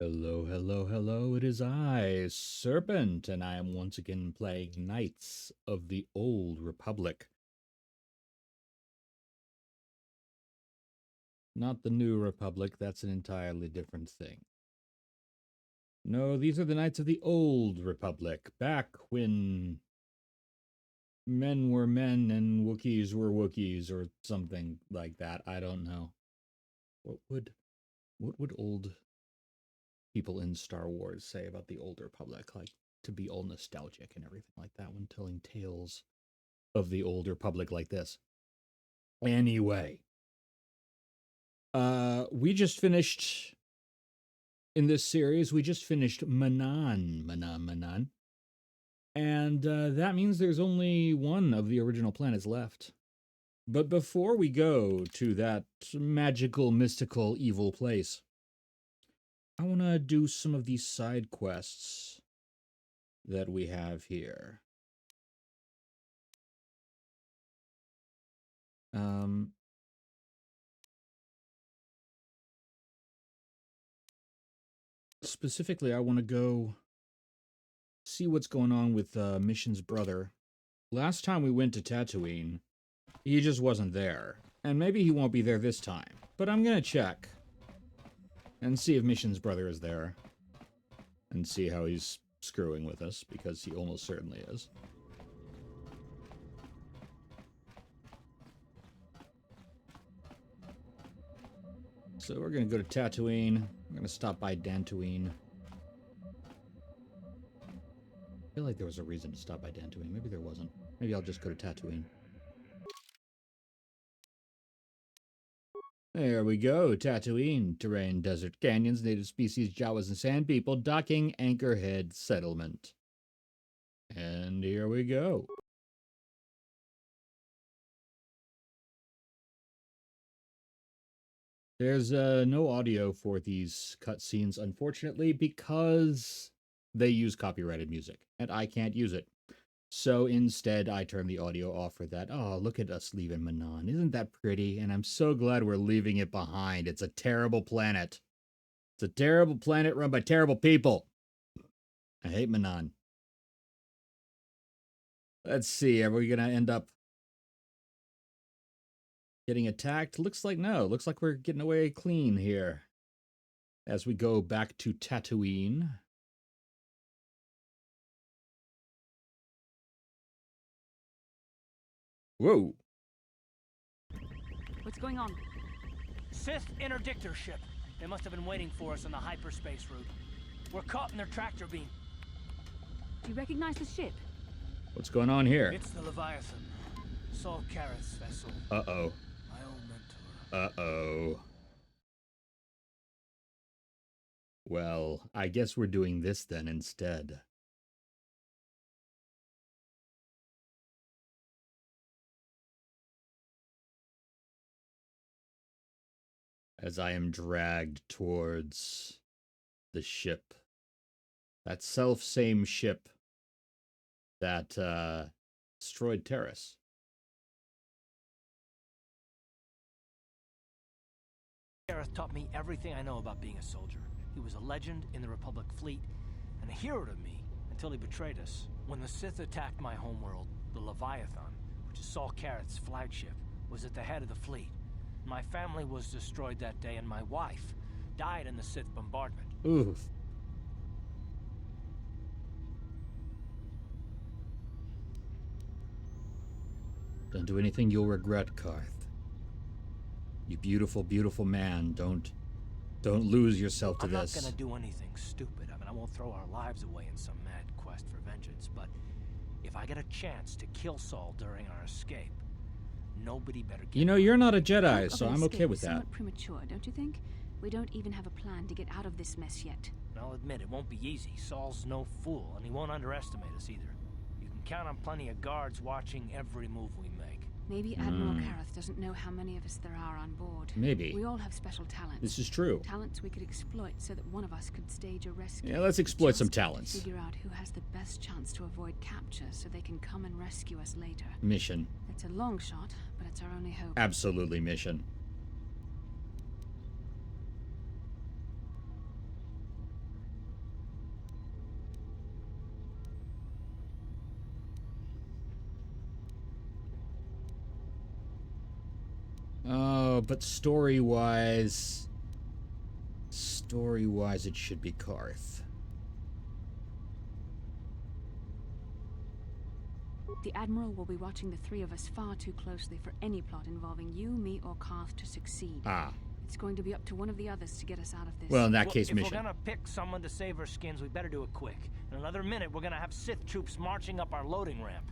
Hello, hello, hello, it is I, Serpent, and I am once again playing Knights of the Old Republic. Not the New Republic, that's an entirely different thing. No, these are the Knights of the Old Republic, back when men were men and Wookiees were Wookiees, or something like that. I don't know. What would old people in Star Wars say about the Old Republic? Like, to be all nostalgic and everything like that when telling tales of the Old Republic like this. Anyway, we just finished in this series. We just finished Manan, and that means there's only one of the original planets left. But before we go to that magical, mystical, evil place, I want to do some of these side quests that we have here. Specifically, I want to go see what's going on with Mission's brother. Last time we went to Tatooine, he just wasn't there. And maybe he won't be there this time. But I'm gonna check and see if Mission's brother is there. And see how he's screwing with us, because he almost certainly is. So we're gonna go to Tatooine. We're gonna stop by Dantooine. I feel like there was a reason to stop by Dantooine. Maybe there wasn't. Maybe I'll just go to Tatooine. There we go, Tatooine. Terrain, desert, canyons, native species, Jawas and sand people, docking, Anchorhead, settlement. And here we go. There's no audio for these cutscenes, unfortunately, because they use copyrighted music, and I can't use it. So instead, I turn the audio off for that. Oh, look at us leaving Manan. Isn't that pretty? And I'm so glad we're leaving it behind. It's a terrible planet. It's a terrible planet run by terrible people. I hate Manan. Let's see. Are we going to end up getting attacked? Looks like no. Looks like we're getting away clean here. As we go back to Tatooine. Whoa. What's going on? Sith interdictor ship. They must have been waiting for us on the hyperspace route. We're caught in their tractor beam. Do you recognize the ship? What's going on here? It's the Leviathan. Saul Karrath's vessel. Uh-oh. My old mentor. Uh-oh. Well, I guess we're doing this then instead. As I am dragged towards the ship. That self-same ship that destroyed Terrace. Karrath taught me everything I know about being a soldier. He was a legend in the Republic fleet, and a hero to me until he betrayed us. When the Sith attacked my homeworld, the Leviathan, which is Saul Karrath's flagship, was at the head of the fleet. My family was destroyed that day, and my wife died in the Sith bombardment. Oof. Don't do anything you'll regret, Karth. You beautiful, beautiful man. Don't lose yourself to this. I'm not gonna do anything stupid. I mean, I won't throw our lives away in some mad quest for vengeance, but if I get a chance to kill Saul during our escape, nobody better get... You know, you're not a Jedi, so I'm okay with that. Somewhat premature, don't you think? We don't even have a plan to get out of this mess yet. I'll admit, it won't be easy. Saul's no fool, and he won't underestimate us either. You can count on plenty of guards watching every move we make. Maybe Admiral Karrath doesn't know how many of us there are on board. Maybe. We all have special talents. This is true. Talents we could exploit so that one of us could stage a rescue. Yeah, let's exploit some talents. Figure out who has the best chance to avoid capture so they can come and rescue us later. Mission. It's a long shot, but it's our only hope. Absolutely mission. But story-wise, it should be Karth. The Admiral will be watching the three of us far too closely for any plot involving you, me, or Karth to succeed. Ah. It's going to be up to one of the others to get us out of this. Well, in that case, if mission. we're gonna pick someone to save our skins, we better do it quick. In another minute, we're gonna have Sith troops marching up our loading ramp.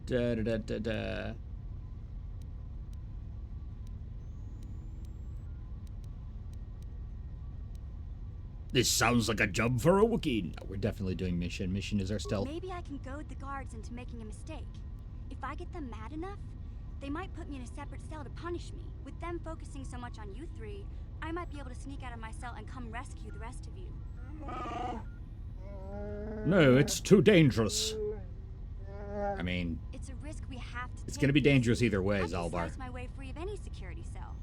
Da da da da da. This sounds like a job for a Wookiee. No, we're definitely doing mission. Mission is our stealth. Maybe I can goad the guards into making a mistake. If I get them mad enough, they might put me in a separate cell to punish me. With them focusing so much on you three, I might be able to sneak out of my cell and come rescue the rest of you. No, it's too dangerous. I mean, it's a risk we have to it's take. gonna be dangerous either way, I can Zalbar. slice my way free of any security cell.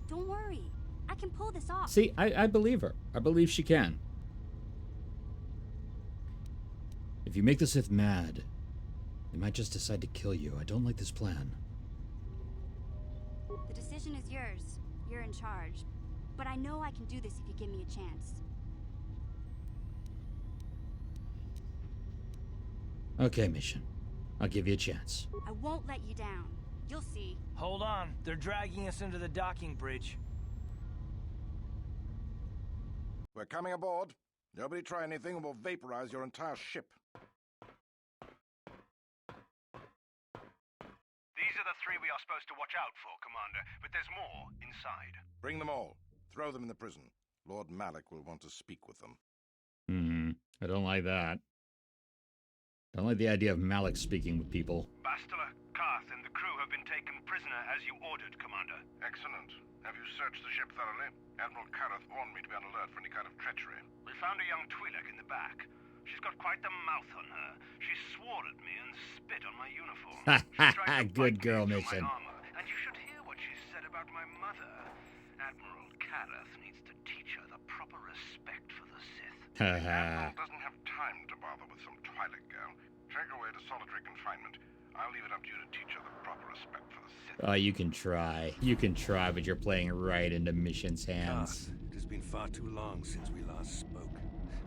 Don't worry, I can pull this off. See, I believe her. I believe she can. If you make the Sith mad, they might just decide to kill you. I don't like this plan. The decision is yours. You're in charge. But I know I can do this if you give me a chance. Okay, mission. I'll give you a chance. I won't let you down. You'll see. Hold on, they're dragging us into the docking bridge. We're coming aboard. Nobody try anything or we'll vaporize your entire ship. These are the three we are supposed to watch out for, Commander, but there's more inside. Bring them all. Throw them in the prison. Lord Malak will want to speak with them. I don't like that. I don't like the idea of Malak speaking with people. Bastila, Karth, and the crew have been taken prisoner as you ordered, Commander. Excellent. Have you searched the ship thoroughly? Admiral Karth warned me to be on alert for any kind of treachery. We found a young Twi'lek in the back. She's got quite the mouth on her. She swore at me and spit on my uniform. She tried to Good bite girl me through mission. my armor, and you should hear what she said about my mother. Admiral Karth needs to teach her the proper respect for the Sith. The Admiral doesn't have time to bother with some Twi'lek girl. Take her away to solitary confinement. I'll leave it up to you to teach her the proper respect for the Sith. Oh, you can try. You can try, but you're playing right into Mission's hands. Karth, it has been far too long since we last spoke.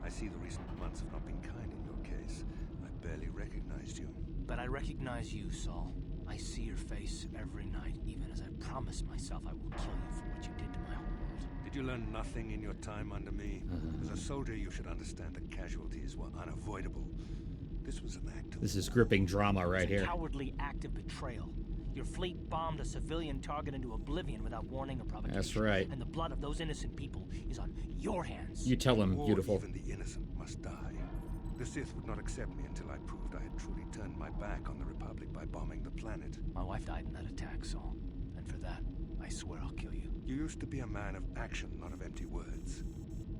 I see the recent months have not been kind in your case. I barely recognized you. But I recognize you, Saul. I see your face every night, even as I promised myself I will kill you for what you did to my homeworld. Did you learn nothing in your time under me? As a soldier, you should understand that casualties were unavoidable. This was an act of This is gripping drama right It's a here. cowardly act of betrayal. Your fleet bombed a civilian target into oblivion without warning or provocation. That's right. And the blood of those innocent people is on your hands. You tell him, war, beautiful. Even the innocent must die. The Sith would not accept me until I proved I had truly turned my back on the Republic by bombing the planet. My wife died in that attack, Saul. And for that, I swear I'll kill you. You used to be a man of action, not of empty words.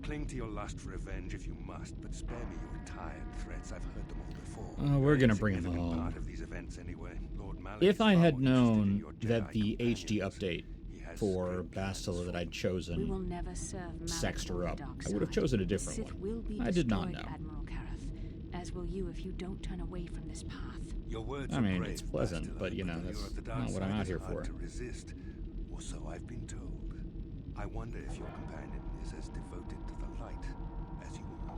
Cling to your lust for revenge if you must, but spare me your tired threats. I've heard them all before. Oh, we're gonna A bring him significant home. part of these events anyway. Lord Malak If is I far had more interested in known your that Jedi the HD companions. update He has for great plans Bastila that I'd We will chosen never serve Malak sexed her or the up, dark I would have side. chosen a The different Sith one. will be I did not destroyed, know. Admiral Karth, as will you if you don't turn away from this path. Your words I are mean, brave, it's pleasant, Bastila, but, you know, the that's lure of the dark not what I'm side out is here hard for. to resist, or so I've been told. I wonder if your companion is as devoted to the light as you are.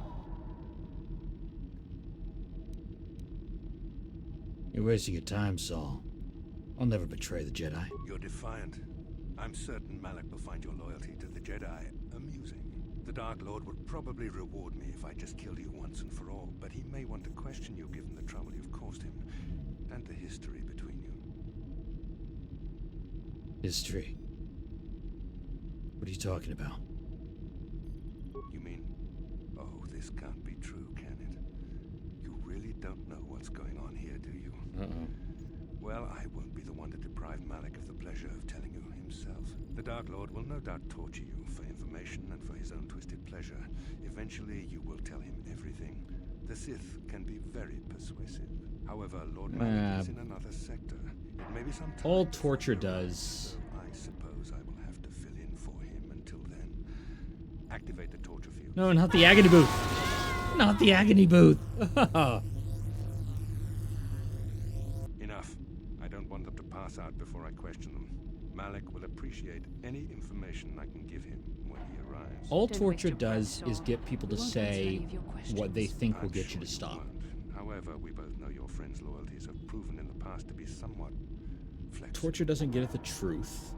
You're wasting your time, Saul. I'll never betray the Jedi. You're defiant. I'm certain Malak will find your loyalty to the Jedi amusing. The Dark Lord would probably reward me if I just killed you once and for all, but he may want to question you given the trouble you've caused him, and the history between you. History. What are you talking about? You mean, oh, this can't be true, can it? You really don't know what's going on here, do you? Uh-oh. Well, I won't be the one to deprive Malak of the pleasure of telling you himself. The Dark Lord will no doubt torture you for information and for his own twisted pleasure. Eventually, you will tell him everything. The Sith can be very persuasive. However, Lord Malak is in another sector. It may be some time All before torture he arrives, does... so I suppose I will have to fill in for him until then. Activate the torture field. No, not the agony booth! Not the agony booth! Enough. I don't don't want them to pass out before I question them. Malik will appreciate any information I can give him when he arrives. All Don't torture waste your breath, does is Saul. get people to We won't answer any say of your what they questions. think will I'm get sure you to stop. won't. However, we both know your friend's loyalties have proven in the past to be somewhat flexible. Torture doesn't get at the truth.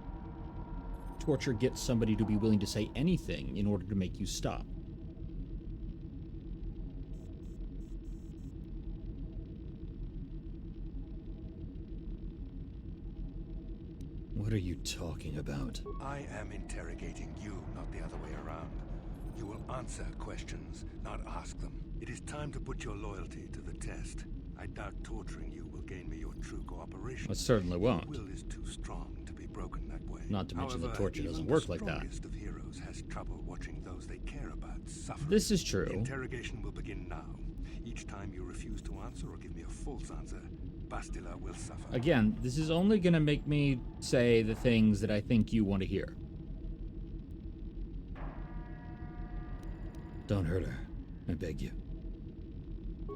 Torture gets somebody to be willing to say anything in order to make you stop. What are you talking about? I am interrogating you, not the other way around. You will answer questions, not ask them. It is time to put your loyalty to the test. I doubt torturing you will gain me your true cooperation. It certainly won't. Your will is too strong to be broken that way. Not to mention that However, torture even doesn't the work like that. strongest of heroes has trouble watching those they care about suffer. This is The true. interrogation will begin now. Each time you refuse to answer or give me a false answer, Bastila will suffer. Again, this is only going to make me say the things that I think you want to hear. Don't hurt her. I beg you.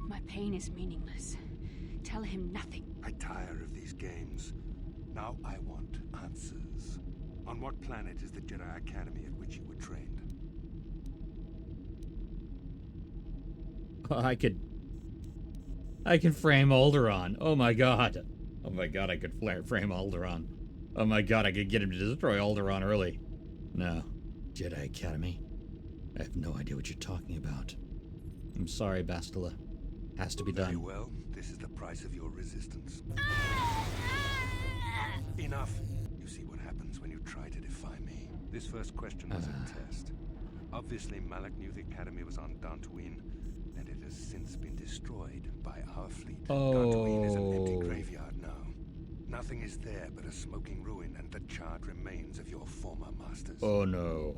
My pain is meaningless. Tell him nothing. I tire of these games. Now I want answers. On what planet is the Jedi Academy at which you were trained? I can frame Alderaan. Oh my god. Oh my god, I could frame Alderaan. Oh my god, I could get him to destroy Alderaan early. No. Jedi Academy. I have no idea what you're talking about. I'm sorry, Bastila. Has to be Very done. well. This is the price of your resistance. Enough. You see what happens when you try to defy me. This first question was a test. Obviously, Malik knew the Academy was on Dantooine, and it has since been destroyed by our fleet. Dantooine is an empty graveyard now. Nothing is there but a smoking ruin and the charred remains of your former masters. Oh no.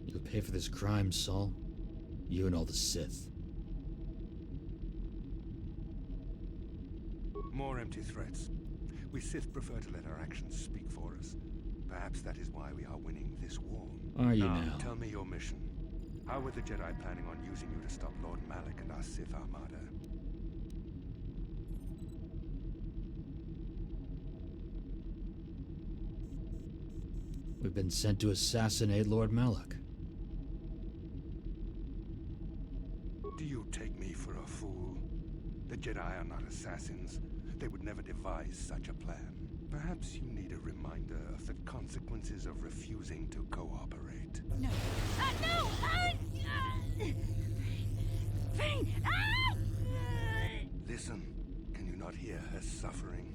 You'll pay for this crime, Saul. You and all the Sith. More empty threats. We Sith prefer to let our actions speak for us. Perhaps that is why we are winning this war. Are you now? Tell me your mission. How were the Jedi planning on using you to stop Lord Malik and our Sith Armada? We've been sent to assassinate Lord Malik. Do you take me for a fool? The Jedi are not assassins. They would never devise such a plan. Perhaps you need a reminder of the consequences of refusing to cooperate. No. No! Pain! Listen, can you not hear her suffering?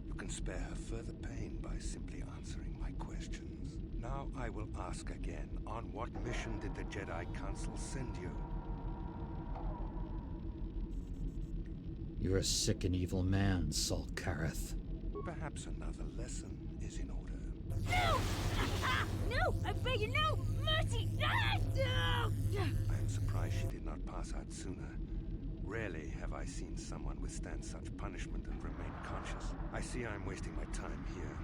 You can spare her further pain by simply answering my questions. Now I will ask again, on what mission did the Jedi Council send you? You're a sick and evil man, Saul Kareth. Perhaps another lesson is in order. No! No! I beg you, no! Mercy! No! I am surprised she did not pass out sooner. Rarely have I seen someone withstand such punishment and remain conscious. I see I'm wasting my time here.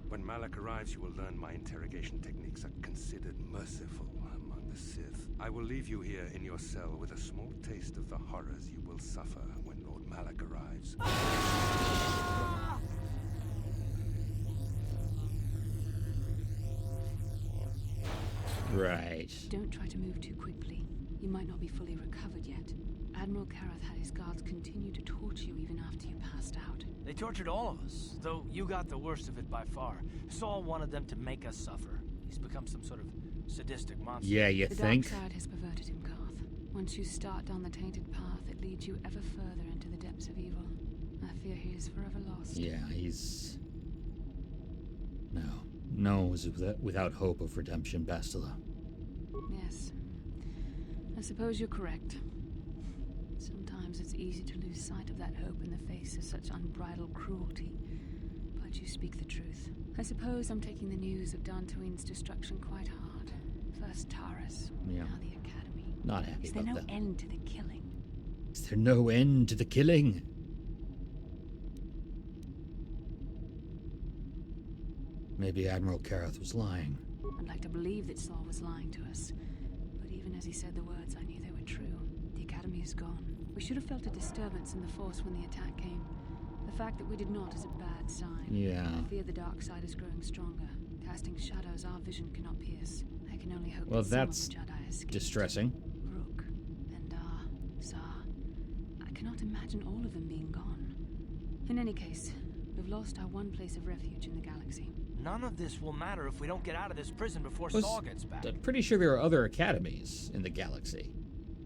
When Malik arrives, you will learn my interrogation techniques are considered merciful among the Sith. I will leave you here in your cell with a small taste of the horrors you will suffer when Lord Malik arrives. Right. Don't try to move too quickly. You might not be fully recovered yet. Admiral Kareth had his guards continue to torture you even after you passed out. They tortured all of us, though you got the worst of it by far. Saul wanted them to make us suffer. He's become some sort of sadistic monster. Yeah, you The think? dark side has perverted him, Garth. Once you start down the tainted path, it leads you ever further into the depths of evil. I fear he is forever lost. Yeah, he's... No is without hope of redemption, Bastila. Yes. I suppose you're correct. Sometimes it's easy to lose sight of that hope in the face of such unbridled cruelty. But you speak the truth. I suppose I'm taking the news of Dantooine's destruction quite hard. First Taurus, Yeah. now the Academy. Not happy Is there about no that. end to the killing? Is there no end to the killing? Maybe Admiral Kareth was lying. I'd like to believe that Saul was lying to us, but he as he said the words, I knew they were true. The Academy is gone. We should have felt a disturbance in the Force when the attack came. The fact that we did not is a bad sign. Yeah. I fear the dark side is growing stronger, casting shadows our vision cannot pierce. I can only hope Well, that some of that's the Jedi escaped. distressing. Rook, Endar, Zar. I cannot imagine all of them being gone. In any case, we've lost our one place of refuge in the galaxy. None of this will matter if we don't get out of this prison before Was- Saul gets back. I'm pretty sure there are other academies in the galaxy.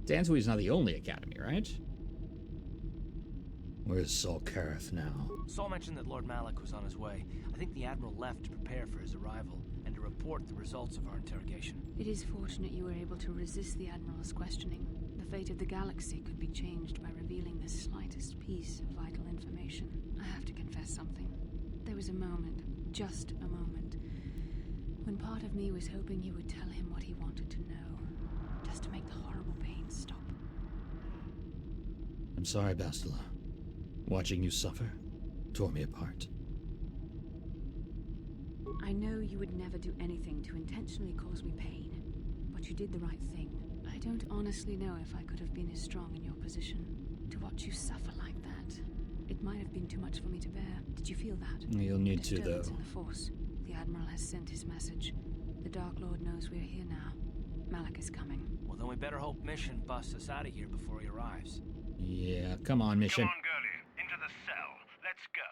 Danswy's not the only academy, right? Where's Saul Kareth now? Saul mentioned that Lord Malak was on his way. I think the Admiral left to prepare for his arrival and to report the results of our interrogation. It is fortunate you were able to resist the Admiral's questioning. The fate of the galaxy could be changed by revealing the slightest piece of vital information. I have to confess something. There was a moment, just a moment, when part of me was hoping you would tell him what he wanted to know, just to make the horrible pain stop. I'm sorry, Bastila. Watching you suffer tore me apart. I know you would never do anything to intentionally cause me pain, but you did the right thing. I don't honestly know if I could have been as strong in your position. To watch you suffer like that, it might have been too much for me to bear. Did you feel that? You'll need to, though. Disturbance in the Force. The Admiral has sent his message. The Dark Lord knows we're here now. Malak is coming. Well, then we better hope Mission busts us out of here before he arrives. Yeah, come on, Mission. Come on, girlie. Into the cell. Let's go.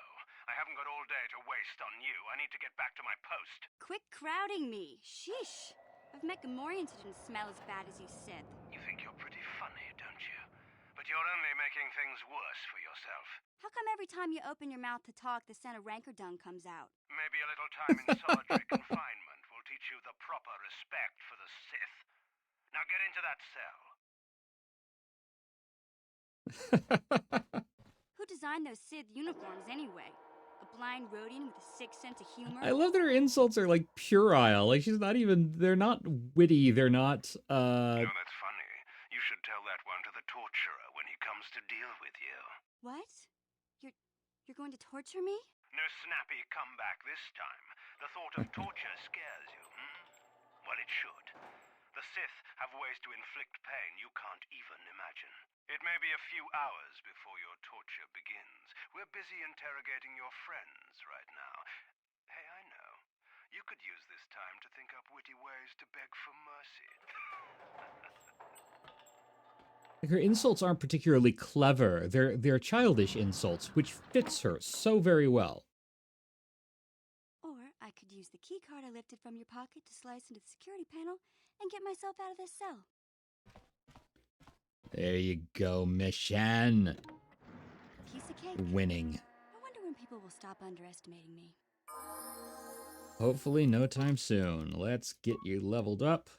I haven't got all day to waste on you. I need to get back to my post. Quit crowding me. Sheesh. I've met Gamorreans who didn't smell as bad as you, Sith. You think you're pretty funny, don't you? But you're only making things worse for yourself. How come every time you open your mouth to talk, the scent of rancor dung comes out? Maybe a little time in solitary confinement will teach you the proper respect for the Sith. Now get into that cell. Who designed those Sith uniforms anyway? A blind Rhodian with a sick sense of humor? I love that her insults are like puerile. Like she's not even. They're not witty. They're not. You know, that's funny. You should tell that one to the torturer when he comes to deal with you. What? You're going to torture me? No snappy comeback this time. The thought of torture scares you, Well, it should. The Sith have ways to inflict pain you can't even imagine. It may be a few hours before your torture begins. We're busy interrogating your friends right now. Hey, I know. You could use this time to think up witty ways to beg for mercy. Her insults aren't particularly clever. They're childish insults, which fits her so very well. Or I could use the key card I lifted from your pocket to slice into the security panel and get myself out of this cell. There you go, Mission. Piece of cake. Winning. I wonder when people will stop underestimating me. Hopefully no time soon. Let's get you leveled up.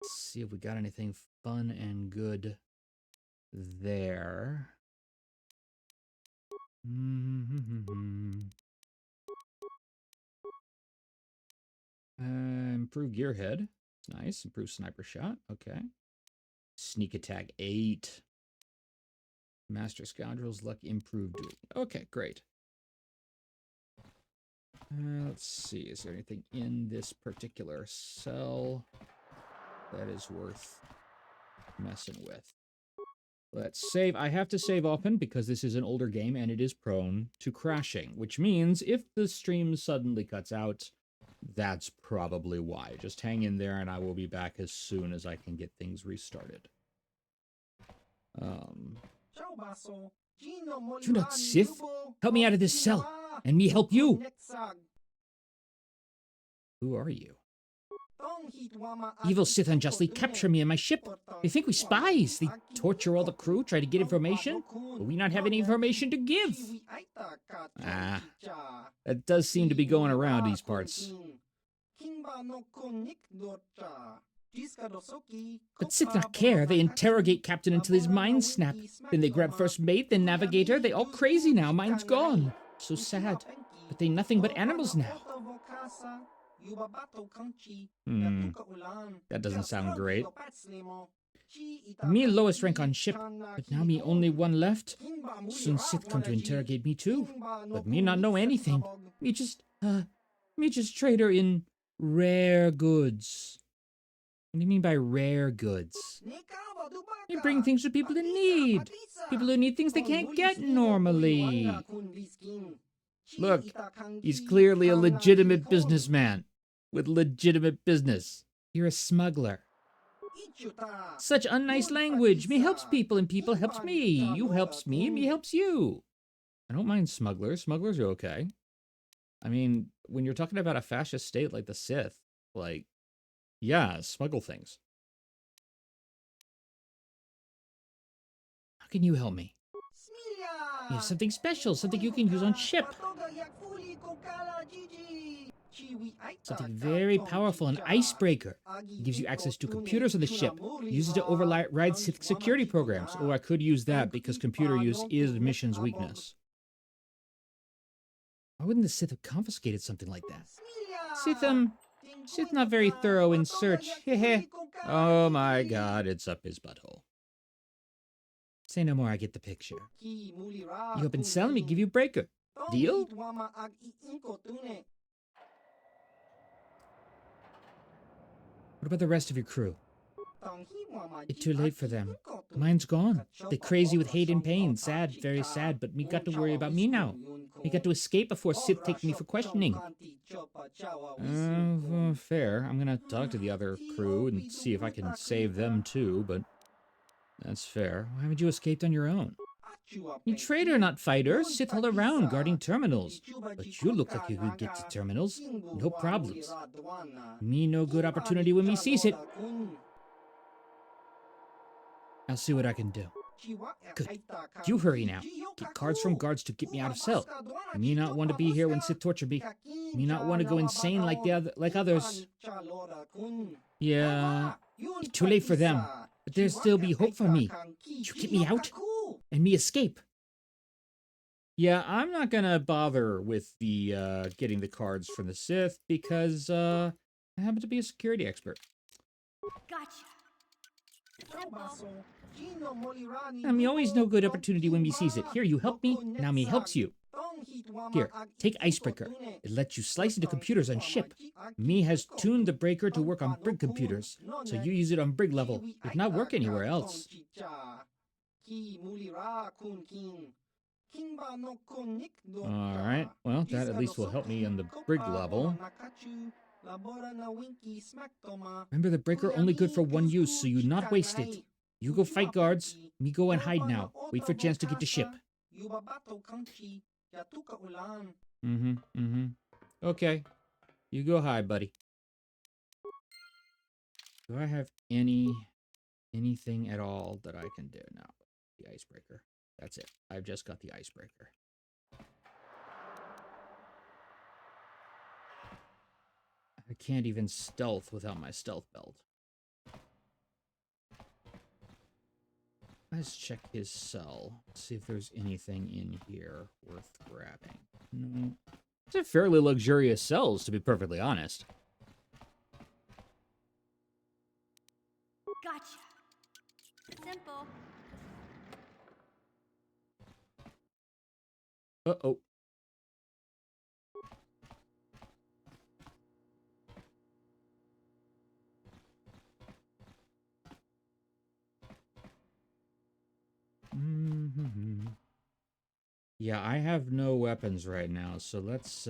Let's see if we got anything fun and good there. Improve gearhead. Nice. Improve sniper shot. Okay. Sneak attack 8. Master Scoundrel's luck improved. Okay, great. Let's see. Is there anything in this particular cell that is worth messing with? Let's save. I have to save often because this is an older game and it is prone to crashing, which means if the stream suddenly cuts out, that's probably why. Just hang in there and I will be back as soon as I can get things restarted. You're not Sith? Help me out of this cell, and me help you. Who are you? Evil Sith unjustly capture me and my ship. They think we spies. They torture all the crew, try to get information, but we not have any information to give. Ah, that does seem to be going around these parts. But Sith not care. They interrogate Captain until his mind snap. Then they grab First Mate, then Navigator. They all crazy now. Mind's gone. So sad. But they nothing but animals now. That doesn't sound great. Me and lowest rank on ship, but now me only one left. Soon Sith come to interrogate me too. But me not know anything. Me just trader in rare goods. What do you mean by rare goods? You bring things to people in need. People who need things they can't get normally. Look, he's clearly a legitimate businessman with legitimate business. You're a smuggler. Such unnice language. Me helps people and people helps me. You helps me and me helps you. I don't mind smugglers. Smugglers are okay. I mean, when you're talking about a fascist state like the Sith, like, yeah, smuggle things. How can you help me? You have something special, something you can use on ship. Something very powerful, an icebreaker. It gives you access to computers on the ship. Use it to override Sith security programs. Oh, I could use that because computer use is the mission's weakness. Why wouldn't the Sith have confiscated something like that? Sith not very thorough in search. Hehe. Oh my god, it's up his butthole. Say no more, I get the picture. You open cell, me give you breaker. Deal? What about the rest of your crew? It's too late for them. Mine's gone. They're crazy with hate and pain. Sad, very sad, but me got to worry about me now. Me got to escape before Sith take me for questioning. Fair. I'm gonna talk to the other crew and see if I can save them too, but that's fair. Why haven't you escaped on your own? You traitor, not fighter. Sith all around, guarding terminals. But you look like you could get to terminals. No problems. Me no good opportunity when me sees it. I'll see what I can do. Good. You hurry now. Get cards from guards to get me out of cell. Me not want to be here when Sith torture me. Me not want to go insane like others. Yeah, it's too late for them. But there'll still be hope for me. You get me out, and me escape. Yeah, I'm not gonna bother with the getting the cards from the Sith because I happen to be a security expert. Gotcha. Me always no good opportunity when me sees it. Here, you help me, now me helps you. Here, take icebreaker. It lets you slice into computers on ship. Me has tuned the breaker to work on brig computers, so you use it on brig level. It not work anywhere else. Alright, well, that at least will help me on the brig level. Remember, the breaker only good for one use, so you not waste it. You go fight guards, me go and hide now. Wait for a chance to get to ship. Okay. You go hide, buddy. Do I have anything at all that I can do? No. The icebreaker. That's it. I've just got the icebreaker. I can't even stealth without my stealth belt. Let's check his cell. See if there's anything in here worth grabbing. No. It's a fairly luxurious cells, to be perfectly honest. Gotcha. Simple. Uh-oh. Yeah, I have no weapons right now, so let's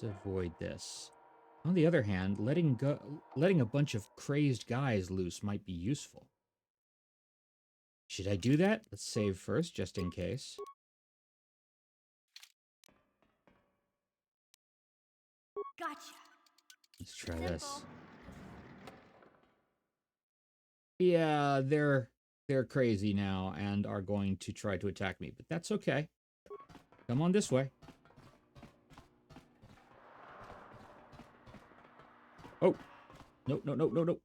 avoid this. On the other hand, letting a bunch of crazed guys loose might be useful. Should I do that? Let's save first, just in case. Gotcha. Let's try this. Yeah, they're crazy now and are going to try to attack me, but that's okay. Come on this way. Oh. No, no, no, no, no.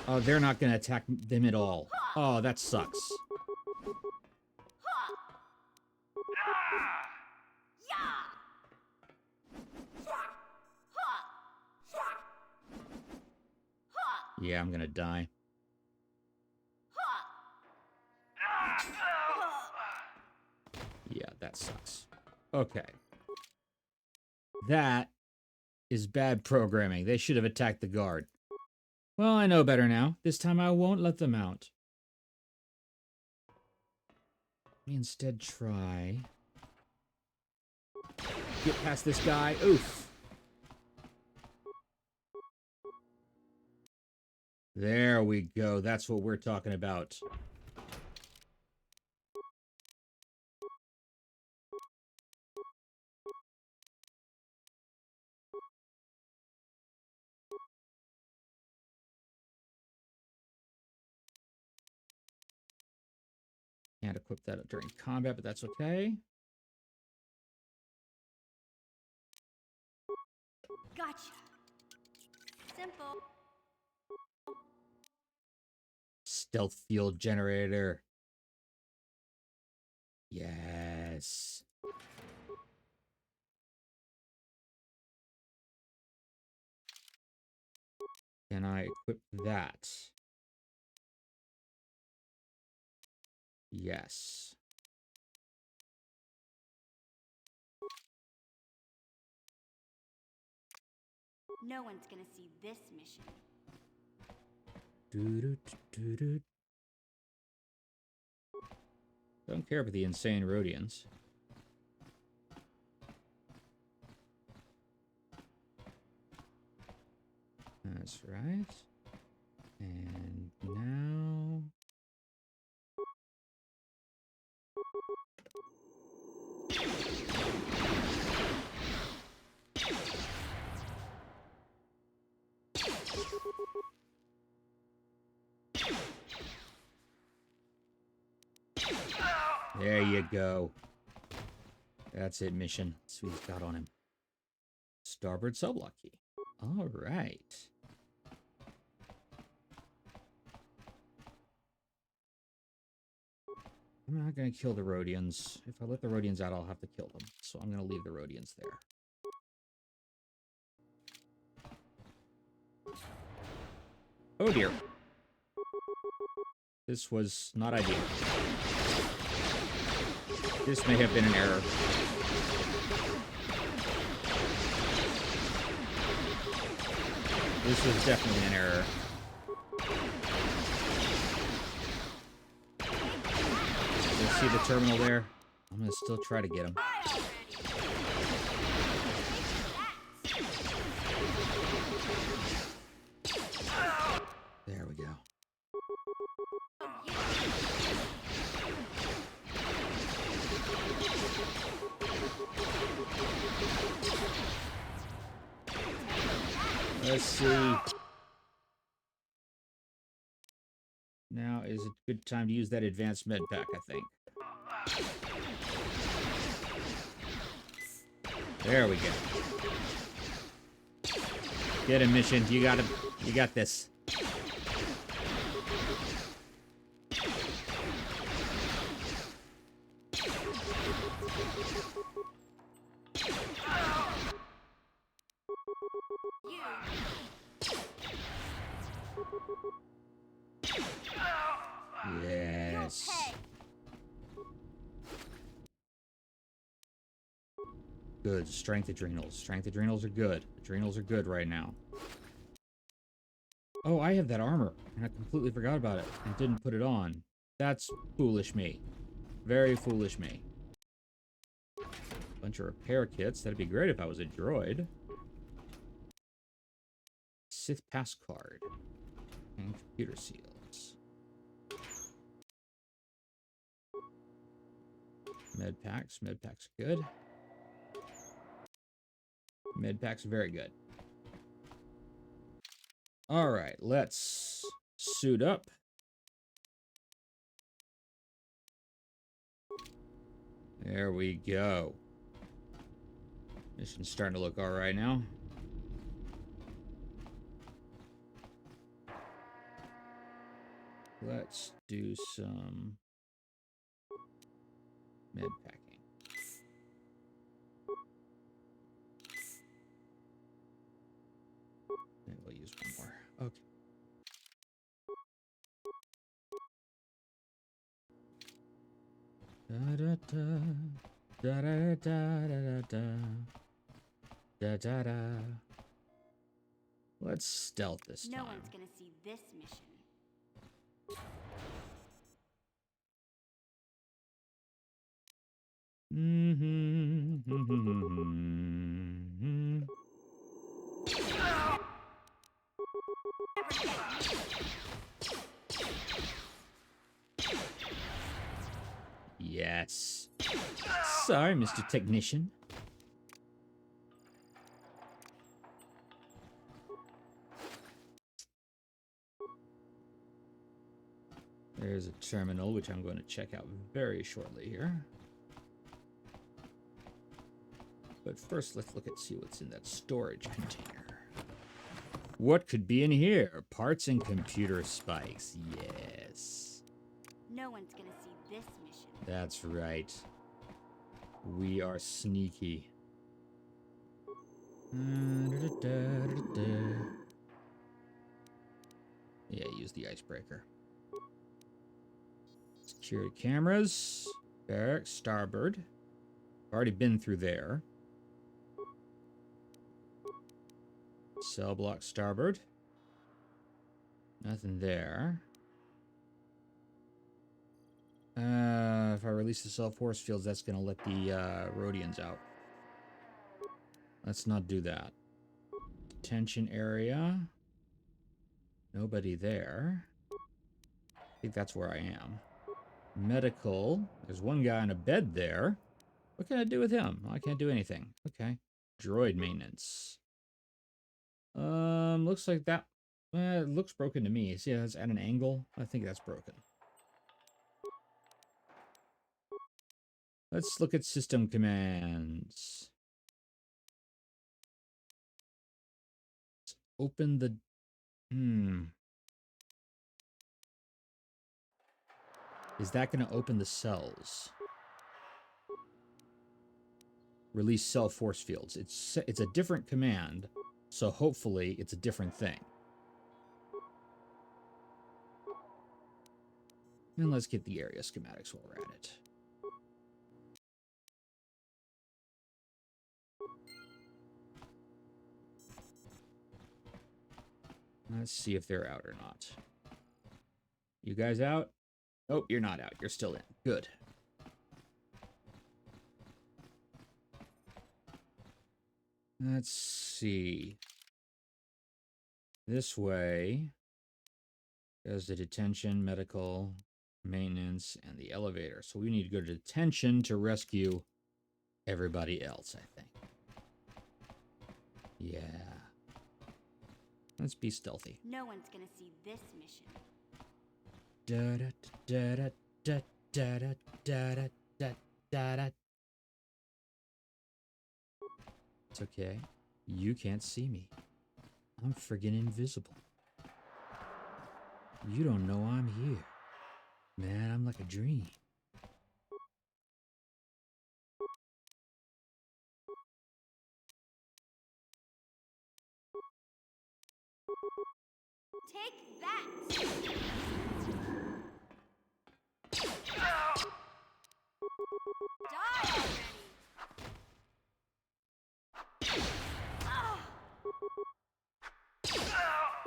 Oh, they're not going to attack them at all. Oh, that sucks. Yeah, I'm gonna die. Yeah, that sucks. Okay. That is bad programming. They should have attacked the guard. Well, I know better now. This time I won't let them out. We instead try... Get past this guy. Oof. There we go. That's what we're talking about. Can't equip that during combat, but that's okay. Gotcha. Simple. Stealth field generator. Yes. Can I equip that? Yes. No one's gonna see this mission. Doo-doo-doo-doo-doo. Don't care about the insane Rhodians. That's right. And now... There you go. That's it, mission. See what he's got on him. Starboard sublock key. All right. I'm not going to kill the Rhodians. If I let the Rhodians out, I'll have to kill them. So I'm going to leave the Rhodians there. Oh dear. This was not ideal. This may have been an error. This was definitely an error. You see the terminal there? I'm gonna still try to get him. There we go. Let's see. Now is a good time to use that advanced med pack, I think. There we go. Get him, mission. You got him. You got this. Yes. Good. Strength adrenals. Strength adrenals are good. Adrenals are good right now. Oh, I have that armor, and I completely forgot about it and didn't put it on. That's foolish me. Very foolish me. Bunch of repair kits. That'd be great if I was a droid. Sith pass card. And computer seals. Med packs. Med packs are good. Med packs are very good. All right, let's suit up. There we go. Mission's starting to look all right now. Let's do some med packing. And we'll use one more. Okay. Da da da da da da da da da da. Let's stealth this time. No one's gonna see this mission. Yes. Sorry, Mr. Technician. There's a terminal, which I'm going to check out very shortly here. But first, let's look at see what's in that storage container. What could be in here? Parts and computer spikes. Yes. No one's gonna see this mission. That's right. We are sneaky. Yeah, use the icebreaker. Security cameras. Barrack, starboard. Already been through there. Cell block, starboard. Nothing there. If I release the cell force fields, that's going to let the Rhodians out. Let's not do that. Detention area. Nobody there. I think that's where I am. Medical. There's one guy on a bed there. What can I do with him? I can't do anything. Okay. Droid maintenance. Looks like that. It looks broken to me. See, it's at an angle. I think that's broken. Let's look at system commands. Let's open the... Is that going to open the cells? Release cell force fields. It's a different command, so hopefully it's a different thing. And let's get the area schematics while we're at it. Let's see if they're out or not. You guys out? Oh, you're not out. You're still in. Good. Let's see. This way goes the detention, medical, maintenance, and the elevator. So we need to go to detention to rescue everybody else, I think. Yeah. Let's be stealthy. No one's gonna see this mission. Da da da da da da da da da da da. It's okay. You can't see me. I'm friggin' invisible. You don't know I'm here. Man, I'm like a dream. Take that! Die already!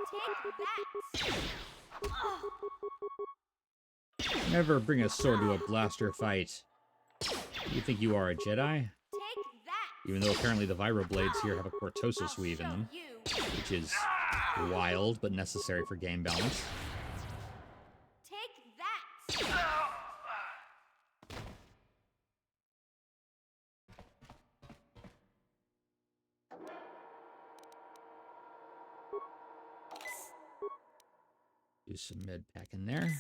Take that! Never bring a sword to a blaster fight. You think you are a Jedi? Take that! Even though apparently the vibroblades here have a cortosis weave in them, which is wild but necessary for game balance. Take that! Do some med pack in there.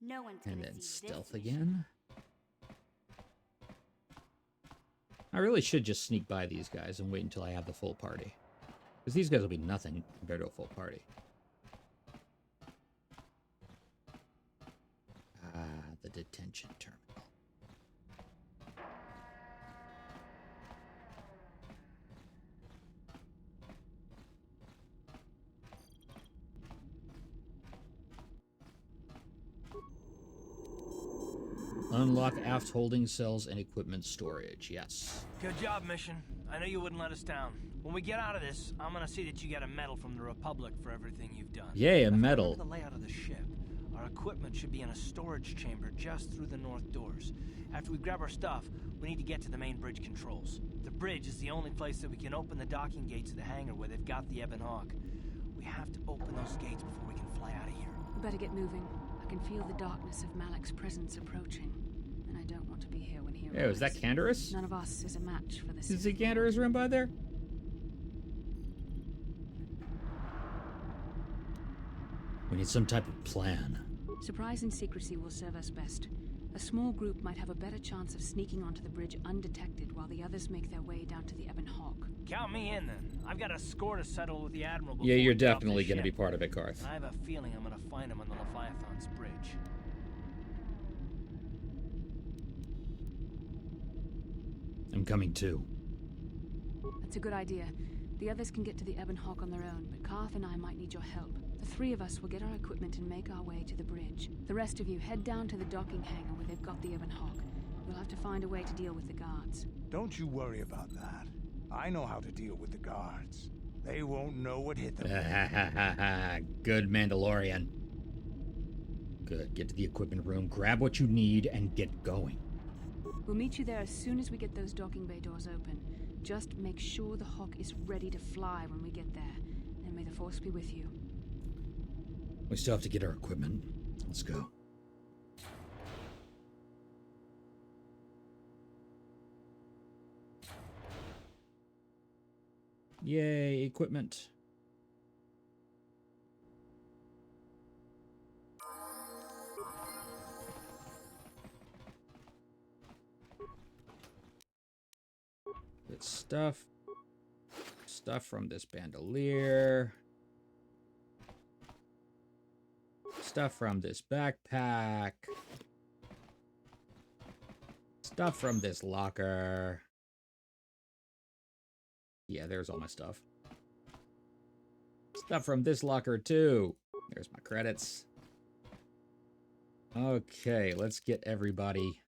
No one's And gonna then see stealth this again. I really should just sneak by these guys and wait until I have the full party. Because these guys will be nothing compared to a full party. Ah, the detention terminal. Unlock aft holding cells and equipment storage. Yes. Good job, mission. I know you wouldn't let us down. When we get out of this, I'm gonna see that you get a medal from the Republic for everything you've done. Yay, a If I medal. remember the layout of the ship, our equipment should be in a storage chamber just through the north doors. After we grab our stuff, we need to get to the main bridge controls. The bridge is the only place that we can open the docking gates of the hangar where they've got the Ebon Hawk. We have to open those gates before we can fly out of here. We better get moving. I can feel the darkness of Malak's presence approaching, and I don't want to be here when he arrives. Hey, was that Canderous? None of us is a match for this. Is the Canderous room by there? We need some type of plan. Surprise and secrecy will serve us best. A small group might have a better chance of sneaking onto the bridge undetected while the others make their way down to the Ebon Hawk. Count me in, then. I've got a score to settle with the Admiral before Yeah, you're we get off definitely this going to be ship. part of it, Karth. And I have a feeling I'm gonna find him on the Leviathan's bridge. I'm coming too. That's a good idea. The others can get to the Ebon Hawk on their own, but Karth and I might need your help. The three of us will get our equipment and make our way to the bridge. The rest of you head down to the docking hangar where they've got the Ebon Hawk. You'll have to find a way to deal with the guards. Don't you worry about that. I know how to deal with the guards. They won't know what hit them. Good Mandalorian. Good. Get to the equipment room, grab what you need, and get going. We'll meet you there as soon as we get those docking bay doors open. Just make sure the Hawk is ready to fly when we get there. And may the Force be with you. We still have to get our equipment. Let's go. Yay, equipment. Good stuff. Stuff from this bandolier. Stuff from this backpack. Stuff from this locker. Yeah, there's all my stuff. Stuff from this locker too. There's my credits. Okay, let's get everybody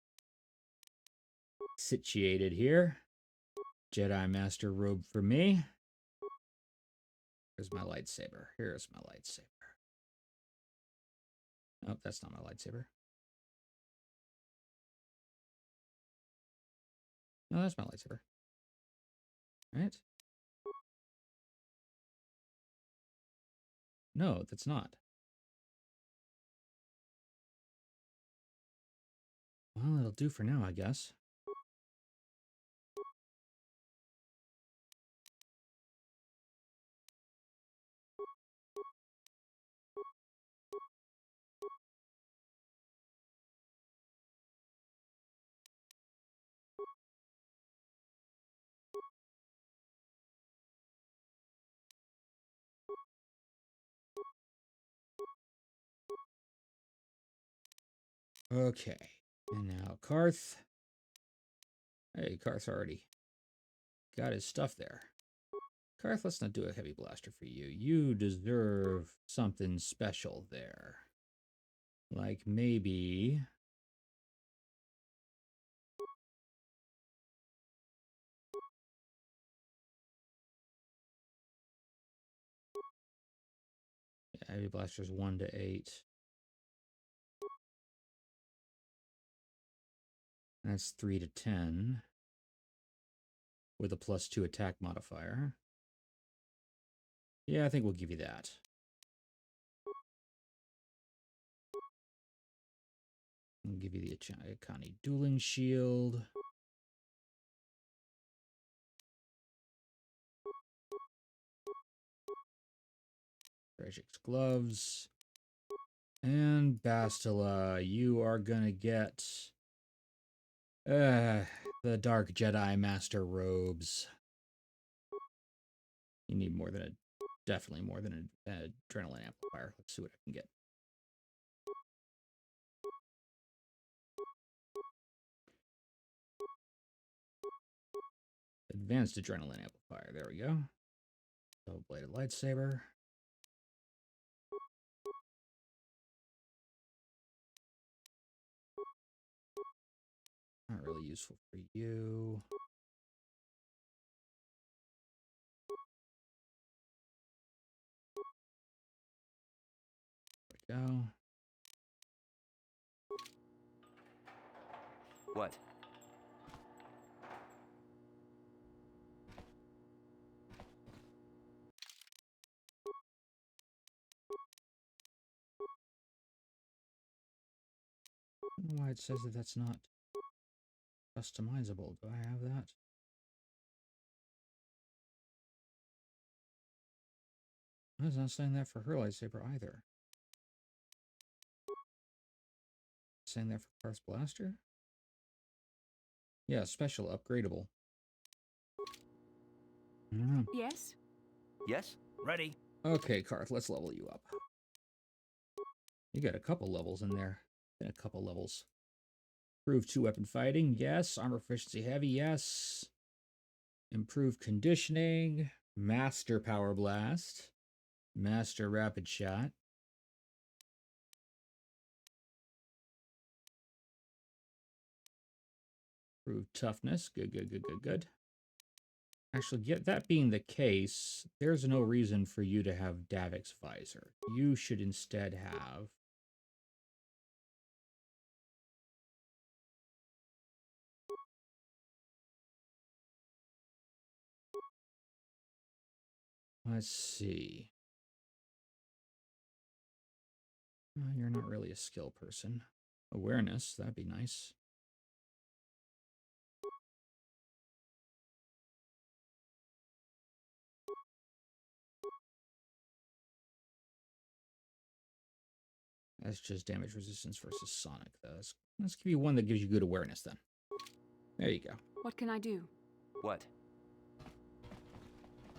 situated here. Jedi Master robe for me. Here's my lightsaber. Here's my lightsaber. Oh, that's not my lightsaber. No, that's my lightsaber. Right? No, that's not. Well, it'll do for now, I guess. Okay, and now Karth. Hey, Karth's already got his stuff there. Karth, let's not do a heavy blaster for you. You deserve something special there. Like maybe... Yeah, heavy blaster's 1 to 8. That's 3 to 10. With a +2 attack modifier. Yeah, I think we'll give you that. We'll give you the Akani dueling shield. Tragic's gloves. And Bastila, you are gonna get the Dark Jedi Master robes. You need more than definitely more than an adrenaline amplifier. Let's see what I can get. Advanced adrenaline amplifier. There we go. Double-bladed lightsaber. Not really useful for you. There we go. What? I don't know why it says that that's not customizable. Do I have that? It's not saying that for her lightsaber either. Saying that for Karth's blaster? Yeah, special, upgradable. Yes? Yes? Ready? Okay, Karth, let's level you up. You got a couple levels in there. And a couple levels. Improved 2-weapon fighting, yes. Armor proficiency heavy, yes. Improved conditioning. Master power blast. Master rapid shot. Improved toughness. Good, good, good, good, good. Actually, that being the case, there's no reason for you to have Davik's visor. You should instead have... Let's see. You're not really a skill person. Awareness, that'd be nice. That's just damage resistance versus sonic. Let's give you one that gives you good awareness then. There you go. What can I do? What?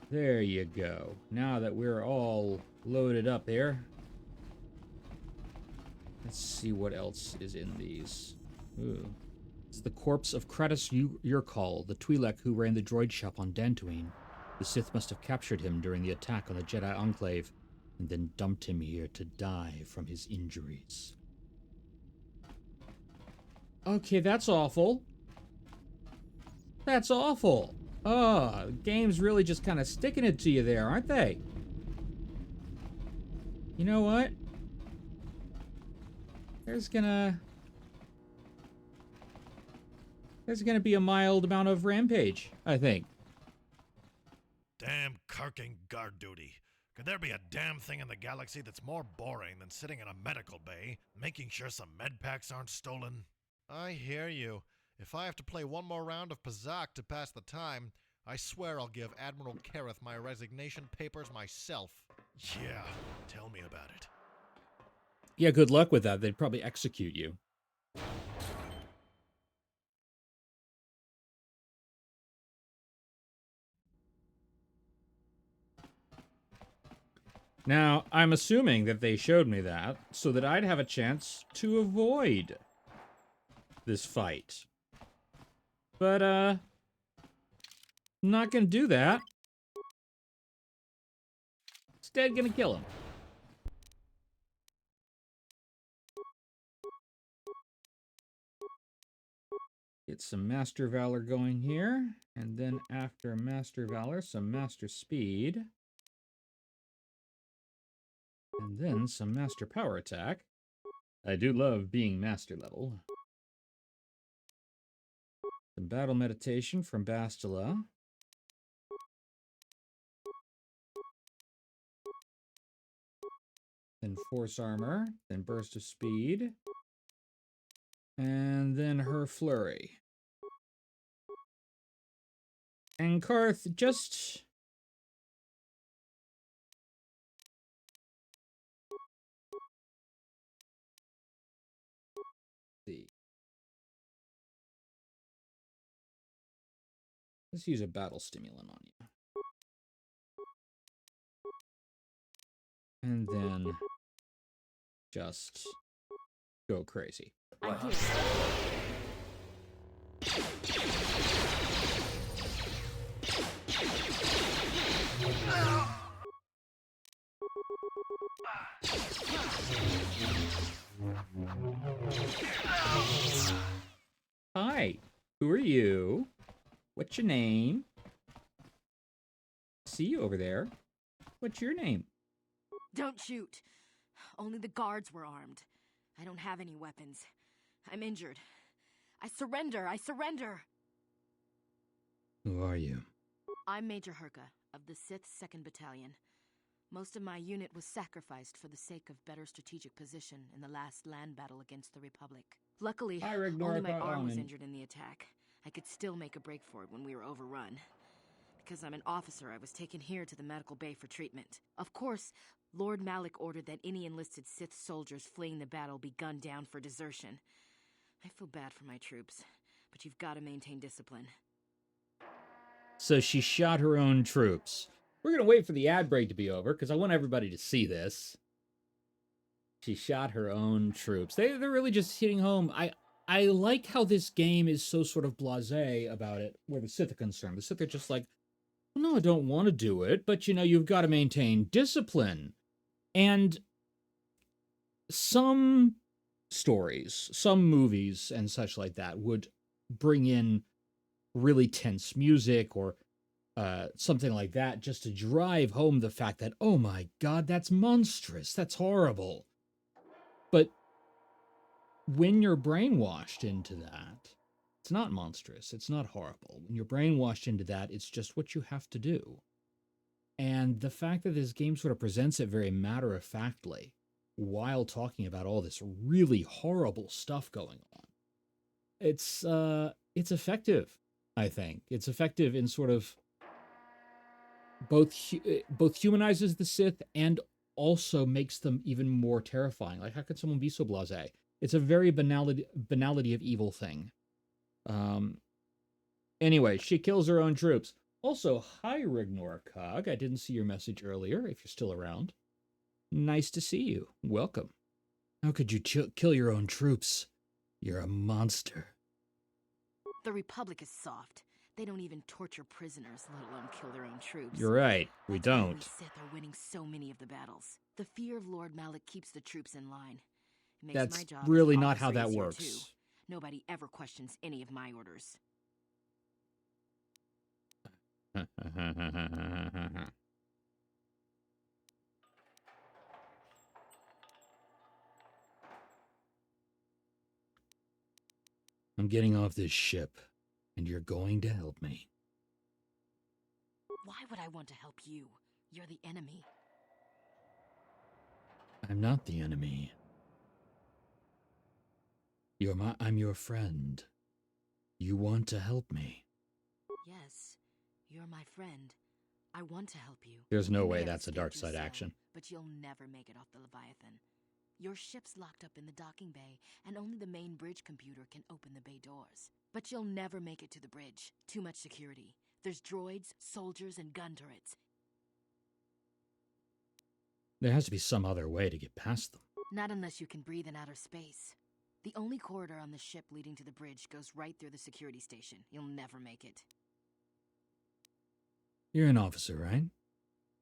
There you go. Now that we're all loaded up there, let's see what else is in these. Ooh. It's the corpse of Kratos Urkal, the Twi'lek who ran the droid shop on Dantooine. The Sith must have captured him during the attack on the Jedi Enclave, and then dumped him here to die from his injuries. Okay, that's awful. That's awful. Oh, the game's really just kind of sticking it to you there, aren't they? You know what? There's gonna be a mild amount of rampage, I think. Damn carking guard duty. Could there be a damn thing in the galaxy that's more boring than sitting in a medical bay, making sure some med packs aren't stolen? I hear you. If I have to play one more round of Pazak to pass the time, I swear I'll give Admiral Kareth my resignation papers myself. Yeah, tell me about it. Yeah, good luck with that. They'd probably execute you. Now, I'm assuming that they showed me that so that I'd have a chance to avoid this fight. But, I'm not gonna do that. Instead, gonna kill him. Get some Master Valor going here. And then after Master Valor, some Master Speed. And then some Master Power Attack. I do love being Master level. Some Battle Meditation from Bastila. Then Force Armor. Then Burst of Speed. And then her Flurry. And Karth, just... see. Let's use a battle stimulant on you. And then just go crazy. I'm here. Hi. Who are you? What's your name? See you over there. What's your name? Don't shoot. Only the guards were armed. I don't have any weapons. I'm injured. I surrender! I surrender! Who are you? I'm Major Herka, of the Sith 2nd Battalion. Most of my unit was sacrificed for the sake of better strategic position in the last land battle against the Republic. Luckily, only my arm was injured in the attack. I could still make a break for it when we were overrun. Because I'm an officer, I was taken here to the medical bay for treatment. Of course, Lord Malik ordered that any enlisted Sith soldiers fleeing the battle be gunned down for desertion. I feel bad for my troops, but you've got to maintain discipline. So she shot her own troops. We're going to wait for the ad break to be over, because I want everybody to see this. She shot her own troops. They're really just hitting home. I like how this game is so sort of blasé about it, where the Sith are concerned. The Sith are just like, no, I don't want to do it, but, you know, you've got to maintain discipline. And some stories, some movies and such like that would bring in really tense music or something like that just to drive home the fact that, oh my God, that's monstrous, that's horrible. But when you're brainwashed into that, it's not monstrous, it's not horrible. When you're brainwashed into that, it's just what you have to do. And the fact that this game sort of presents it very matter-of-factly while talking about all this really horrible stuff going on, it's effective, I think. It's effective in sort of both humanizes the Sith and also makes them even more terrifying. Like, how could someone be so blasé? It's a very banality of evil thing. Anyway, she kills her own troops. Also, hi, Rignorcog. I didn't see your message earlier, if you're still around. Nice to see you. Welcome. How could you kill your own troops? You're a monster. The Republic is soft. They don't even torture prisoners, let alone kill their own troops. You're right. We That's why don't. we Sith are winning so many of the battles. The fear of Lord Malik keeps the troops in line. It makes That's my job really as not how officer that easier, works. too. Nobody ever questions any of my orders. I'm getting off this ship, and you're going to help me. Why would I want to help you? You're the enemy. I'm not the enemy. I'm your friend. You want to help me. Yes, you're my friend. I want to help you. There's no You may way have that's a escaped dark side your cell, action. But you'll never make it off the Leviathan. Your ship's locked up in the docking bay, and only the main bridge computer can open the bay doors. But you'll never make it to the bridge. Too much security. There's droids, soldiers, and gun turrets. There has to be some other way to get past them. Not unless you can breathe in outer space. The only corridor on the ship leading to the bridge goes right through the security station. You'll never make it. You're an officer, right?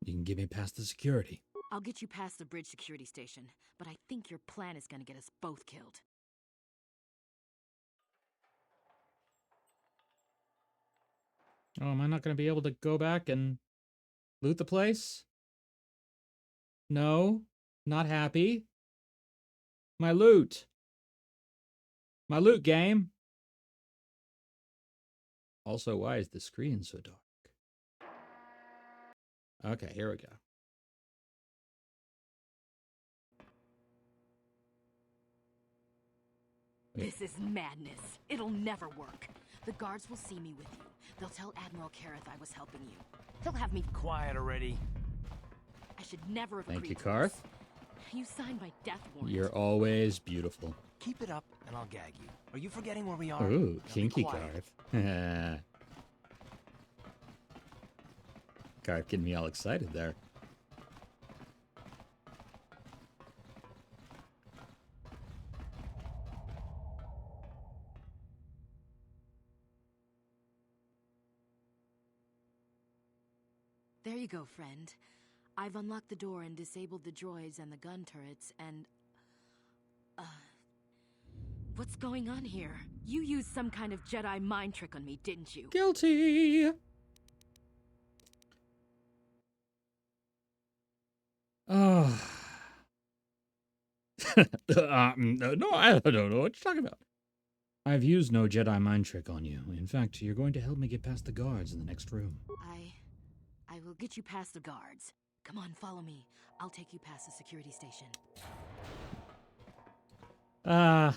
You can get me past the security. I'll get you past the bridge security station, but I think your plan is gonna get us both killed. Oh, am I not going to be able to go back and loot the place? No, not happy. My loot. My loot game. Also, why is the screen so dark? Okay, here we go. This is madness. It'll never work. The guards will see me with you. They'll tell Admiral Kareth I was helping you. He'll have me... Quiet already. I should never have Thank agreed you, to Karth. this. You signed my death warrant. You're always beautiful. Keep it up, and I'll gag you. Are you forgetting where we are? Ooh, Now be kinky quiet. Karth. Karth getting me all excited there. There you go, friend. I've unlocked the door and disabled the droids and the gun turrets, and... What's going on here? You used some kind of Jedi mind trick on me, didn't you? Guilty! Oh. No, I don't know what you're talking about. I've used no Jedi mind trick on you. In fact, you're going to help me get past the guards in the next room. I will get you past the guards. Come on, follow me. I'll take you past the security station. Ah,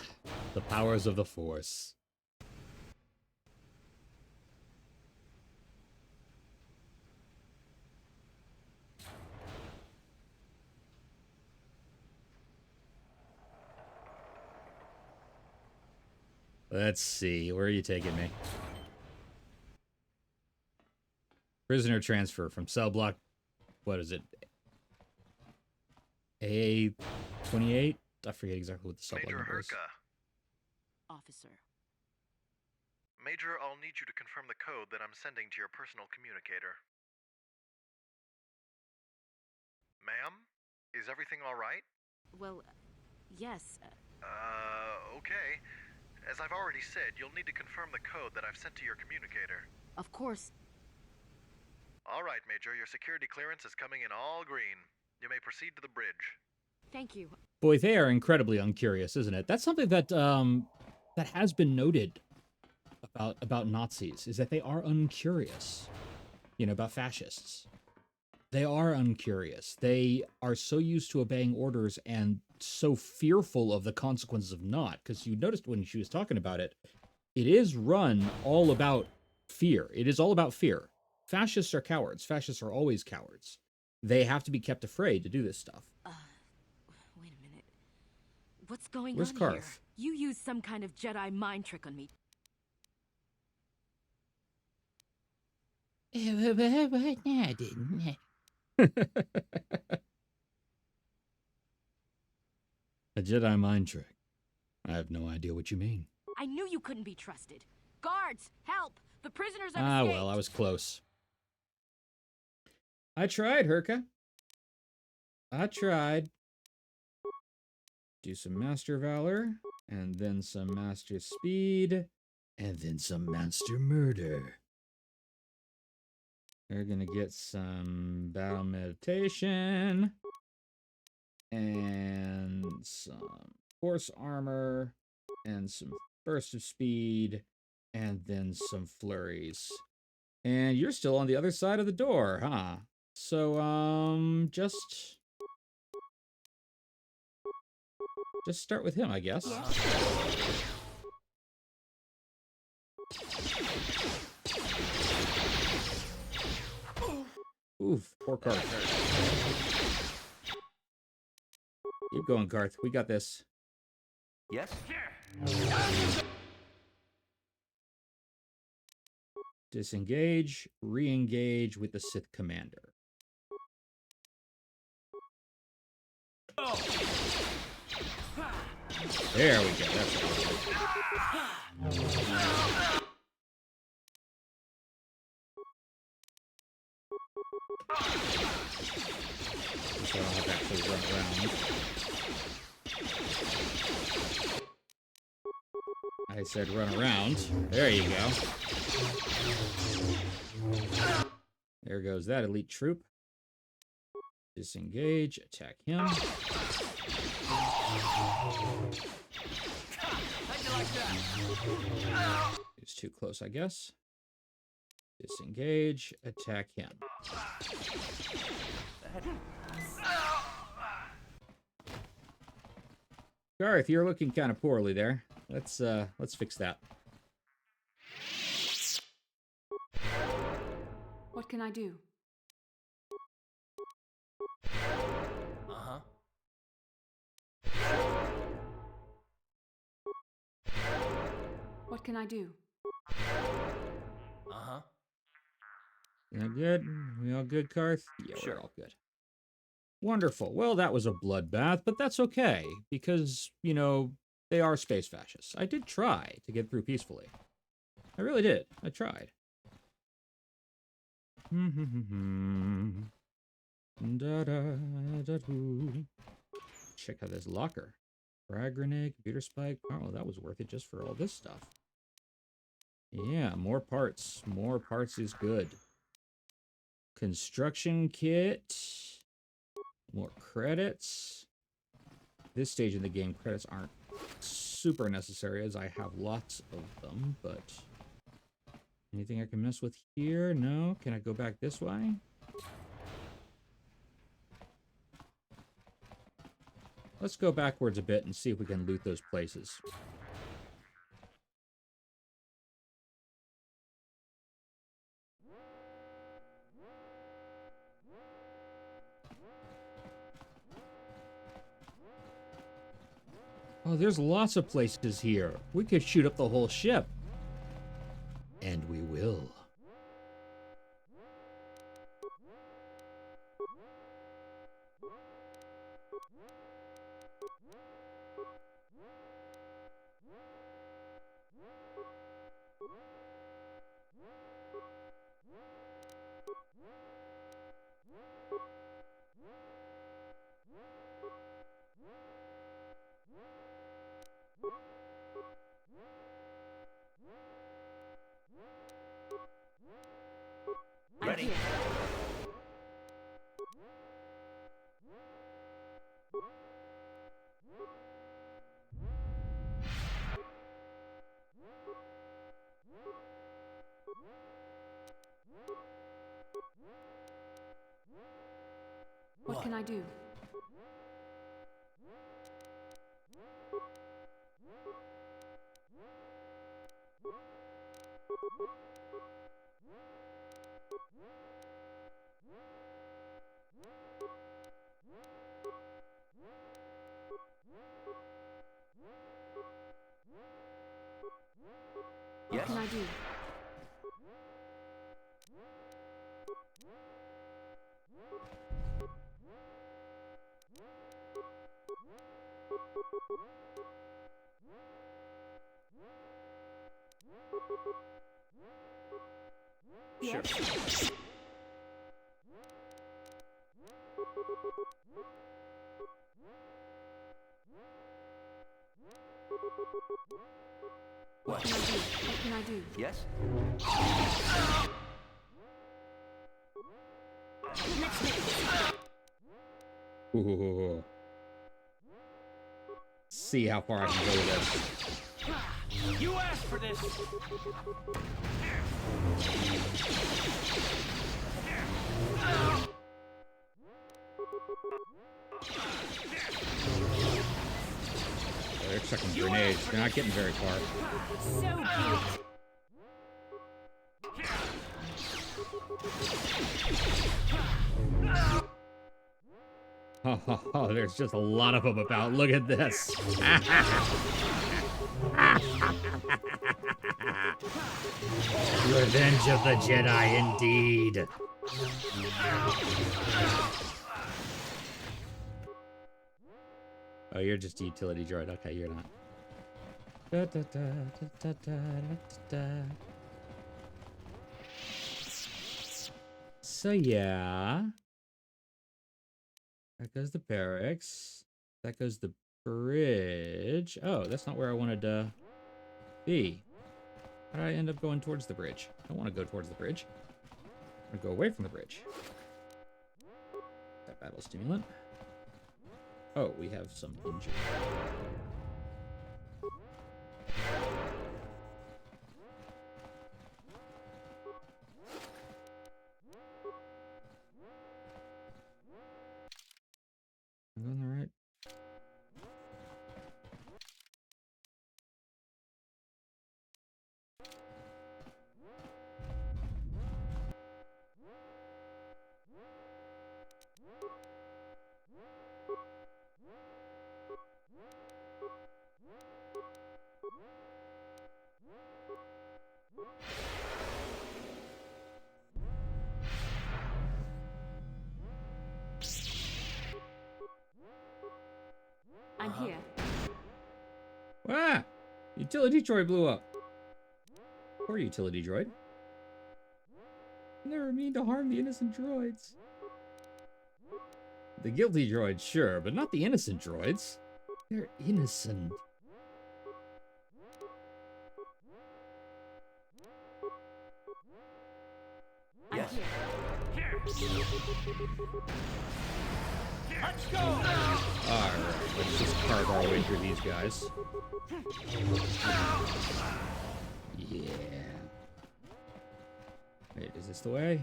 the powers of the Force. Let's see, where are you taking me? Prisoner transfer from cell block, what is it? A28? I forget exactly what the cell block Major number is. Herka. Officer. Major, I'll need you to confirm the code that I'm sending to your personal communicator. Ma'am? Is everything alright? Well, yes. Okay. As I've already said, you'll need to confirm the code that I've sent to your communicator. Of course. Alright, Major, your security clearance is coming in all green. You may proceed to the bridge. Thank you. Boy, they are incredibly uncurious, isn't it? That's something that that has been noted about Nazis, is that they are uncurious. You know, about fascists. They are uncurious. They are so used to obeying orders and so fearful of the consequences of not. Because you noticed when she was talking about it, it is run all about fear. It is all about fear. Fascists are cowards. Fascists are always cowards. They have to be kept afraid to do this stuff. Wait a minute. What's going Where's on Karth? here? You used some kind of Jedi mind trick on me. What? No, I didn't. A Jedi mind trick. I have no idea what you mean. I knew you couldn't be trusted. Guards, help! The prisoners have Ah, escaped! well, I was close. I tried, Herka. I tried. Do some Master Valor, and then some Master Speed, and then some Master Murder. We're gonna get some Battle Meditation, and some Force Armor, and some Burst of Speed, and then some Flurries. And you're still on the other side of the door, huh? So, just start with him, I guess. Yeah. Oof, poor Karth. Keep going, Karth. We got this. Yes? Disengage, re-engage with the Sith Commander. There we go. That's it. So I don't have to actually run around. I said run around. There you go. There goes that elite troop. Disengage, attack him. It's too close, I guess. Disengage, attack him. Garth, you're looking kind of poorly there. Let's fix that. What can I do? Uh-huh. What can I do? Uh-huh. You all good? We all good, Karth? Yeah, Sure. we're all good. Wonderful. Well, that was a bloodbath, but that's okay, because, you know, they are space fascists. I did try to get through peacefully. I really did. I tried. Check out this locker. Frag grenade, computer spike. Oh, that was worth it just for all this stuff. Yeah, more parts. More parts is good. Construction kit. More credits. This stage in the game, credits aren't super necessary as I have lots of them, but... Anything I can mess with here? No? Can I go back this way? Let's go backwards a bit and see if we can loot those places. Oh, there's lots of places here. We could shoot up the whole ship. And we will. Ready. What can I do? What can I do? Sure. What can I do? What can I do? Yes? Ooh. See how far I can go with this. You asked for this! Oh, they're chucking grenades. They're not getting very far. So cute. Oh, there's just a lot of them about. Look at this. Revenge of the Jedi, indeed. Oh, you're just a utility droid. Okay, you're not. Da, da, da, da, da, da, da, da. So, yeah. That goes the barracks. That goes the bridge. Oh, that's not where I wanted to be. How did I end up going towards the bridge? I don't want to go towards the bridge. I want to go away from the bridge. That battle stimulant. Oh, we have some injury. Am I on the right? I'm here. Ah! Utility droid blew up. Poor utility droid. Never mean to harm the innocent droids. The guilty droids, sure, but not the innocent droids. They're innocent. Yes. Let's go! Alright, let's just carve our way through these guys. Yeah. Wait, is this the way?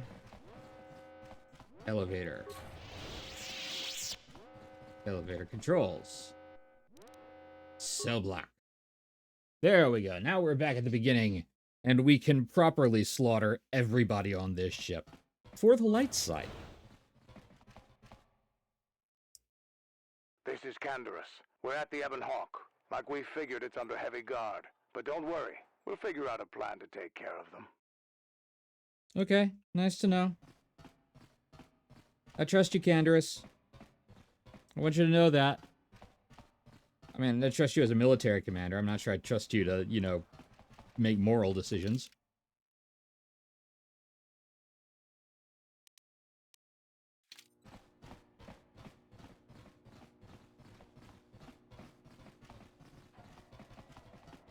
Elevator. Elevator controls. Cell block. There we go. Now we're back at the beginning, and we can properly slaughter everybody on this ship. For the light side. This is Canderous. We're at the Ebon Hawk. Like we figured, it's under heavy guard. But don't worry. We'll figure out a plan to take care of them. Okay, nice to know. I trust you, Canderous. I want you to know that. I mean, I trust you as a military commander. I'm not sure I trust you to, you know, make moral decisions.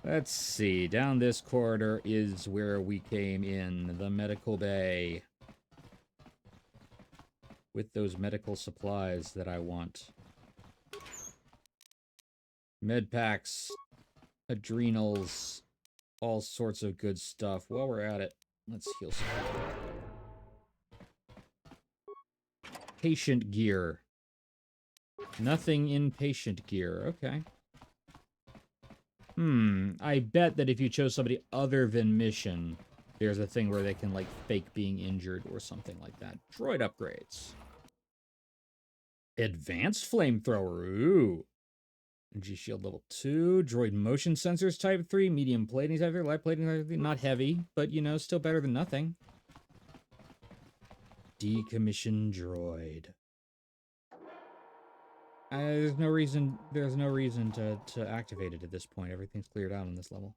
Let's see. Down this corridor is where we came in. The medical bay. With those medical supplies that I want. Med packs. Adrenals. All sorts of good stuff. While we're at it, let's heal some people. Patient gear. Nothing in patient gear. Okay. I bet that if you chose somebody other than Mission, there's a thing where they can, like, fake being injured or something like that. Droid upgrades. Advanced flamethrower. Ooh. Energy shield level 2. Droid motion sensors type 3. Medium plating type 3. Light plating type 3. Not heavy, but, you know, still better than nothing. Decommissioned droid. There's no reason to activate it at this point. Everything's cleared out on this level.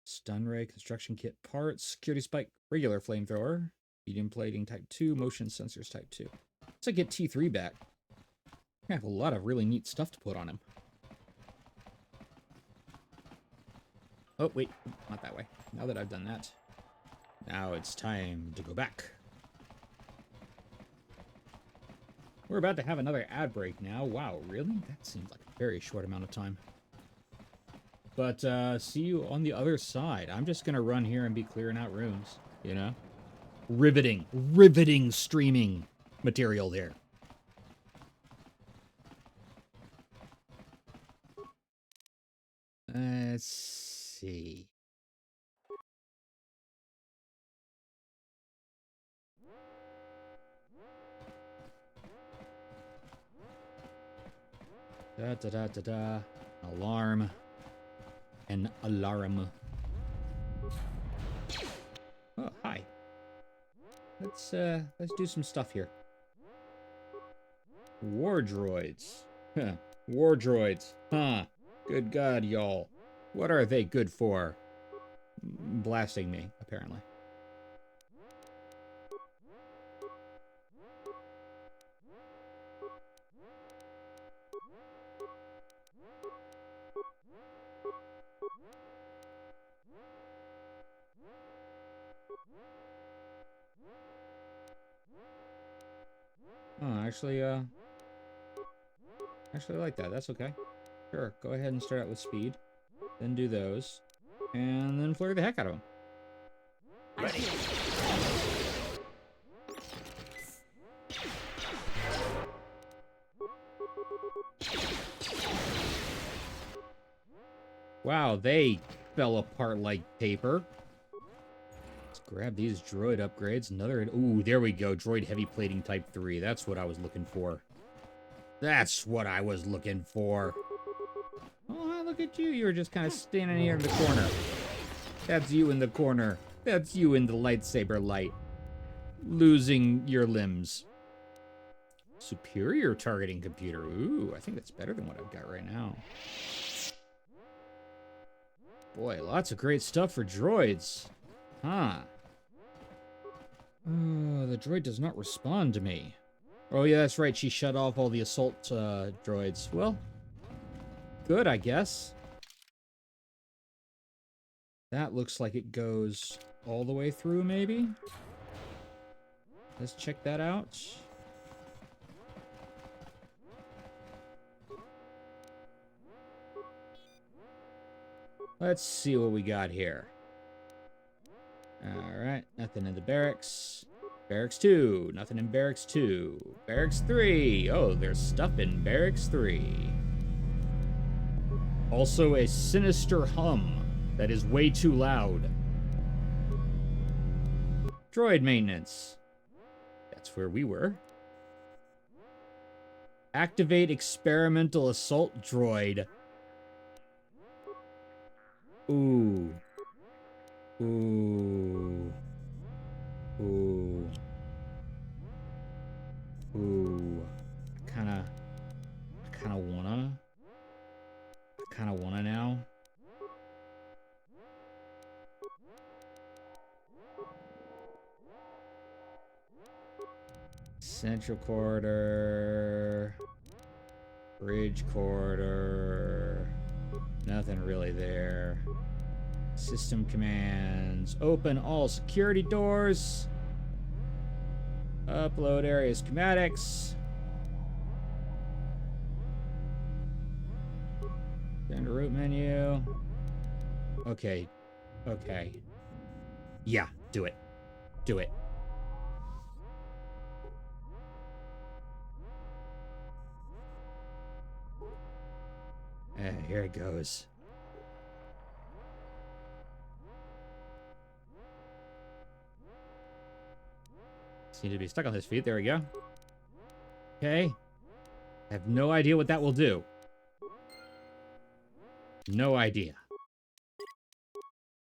Stun ray, construction kit parts, security spike, regular flamethrower, medium plating type 2, motion sensors type 2. Let's get T3 back. I have a lot of really neat stuff to put on him. Oh, wait, not that way. Now that I've done that, now it's time to go back. We're about to have another ad break now. Wow, really? That seems like a very short amount of time. But, see you on the other side. I'm just gonna run here and be clearing out rooms, you know? Riveting streaming material there. Let's see. Da-da-da-da-da. Alarm. An alarm. Oh, hi. Let's do some stuff here. War droids. Huh. War droids. Huh. Good God, y'all. What are they good for? Blasting me, apparently. Oh, actually I like that. That's okay. Sure, go ahead and start out with speed. Then do those. And then flurry the heck out of them. Ready. Wow, they fell apart like paper. Let's grab these droid upgrades. Another... Ooh, there we go. Droid heavy plating type 3. That's what I was looking for. That's what I was looking for. Oh, look at you. You were just kind of standing here in the corner. That's you in the corner. That's you in the lightsaber light. Losing your limbs. Superior targeting computer. Ooh, I think that's better than what I've got right now. Boy, lots of great stuff for droids. Huh. Oh, the droid does not respond to me. Oh, yeah, that's right. She shut off all the assault droids. Well, good, I guess. That looks like it goes all the way through, maybe? Let's check that out. Let's see what we got here. Alright, nothing in the barracks. Barracks 2, nothing in Barracks 2. Barracks 3, oh, there's stuff in Barracks 3. Also a sinister hum that is way too loud. Droid maintenance. That's where we were. Activate experimental assault droid. Ooh. Ooh. Ooh. Ooh. I kinda wanna now. Central corridor. Bridge corridor. Nothing really there. System commands. Open all security doors. Upload area schematics. Send root menu. Okay. Okay. Yeah, do it. Do it. Here it goes. Seem to be stuck on his feet. There we go. Okay. I have no idea what that will do. No idea.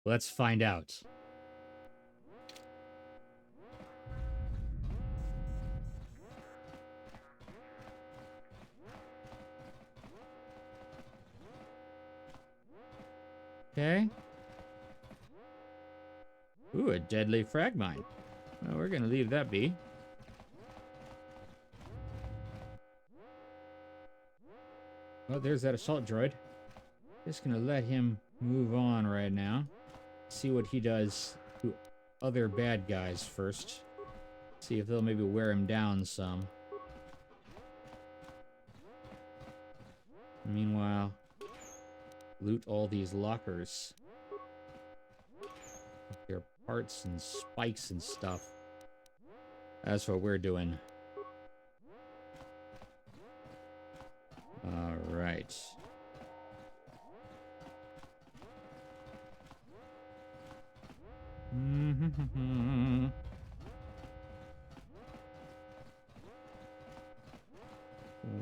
Let's find out. Okay. Ooh, a deadly frag mine. Well, we're gonna leave that be. Oh, there's that assault droid. Just gonna let him move on right now. See what he does to other bad guys first. See if they'll maybe wear him down some. Meanwhile, loot all these lockers. Their parts and spikes and stuff. That's what we're doing. All right.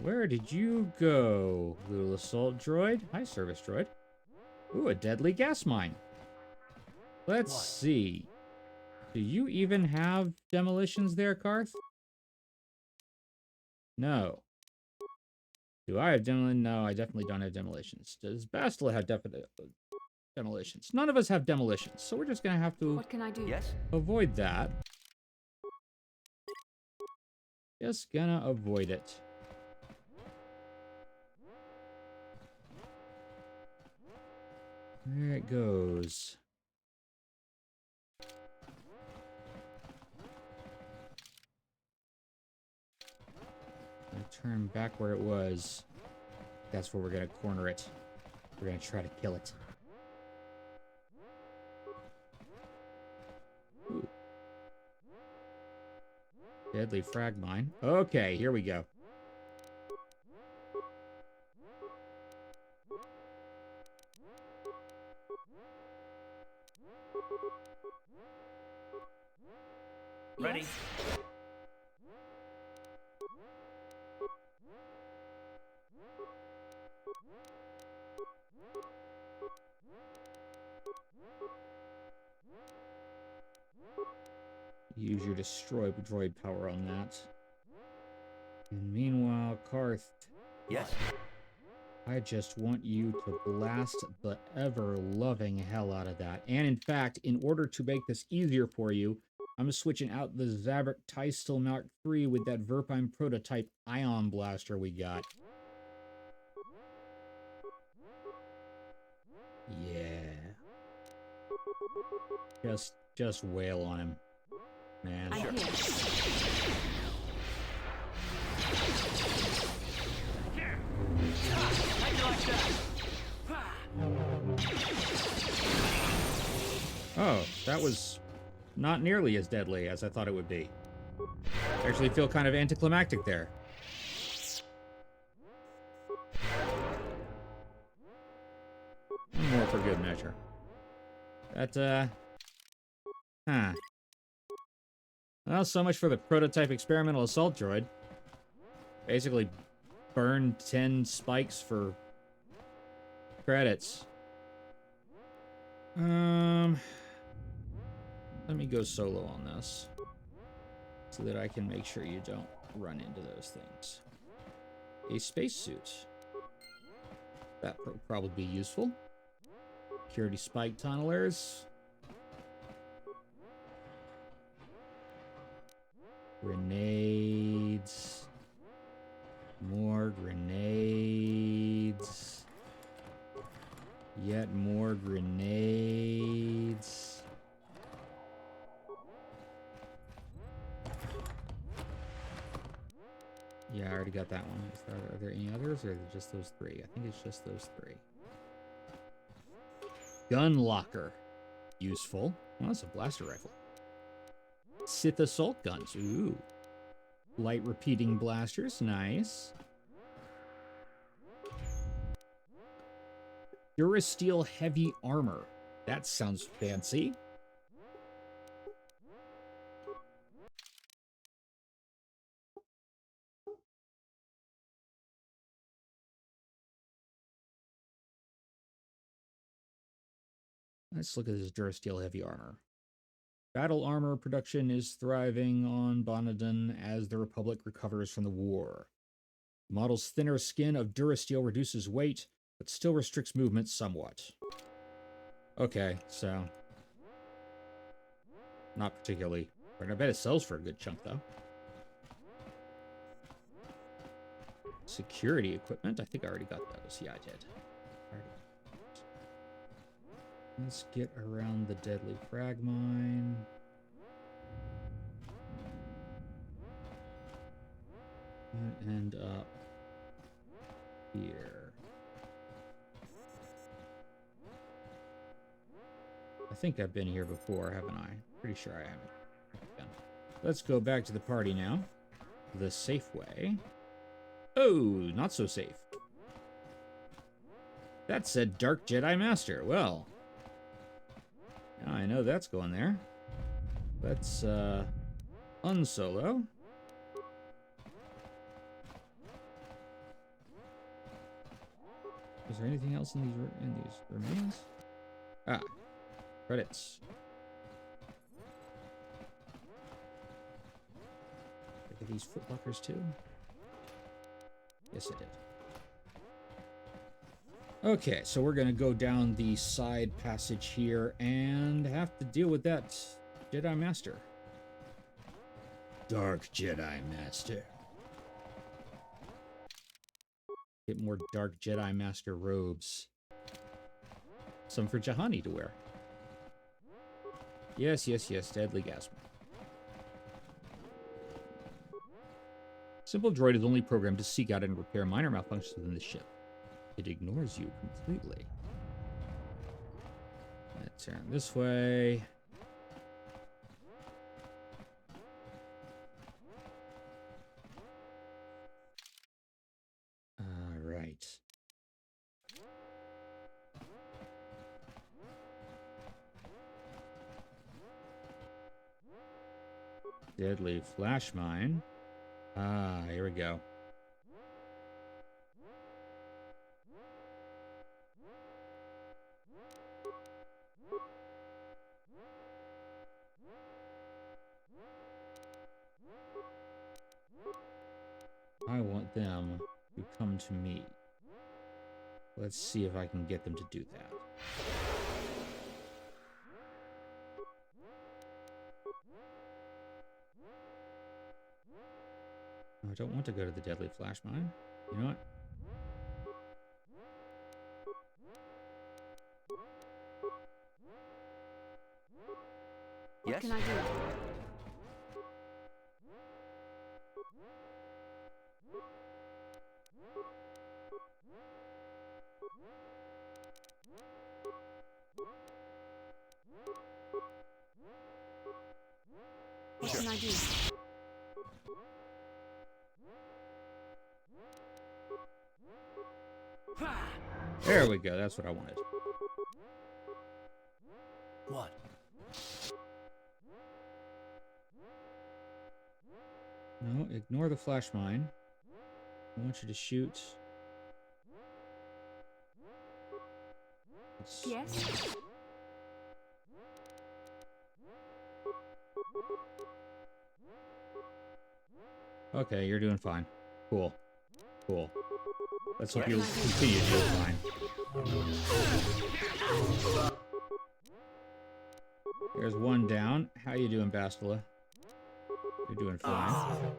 Where did you go, little assault droid? Hi, service droid. Ooh, a deadly gas mine. Let's see. Do you even have demolitions there, Karth? No. Do I have demolitions? No, I definitely don't have demolitions. Does Bastila have demolitions? None of us have demolitions, so we're just gonna have to What can I do? Yes? avoid that. Just gonna avoid it. There it goes. Turn back where it was. That's where we're gonna corner it. We're gonna try to kill it. Ooh. Deadly frag mine. Okay, here we go. Ready? Use your destroy droid power on that. And meanwhile, Karth. Yes. I just want you to blast the ever-loving hell out of that. And in fact, in order to make this easier for you, I'm switching out the Zabrak Tystel Mark III with that Verpine prototype ion blaster we got. Just wail on him, man. I'm here. Oh, that was not nearly as deadly as I thought it would be. I actually feel kind of anticlimactic there. One more for good measure. Well, so much for the prototype experimental assault droid. Basically, burned 10 spikes for credits. Let me go solo on this, so that I can make sure you don't run into those things. A spacesuit. That will probably be useful. Security spike tunnelers. Grenades. More grenades. Yet more grenades. Yeah, I already got that one. Are there any others, or are there just those three? I think it's just those three. Gun locker. Useful. Oh, that's a blaster rifle. Sith assault guns. Ooh. Light repeating blasters. Nice. Durasteel heavy armor. That sounds fancy. Let's look at this Durasteel heavy armor. Battle armor production is thriving on Bonadon as the Republic recovers from the war. The model's thinner skin of Durasteel reduces weight, but still restricts movement somewhat. Okay, so... not particularly. But I bet it sells for a good chunk, though. Security equipment. I think I already got those. Yeah, I did. Let's get around the deadly frag mine. And end up here. I think I've been here before, haven't I? Pretty sure I haven't. Let's go back to the party now. The safe way. Oh, not so safe. That said Dark Jedi Master. Well... now I know that's going there. Let's unsolo. Is there anything else in these remains? Ah, credits. Look at these footlockers too. Yes, I did. Okay, so we're gonna go down the side passage here and have to deal with that Jedi Master. Dark Jedi Master. Get more Dark Jedi Master robes. Some for Jahani to wear. Yes, yes, yes, deadly gas. Simple droid is only programmed to seek out and repair minor malfunctions within the ship. It ignores you completely. Let's turn this way. All right. Deadly flash mine. Ah, here we go. I want them to come to me. Let's see if I can get them to do that. I don't want to go to the deadly flash mine. You know what? What can I do? What can I do? There we go. That's what I wanted. What? No, ignore the flash mine. I want you to shoot. Yes? Okay, you're doing fine. Cool. Cool. Let's hope you'll continue to do fine. There's one down. How you doing, Bastila? You're doing fine.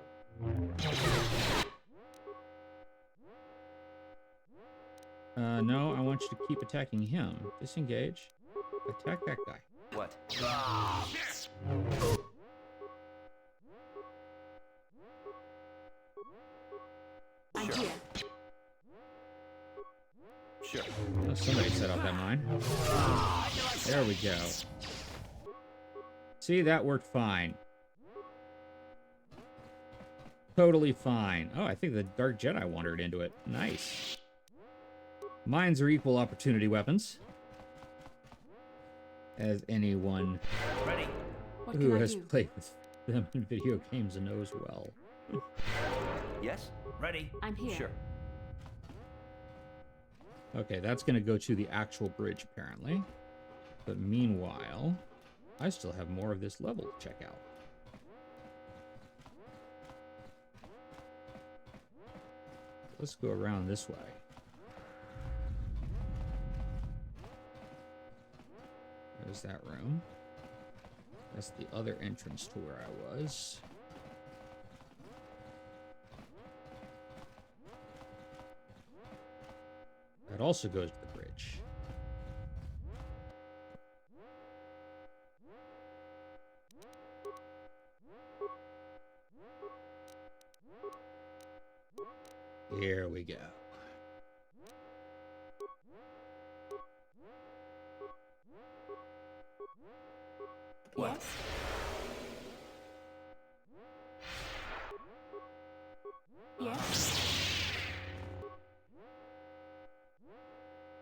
No, I want you to keep attacking him. Disengage. Attack that guy. What? I'm here. Sure. Oh, somebody set off that mine. There we go. See, that worked fine. Totally fine. Oh, I think the Dark Jedi wandered into it. Nice. Mines are equal opportunity weapons. As anyone who has played with them in video games knows well. Yes? Ready? I'm here. Sure. Okay, that's going to go to the actual bridge, apparently. But meanwhile, I still have more of this level to check out. Let's go around this way. There's that room. That's the other entrance to where I was. That also goes to the bridge. Here we go. What? Yes?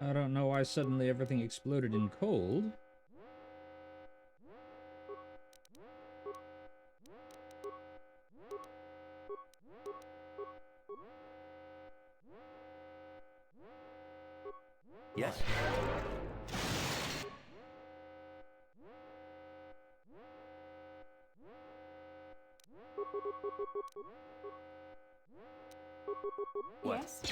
I don't know why suddenly everything exploded in cold. Yes. Yes?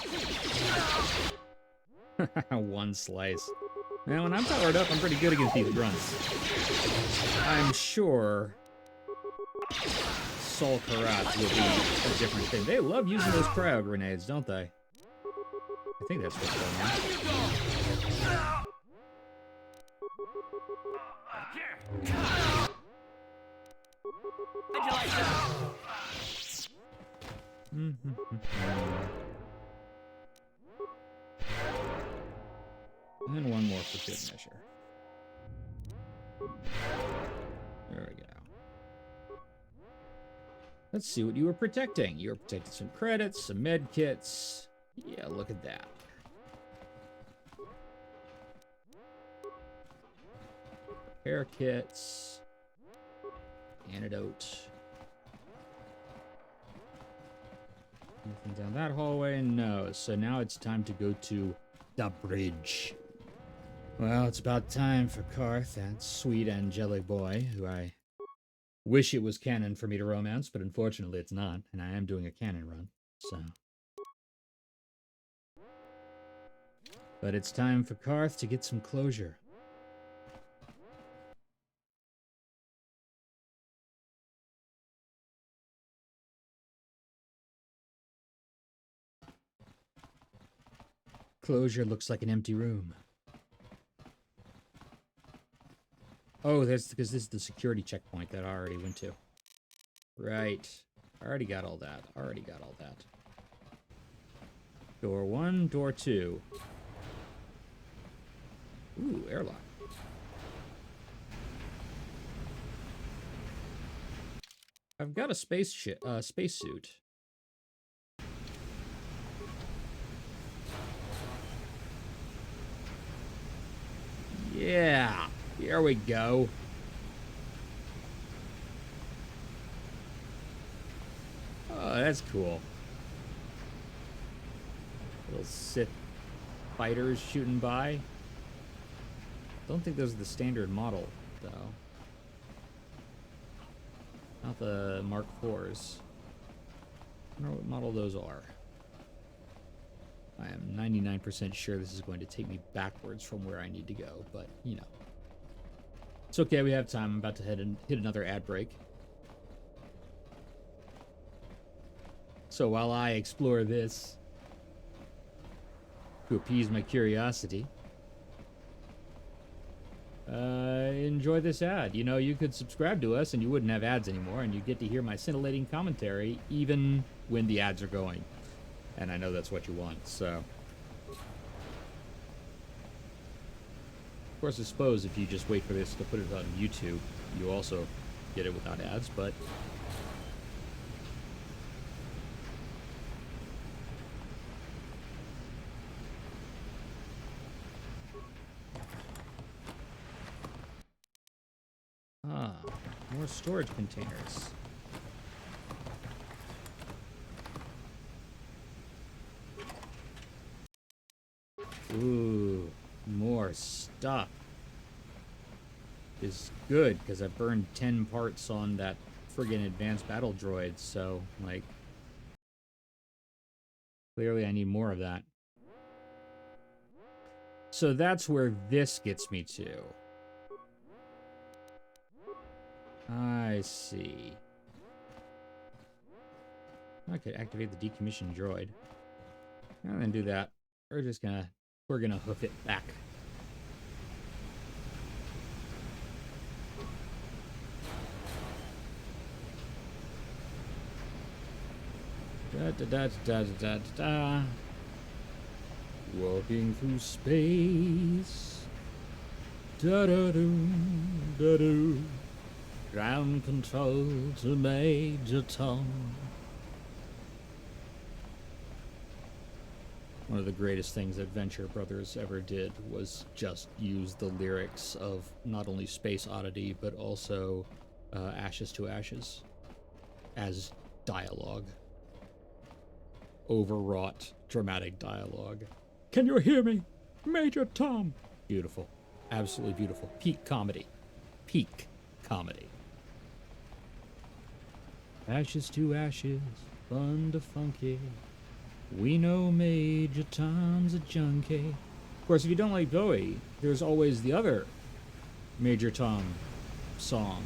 One slice. Man, when I'm powered up, I'm pretty good against these grunts. I'm sure Sol Karat will be a different thing. They love using those cryo grenades, don't they? I think that's what's going on. And then one more for good measure. There we go. Let's see what you were protecting. You were protecting some credits, some med kits. Yeah, look at that. Repair kits. Antidote. Anything down that hallway? No. So now it's time to go to the bridge. Well, it's about time for Karth, that sweet angelic boy, who I wish it was canon for me to romance, but unfortunately it's not, and I am doing a canon run, so. But it's time for Karth to get some closure. Closure looks like an empty room. Oh, that's because this is the security checkpoint that I already went to. Right. I already got all that. Already got all that. Door 1, door 2. Ooh, airlock. I've got a spacesuit. Yeah, here we go. Oh, that's cool. Little Sith fighters shooting by. Don't think those are the standard model, though. Not the Mark IVs. I don't know what model those are. I am 99% sure this is going to take me backwards from where I need to go, but, you know. It's okay, we have time. I'm about to hit another ad break. So while I explore this to appease my curiosity, enjoy this ad. You know, you could subscribe to us and you wouldn't have ads anymore, and you get to hear my scintillating commentary even when the ads are going. And I know that's what you want, so. Of course, I suppose if you just wait for this to put it on YouTube, you also get it without ads, but. Ah, more storage containers. Ooh, more stuff. Is good, because I burned 10 parts on that friggin' advanced battle droid, so, like, clearly I need more of that. So that's where this gets me to. I see. I could activate the decommissioned droid. And then do that. We're gonna hoof it back. Da da da da da da da. Walking through space. Da da do da do. Ground control to Major Tom. One of the greatest things that Venture Brothers ever did was just use the lyrics of not only Space Oddity, but also Ashes to Ashes as dialogue. Overwrought, dramatic dialogue. Can you hear me? Major Tom! Beautiful. Absolutely beautiful. Peak comedy. Peak comedy. Ashes to ashes, fun to funky. We know Major Tom's a junkie. Of course, if you don't like Bowie, there's always the other Major Tom song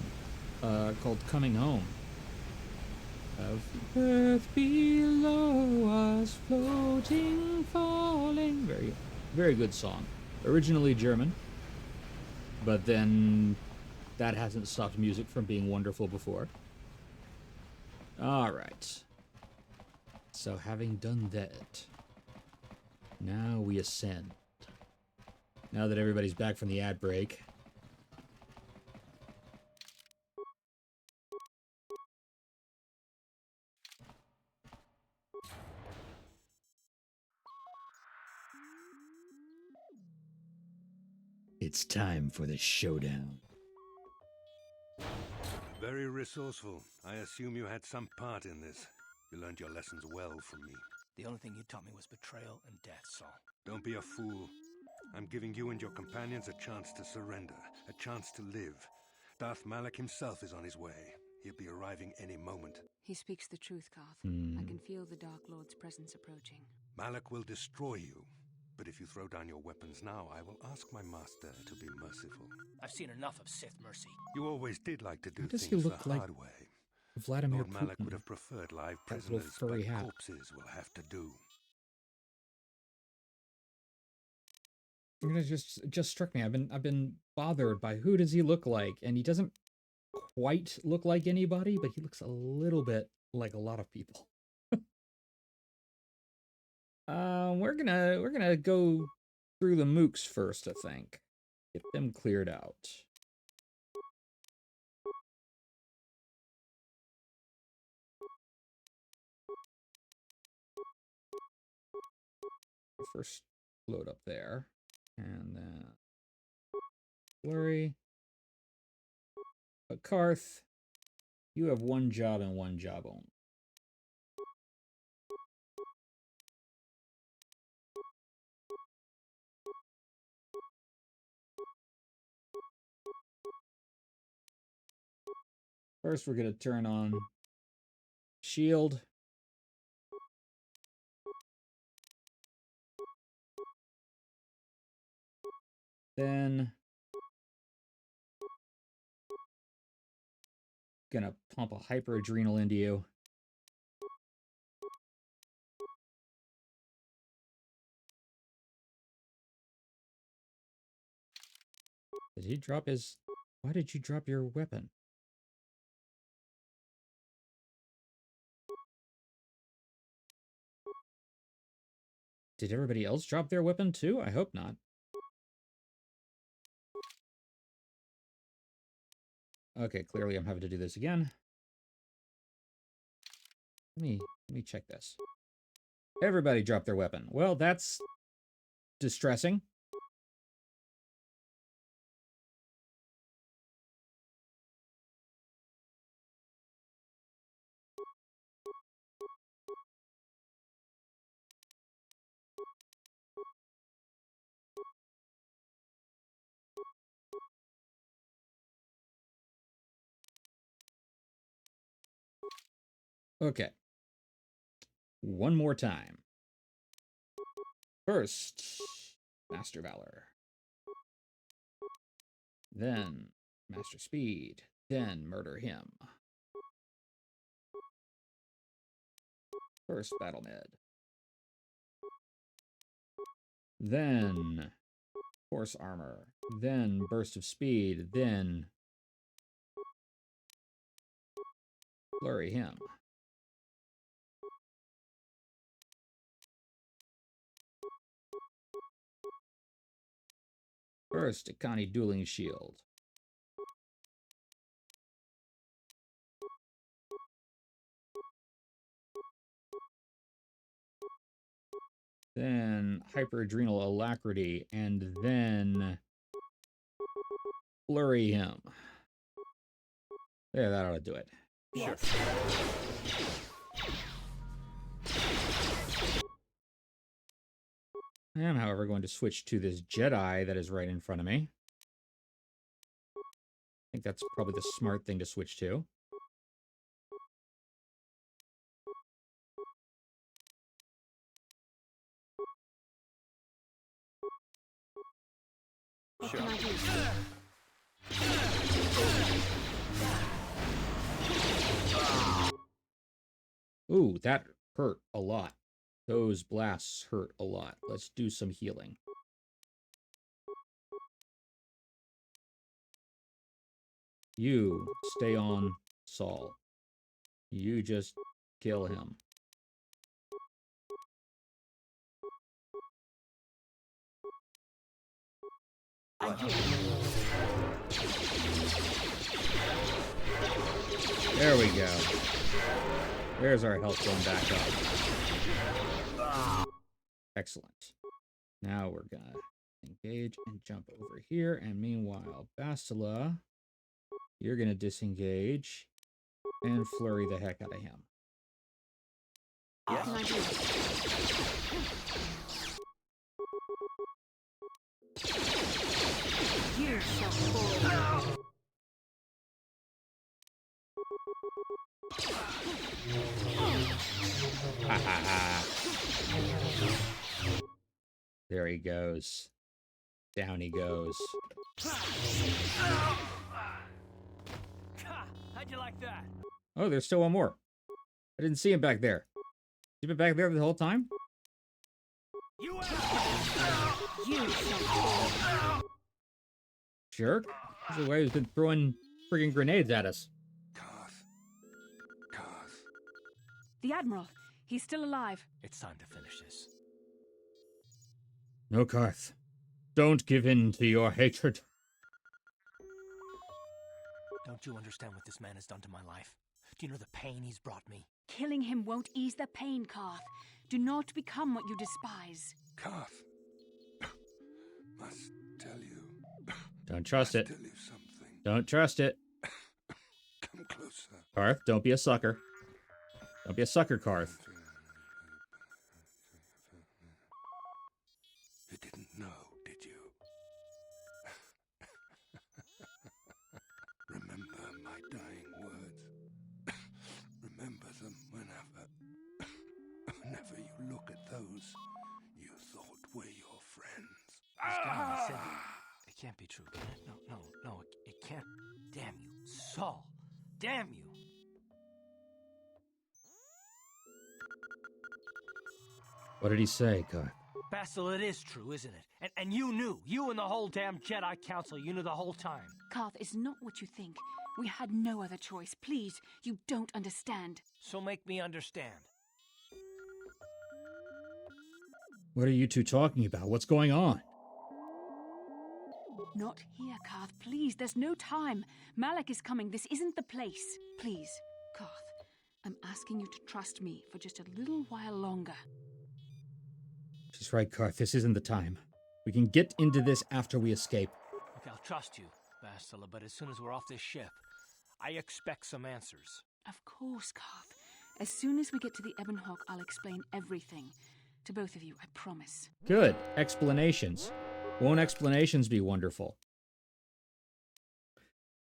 called Coming Home. Of earth below us, floating, falling. Very, very good song. Originally German, but then that hasn't stopped music from being wonderful before. All right. So having done that, now we ascend. Now that everybody's back from the ad break. It's time for the showdown. Very resourceful. I assume you had some part in this. You learned your lessons well from me. The only thing you taught me was betrayal and death, Saul. Don't be a fool. I'm giving you and your companions a chance to surrender, a chance to live. Darth Malak himself is on his way. He'll be arriving any moment. He speaks the truth, Carth. I can feel the Dark Lord's presence approaching. Malak will destroy you. But if you throw down your weapons now, I will ask my master to be merciful. I've seen enough of Sith mercy. You always did like to do Why does things he look the like hard way. Vladimir Lord Malak Putin? would have preferred live That little prisoners, furry but hat. corpses will have to do. It just struck me. I've been bothered by who does he look like, and he doesn't quite look like anybody, but he looks a little bit like a lot of people. We're gonna go through the mooks first, I think. Get them cleared out. First load up there, and then Flurry. But Karth, you have one job and one job only. First, we're going to turn on shield. Then, gonna pump a hyper-adrenal into you. Did he drop his... Why did you drop your weapon? Did everybody else drop their weapon too? I hope not. Okay, clearly I'm having to do this again. Let me check this. Everybody dropped their weapon. Well, that's distressing. Okay. One more time. First, Master Valor. Then, Master Speed. Then, murder him. First, Battle Mid. Then, Force Armor. Then, Burst of Speed. Then, Flurry him. First, Akani Dueling Shield. Then Hyper-Adrenal Alacrity, and then Flurry him. Yeah, that ought to do it. Sure. I am, however, going to switch to this Jedi that is right in front of me. I think that's probably the smart thing to switch to. Sure. Ooh, that hurt a lot. Those blasts hurt a lot. Let's do some healing. You stay on Saul. You just kill him. There we go. There's our health going back up. Excellent. Now we're gonna engage and jump over here, and meanwhile, Bastila, you're gonna disengage and flurry the heck out of him. You shall fall. There he goes. Down he goes. How'd you like that? Oh, there's still one more. I didn't see him back there. He been back there the whole time? You Jerk. This is the way he's been throwing friggin' grenades at us. Karth. The Admiral. He's still alive. It's time to finish this. No, Karth. Don't give in to your hatred. Don't you understand what this man has done to my life? Do you know the pain he's brought me? Killing him won't ease the pain, Karth. Do not become what you despise. Karth. Must tell you. Don't trust it. Tell you something. Don't trust it. Come closer. Karth, don't be a sucker. Don't be a sucker, Karth. You didn't know, did you? Remember my dying words. Remember them whenever you look at those you thought were your friends. This guy said it can't be true, can it? No, it can't. Damn you, Saul. Damn you. What did he say, Karth? Basil, it is true, isn't it? And you knew. You and the whole damn Jedi Council, you knew the whole time. Karth, it's not what you think. We had no other choice. Please, you don't understand. So make me understand. What are you two talking about? What's going on? Not here, Karth. Please, there's no time. Malak is coming. This isn't the place. Please, Karth, I'm asking you to trust me for just a little while longer. She's right, Karth. This isn't the time. We can get into this after we escape. Okay, I'll trust you, Bastila, but as soon as we're off this ship, I expect some answers. Of course, Karth. As soon as we get to the Ebon Hawk, I'll explain everything. To both of you, I promise. Good. Explanations. Won't explanations be wonderful?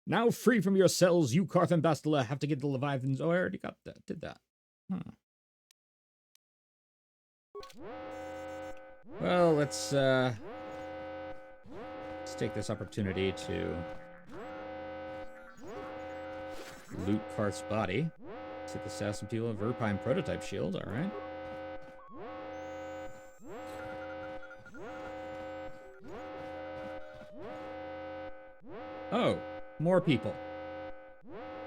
Now free from your cells, you, Karth, and Bastila have to get the Leviathans. Oh, I already got that. Did that. Well, let's take this opportunity to loot Karth's body. Set the assassin people of Verpine prototype shield, alright. Oh, more people.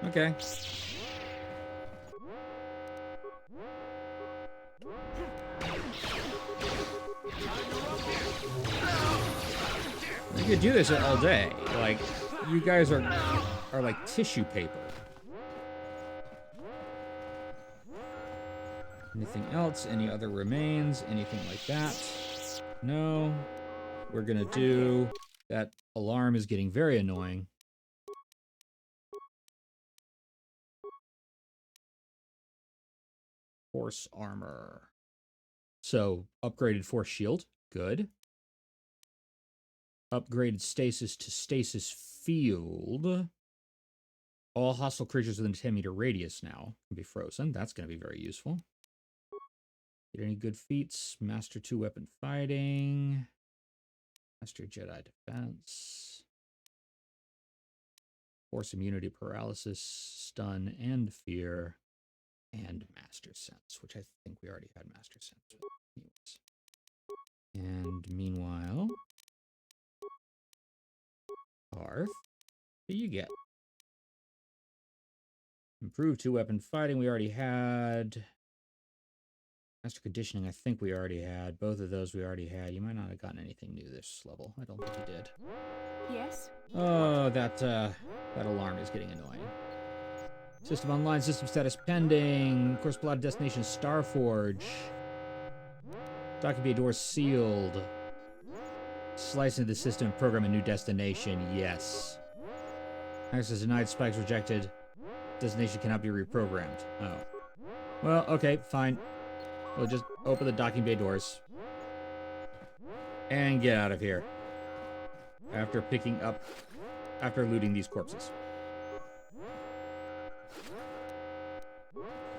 Okay. You could do this all day. Like, you guys are like tissue paper. Anything else? Any other remains? Anything like that? No. We're gonna do... That alarm is getting very annoying. Force armor. So, upgraded force shield. Good. Upgraded stasis to stasis field. All hostile creatures within a 10-meter radius now can be frozen. That's going to be very useful. Get any good feats? Master 2 weapon fighting. Master Jedi defense. Force immunity, paralysis, stun, and fear. And master sense, which I think we already had master sense. Anyways. And meanwhile... Karth, what do you get? Improved 2 weapon fighting we already had. Master conditioning I think we already had. Both of those we already had. You might not have gotten anything new this level. I don't think you did. Yes? Oh, that alarm is getting annoying. System online, system status pending. Course plot destination Starforge. Docking bay door sealed. Slice into the system and program a new destination. Yes. Access denied. Spikes rejected. Destination cannot be reprogrammed. Oh. Well, okay, fine. We'll just open the docking bay doors. And get out of here. After looting these corpses.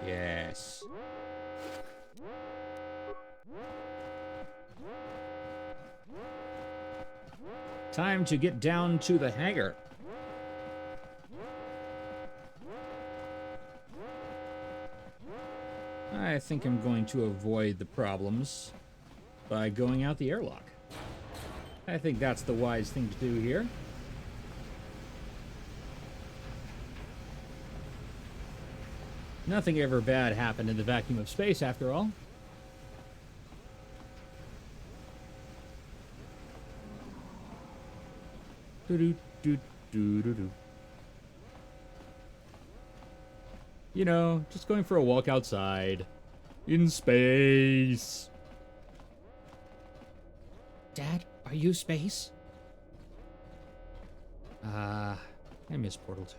Yes. Time to get down to the hangar. I think I'm going to avoid the problems by going out the airlock. I think that's the wise thing to do here. Nothing ever bad happened in the vacuum of space, after all. Do-do-do-do-do-do. You know, just going for a walk outside. In space. Dad, are you space? I miss Portal 2.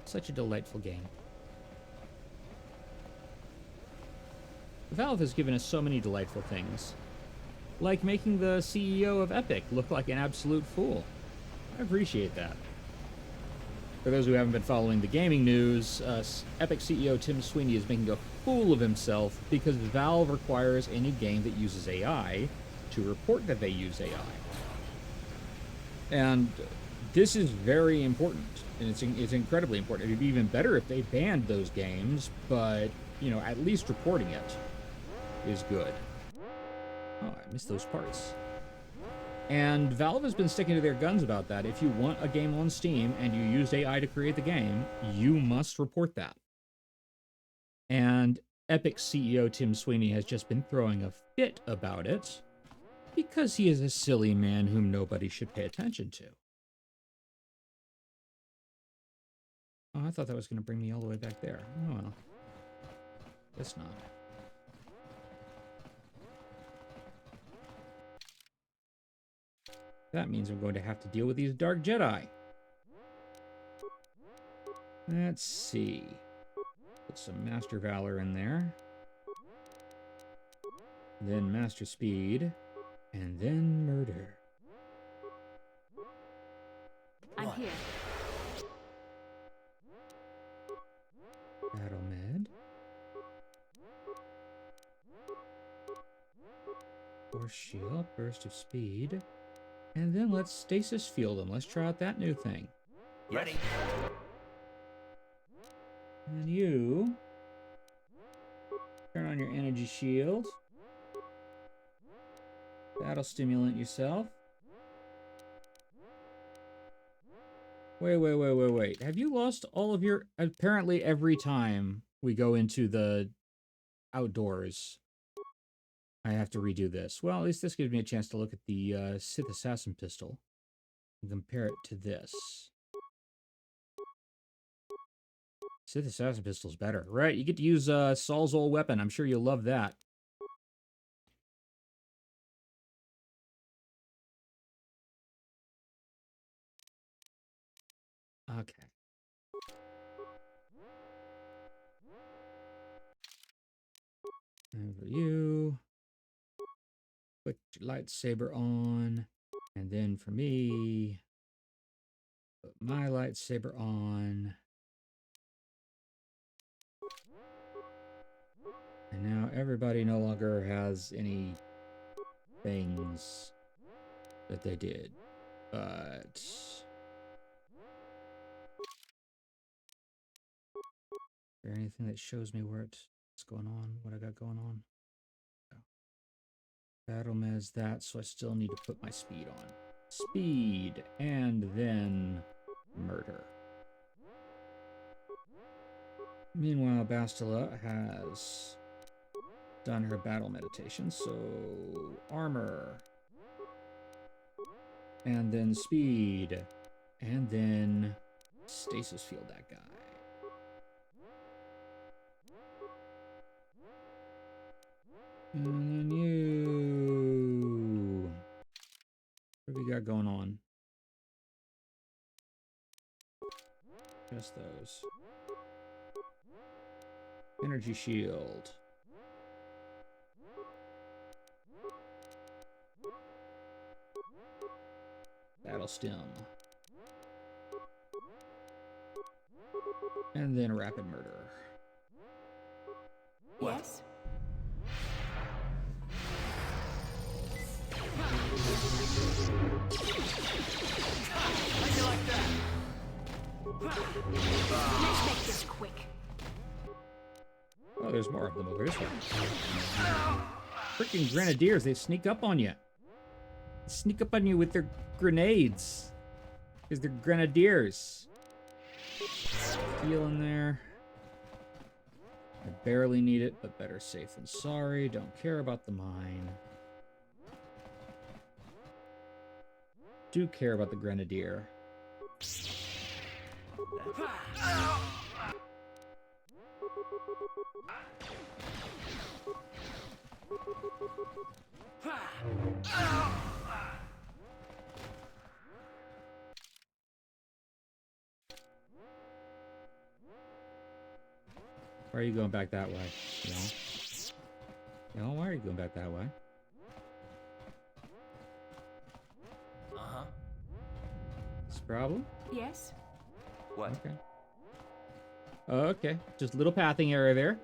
Such a delightful game. Valve has given us so many delightful things. Like making the CEO of Epic look like an absolute fool. I appreciate that. For those who haven't been following the gaming news, Epic CEO Tim Sweeney is making a fool of himself because Valve requires any game that uses AI to report that they use AI. And this is very important, and it's incredibly important. It'd be even better if they banned those games, but, you know, at least reporting it is good. Oh, I missed those parts. And Valve has been sticking to their guns about that. If you want a game on Steam and you used AI to create the game, you must report that. And Epic CEO Tim Sweeney has just been throwing a fit about it because he is a silly man whom nobody should pay attention to. Oh, I thought that was going to bring me all the way back there. Oh, well. Guess not. That means I'm going to have to deal with these Dark Jedi. Let's see. Put some Master Valor in there. Then Master Speed. And then Murder. I'm here. Battle Med. Force Shield. Burst of Speed. And then let's Stasis Field them. Let's try out that new thing. Ready. And you turn on your energy shield. Battle Stimulant yourself. Wait. Have you lost all of your... Apparently every time we go into the outdoors, I have to redo this. Well, at least this gives me a chance to look at the Sith Assassin Pistol and compare it to this. Sith Assassin Pistol's better. Right, you get to use Saul's old weapon. I'm sure you'll love that. Okay. And for you, put your lightsaber on, and then for me, put my lightsaber on. And now everybody no longer has any things that they did, but... Is there anything that shows me what's going on, what I got going on? No. Battle Mez that, so I still need to put my speed on. Speed, and then Murder. Meanwhile, Bastila has done her battle meditation, so Armor. And then Speed. And then Stasis Field that guy. And then you... What do we got going on? Just those. Energy Shield. Battle Stem. And then Rapid Murder. Yes? Let's make this quick. Oh, there's more of them over this way. freaking grenadiers. They sneak up on you. They sneak up on you with their grenades. Because they're grenadiers. Heal in there. I barely need it, but better safe than sorry. Don't care about the mine. Do care about the grenadier. Why are you going back that way? No, why are you going back that way? Uh-huh. This problem? Yes? What? Okay. Okay, just a little pathing area there.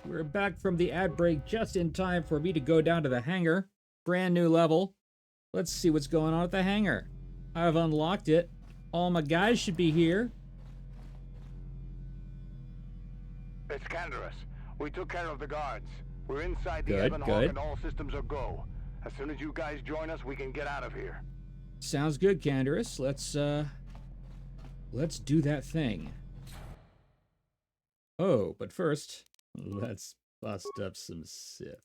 We're back from the ad break just in time for me to go down to the hangar. Brand new level. Let's see what's going on at the hangar. I've unlocked it. All my guys should be here. It's Canderous. We took care of the guards. We're inside the Good, Ebon Hawk and all systems are go. As soon as you guys join us, we can get out of here. Sounds good, Canderous. Let's do that thing. Oh, but first, let's bust up some Sith.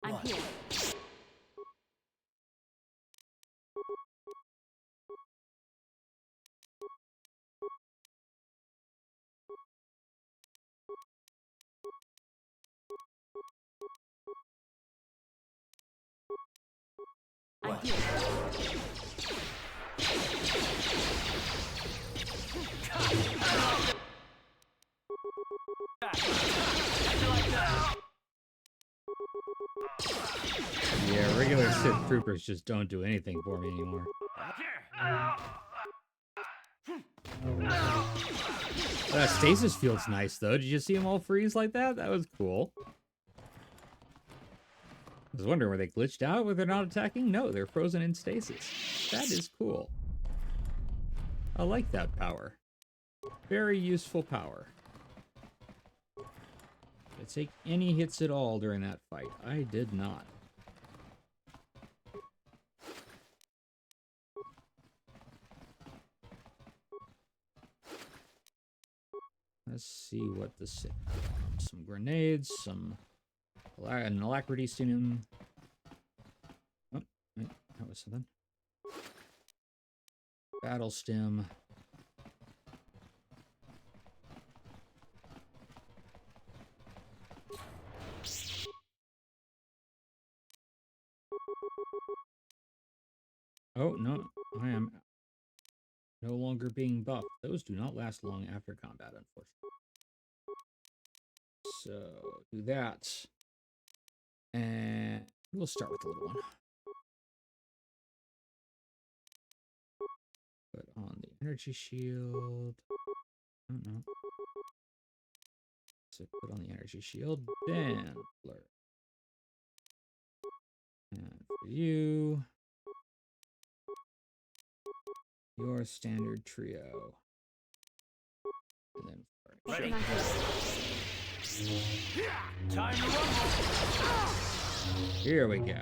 I'm here. I'm here. Yeah, regular Sith troopers just don't do anything for me anymore. That stasis field's nice, though. Did you see them all freeze like that? That was cool. I was wondering, were they glitched out where they're not attacking? No, they're frozen in stasis. That is cool. I like that power. Very useful power. Did I take any hits at all during that fight? I did not. Let's see what the Sith. Some grenades, an alacrity stim. Oh, wait, that was something. Battle stim. Oh, no, I am no longer being buffed. Those do not last long after combat, unfortunately. So, do that. And we'll start with the little one. Put on the energy shield. Oh, no. So, put on the energy shield, then blur. And for you, your standard trio. And then Ready. Time to rumble. Here we go.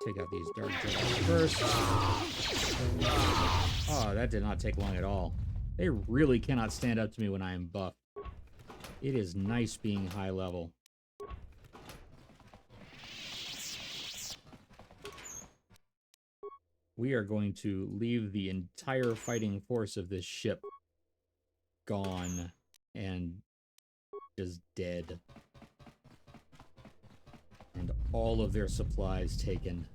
Take out these dark Jedi first. Oh, that did not take long at all. They really cannot stand up to me when I am buffed. It is nice being high level. We are going to leave the entire fighting force of this ship gone and just dead. all of their supplies taken.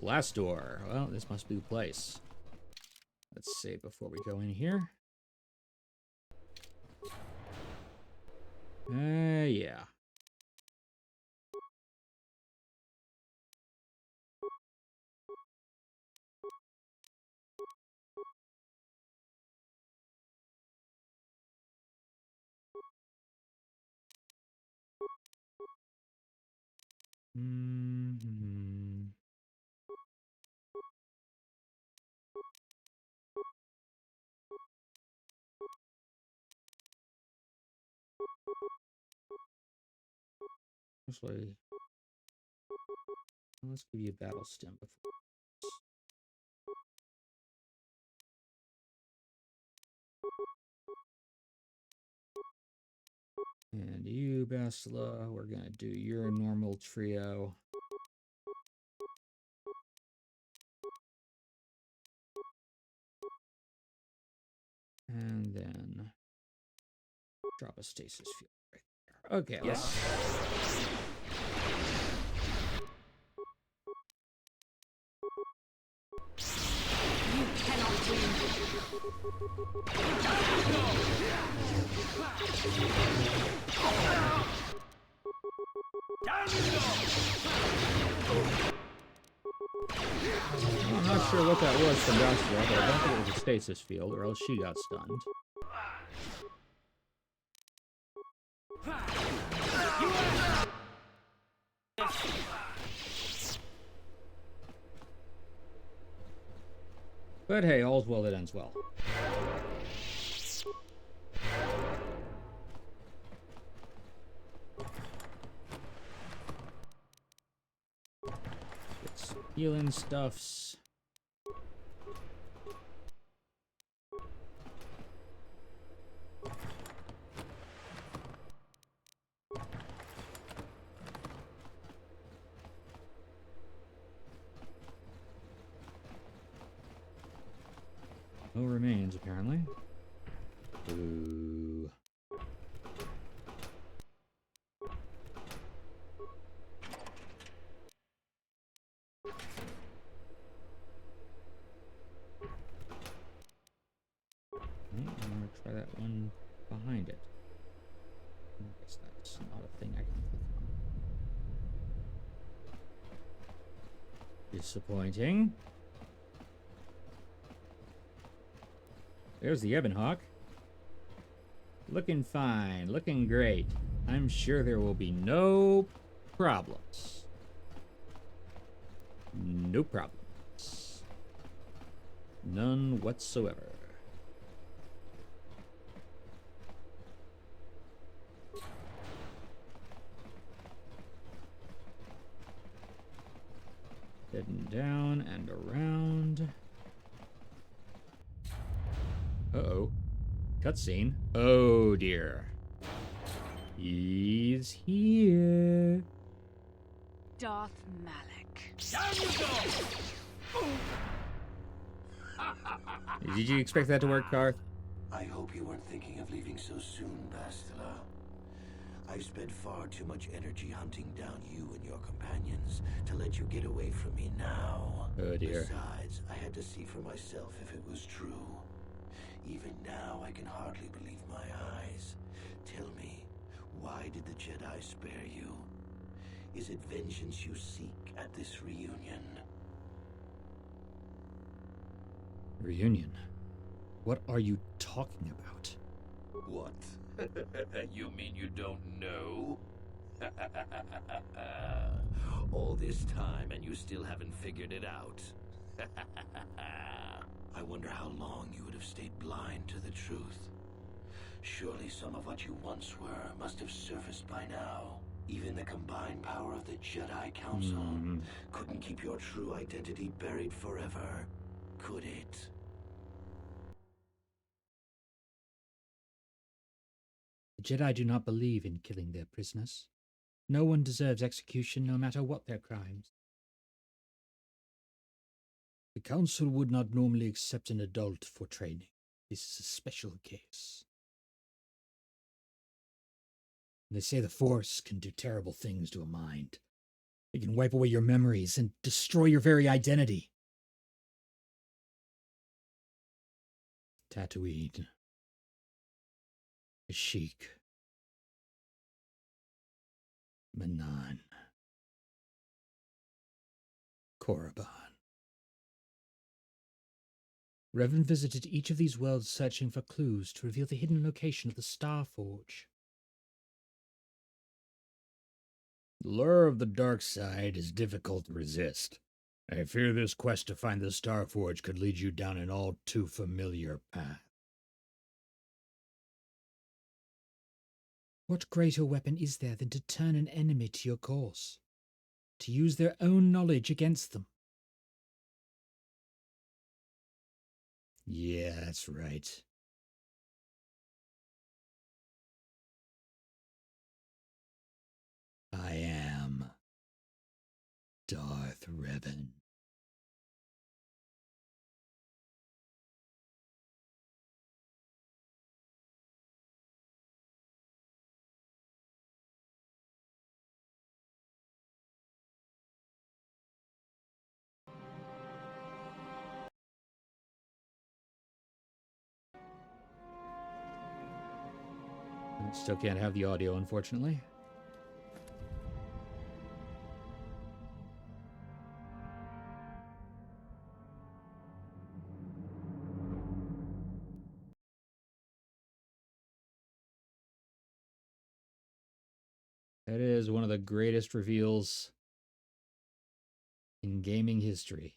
Blast door. Well, this must be the place. Let's save before we go in here. Yeah. Mm-hmm. Actually, let's give you a battle stem before. And you, Bastila, we're gonna do your normal trio. And then drop a stasis field right there. Okay, yes. You cannot win. I'm not sure what that was from Bastila, but I don't think it was a stasis field, or else she got stunned. But hey, all's well that ends well. Get some healing stuffs. No remains, apparently. Ooh. I'm gonna try that one behind it. I guess that's not a thing I can click on. Disappointing. There's the Ebonhawk. Looking fine, looking great. I'm sure there will be no problems. No problems. None whatsoever. Heading down and around. Uh-oh. Cutscene. Oh, dear. He's here. Darth Malak. Did you expect that to work, Karth? I hope you weren't thinking of leaving so soon, Bastila. I've spent far too much energy hunting down you and your companions to let you get away from me now. Oh, dear. Besides, I had to see for myself if it was true. Even now, I can hardly believe my eyes. Tell me, why did the Jedi spare you? Is it vengeance you seek at this reunion? Reunion? What are you talking about? What? You mean you don't know? All this time and you still haven't figured it out. I wonder how long you would have stayed blind to the truth. Surely some of what you once were must have surfaced by now. Even the combined power of the Jedi Council couldn't keep your true identity buried forever, could it? The Jedi do not believe in killing their prisoners. No one deserves execution, no matter what their crimes. The Council would not normally accept an adult for training. This is a special case. They say the Force can do terrible things to a mind. It can wipe away your memories and destroy your very identity. Tatooine. Kashyyyk. Manan. Korriband. Revan visited each of these worlds searching for clues to reveal the hidden location of the Star Forge. The lure of the dark side is difficult to resist. I fear this quest to find the Star Forge could lead you down an all too familiar path. What greater weapon is there than to turn an enemy to your cause? To use their own knowledge against them? Yeah, that's right. I am Darth Revan. Still can't have the audio, unfortunately. That is one of the greatest reveals in gaming history.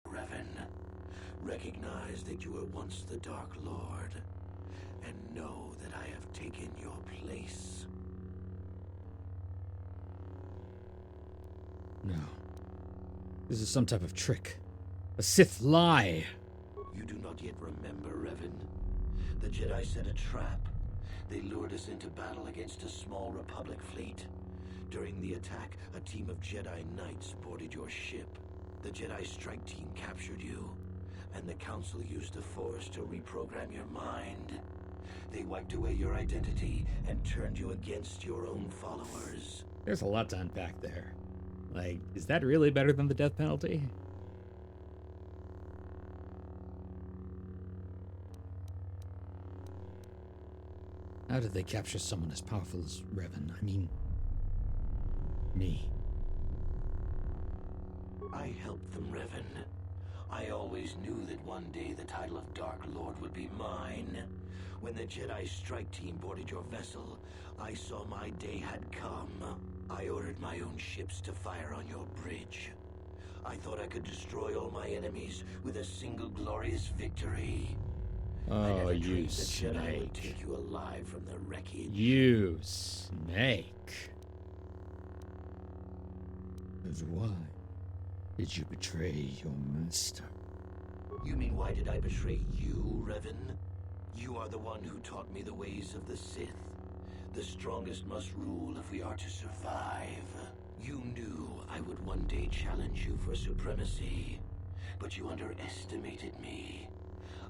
Revan, recognize that you were once the Dark Lord, and know that I have taken your place. No. This is some type of trick. A Sith lie. You do not yet remember, Revan. The Jedi set a trap. They lured us into battle against a small Republic fleet. During the attack, a team of Jedi Knights boarded your ship. The Jedi strike team captured you, and the Council used the Force to reprogram your mind. They wiped away your identity and turned you against your own followers. There's a lot to unpack there. Like, is that really better than the death penalty? How did they capture someone as powerful as Revan? I mean, me. I helped them, Revan. I always knew that one day the title of Dark Lord would be mine. When the Jedi strike team boarded your vessel, I saw my day had come. I ordered my own ships to fire on your bridge. I thought I could destroy all my enemies with a single glorious victory. Oh, you the Jedi would snake. take you alive from the wreckage. You snake. And why did you betray your master? You mean why did I betray you, Revan? You are the one who taught me the ways of the Sith. The strongest must rule if we are to survive. You knew I would one day challenge you for supremacy, but you underestimated me.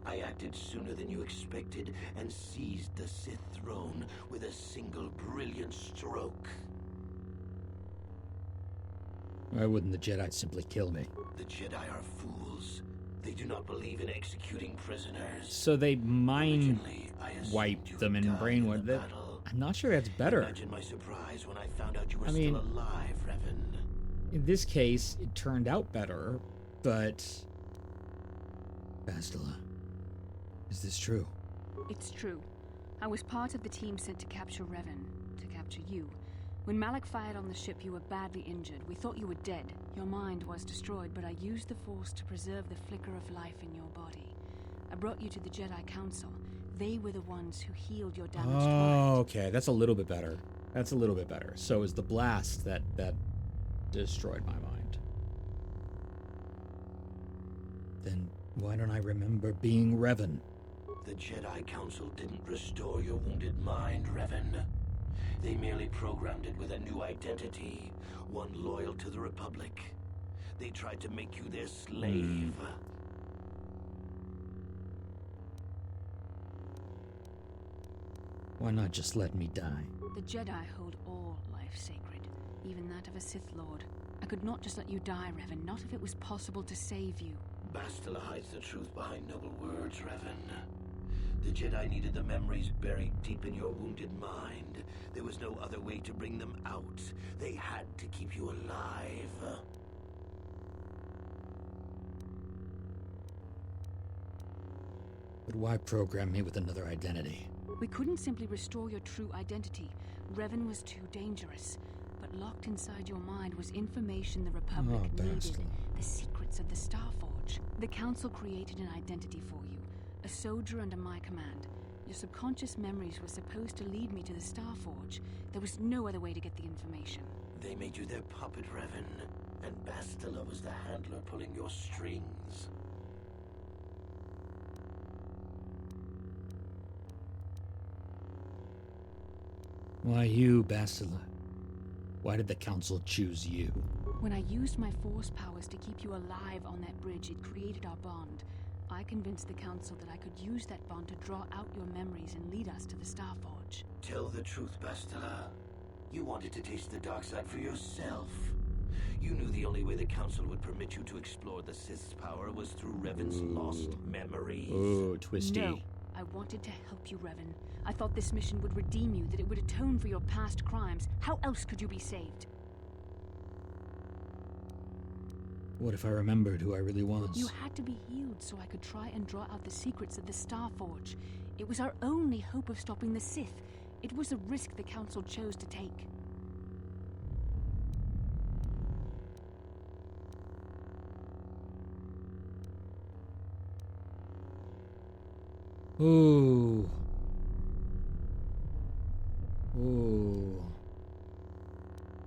I acted sooner than you expected and seized the Sith throne with a single brilliant stroke. Why wouldn't the Jedi simply kill me? The Jedi are fools. They do not believe in executing prisoners. So they mind I assumed wiped you them had and died in the brainwashed them. battle. I'm not sure that's better. Imagine my surprise when I found out you were I mean, still alive, Revan. in this case, it turned out better, but... Bastila, is this true? It's true. I was part of the team sent to capture Revan, to capture you. When Malak fired on the ship, you were badly injured. We thought you were dead. Your mind was destroyed, but I used the Force to preserve the flicker of life in your body. I brought you to the Jedi Council. They were the ones who healed your damaged mind. Okay, that's a little bit better. That's a little bit better. So it was the blast that destroyed my mind. Then why don't I remember being Revan? The Jedi Council didn't restore your wounded mind, Revan. They merely programmed it with a new identity, one loyal to the Republic. They tried to make you their slave. Why not just let me die? The Jedi hold all life sacred, even that of a Sith Lord. I could not just let you die, Revan, not if it was possible to save you. Bastila hides the truth behind noble words, Revan. The Jedi needed the memories buried deep in your wounded mind. There was no other way to bring them out. They had to keep you alive. But why program me with another identity? We couldn't simply restore your true identity. Revan was too dangerous. But locked inside your mind was information the Republic needed. The secrets of the Starforge. The Council created an identity for you. A soldier under my command. Your subconscious memories were supposed to lead me to the Starforge. There was no other way to get the information. They made you their puppet, Revan. And Bastila was the handler pulling your strings. Why you, Bastila? Why did the Council choose you? When I used my Force powers to keep you alive on that bridge, it created our bond. I convinced the Council that I could use that bond to draw out your memories and lead us to the Starforge. Tell the truth, Bastila. You wanted to taste the dark side for yourself. You knew the only way the Council would permit you to explore the Sith's power was through Revan's lost memories. Oh, twisty. No, I wanted to help you, Revan. I thought this mission would redeem you, that it would atone for your past crimes. How else could you be saved? What if I remembered who I really was? You had to be healed so I could try and draw out the secrets of the Starforge. It was our only hope of stopping the Sith. It was a risk the Council chose to take. Ooh. Ooh.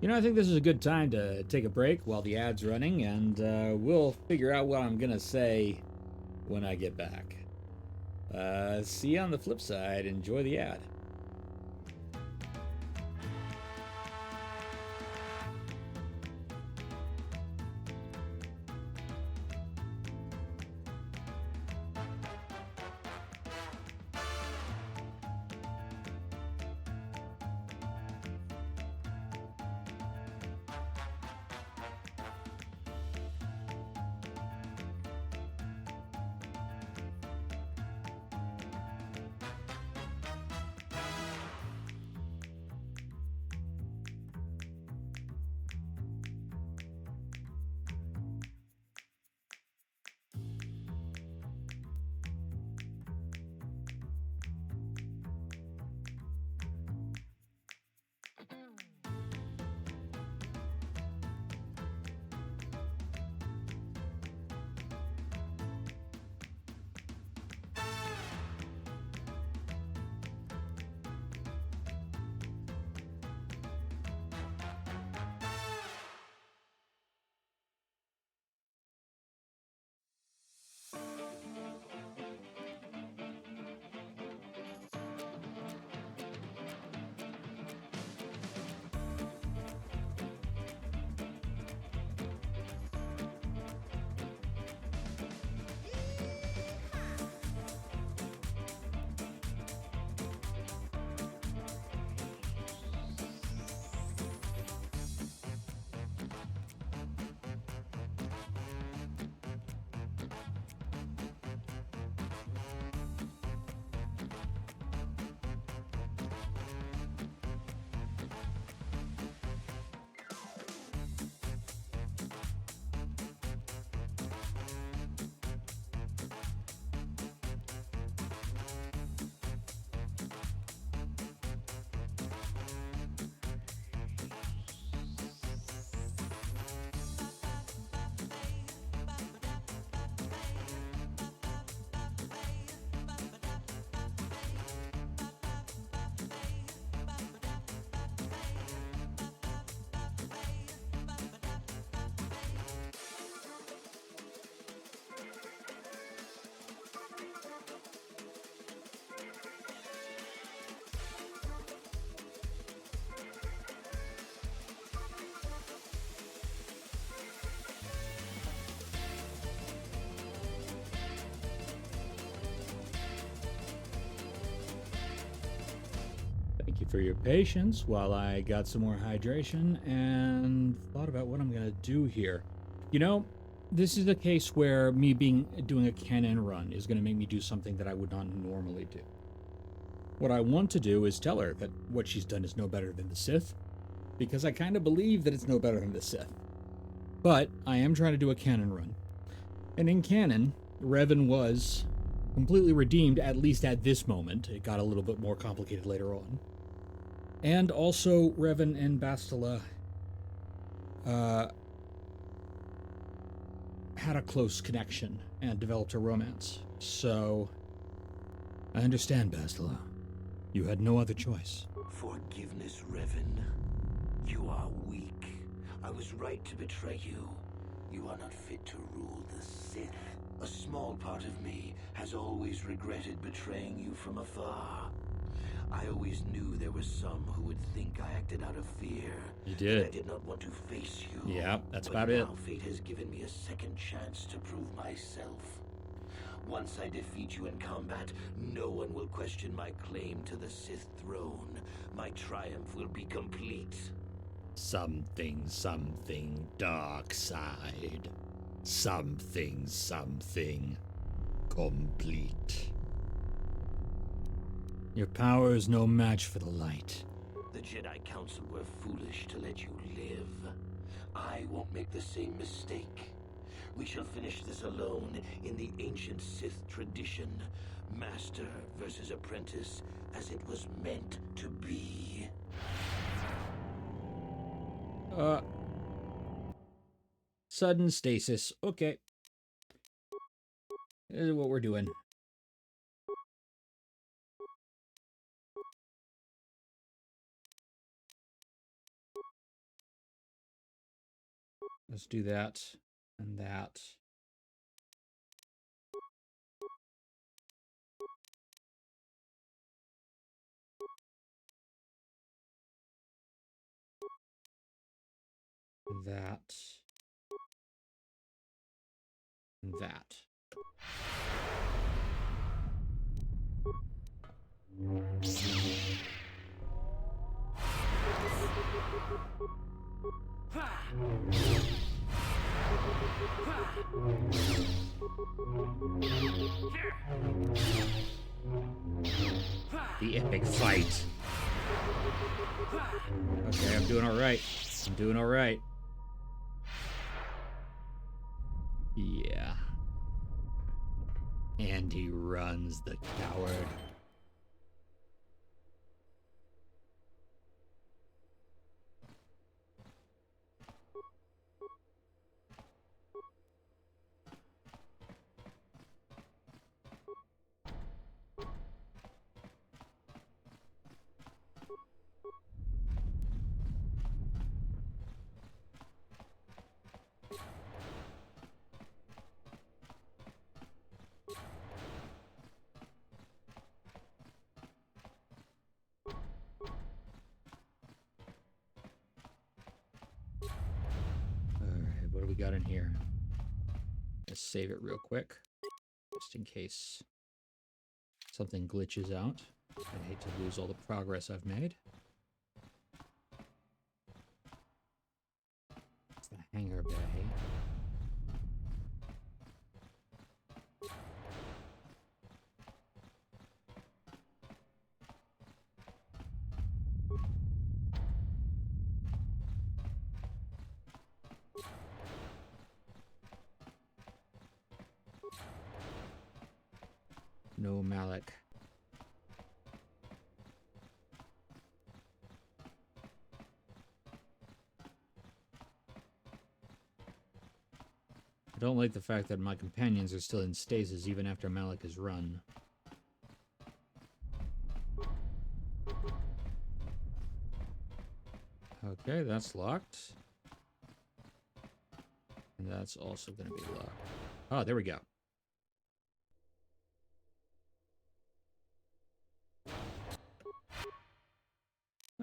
You know, I think this is a good time to take a break while the ad's running, and we'll figure out what I'm gonna say when I get back. See you on the flip side. Enjoy the ad. Thank you for your patience while I got some more hydration and thought about what I'm going to do here. You know, this is a case where me doing a canon run is going to make me do something that I would not normally do. What I want to do is tell her that what she's done is no better than the Sith, because I kind of believe that it's no better than the Sith. But I am trying to do a canon run. And in canon, Revan was completely redeemed, at least at this moment. It got a little bit more complicated later on. And also, Revan and Bastila had a close connection and developed a romance. So, I understand, Bastila. You had no other choice. Forgiveness, Revan. You are weak. I was right to betray you. You are not fit to rule the Sith. A small part of me has always regretted betraying you from afar. I always knew there were some who would think I acted out of fear. You did. I did not want to face you. Yeah, that's but about it. Now fate has given me a second chance to prove myself. Once I defeat you in combat, no one will question my claim to the Sith throne. My triumph will be complete. Something, dark side. Something, complete. Your power is no match for the light. The Jedi Council were foolish to let you live. I won't make the same mistake. We shall finish this alone in the ancient Sith tradition. Master versus apprentice, as it was meant to be. Sudden stasis. Okay. This is what we're doing. Let's do that and that. That. And that. The epic fight. Okay, I'm doing all right. I'm doing all right. Yeah. And he runs, the coward. What do we got in here? Let's save it real quick, just in case something glitches out. I'd hate to lose all the progress I've made. It's the hangar bay. No Malik. I don't like the fact that my companions are still in stasis even after Malik is run. Okay, that's locked. And that's also going to be locked. Oh, there we go.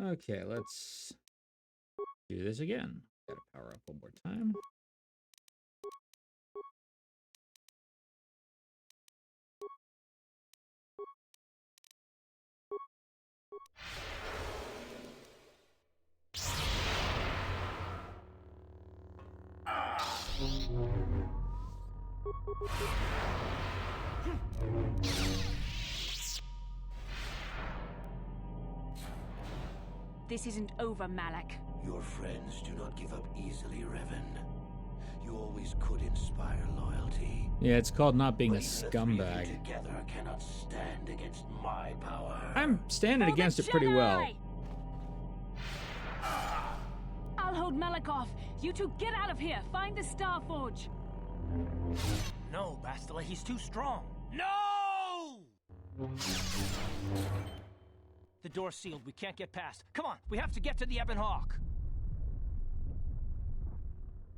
Okay, let's do this again. Gotta power up one more time. This isn't over, Malak. Your friends do not give up easily, Revan. You always could inspire loyalty. Yeah, it's called not being a But even the three of you scumbag. together cannot stand against my power. I'm standing For the against it pretty well. Jedi! I'll hold Malak off. You two get out of here. Find the Star Forge. No, Bastila, he's too strong. No! The door's sealed. We can't get past. Come on, we have to get to the Ebon Hawk.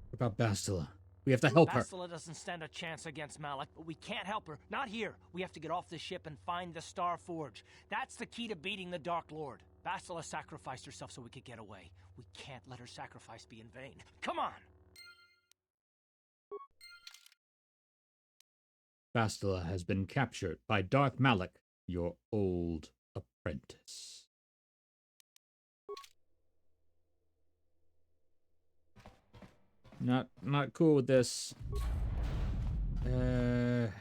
What about Bastila? We have to help her. Bastila doesn't stand a chance against Malak, but we can't help her. Not here. We have to get off the ship and find the Star Forge. That's the key to beating the Dark Lord. Bastila sacrificed herself so we could get away. We can't let her sacrifice be in vain. Come on! Bastila has been captured by Darth Malak, your old apprentice. Not cool with this. Let's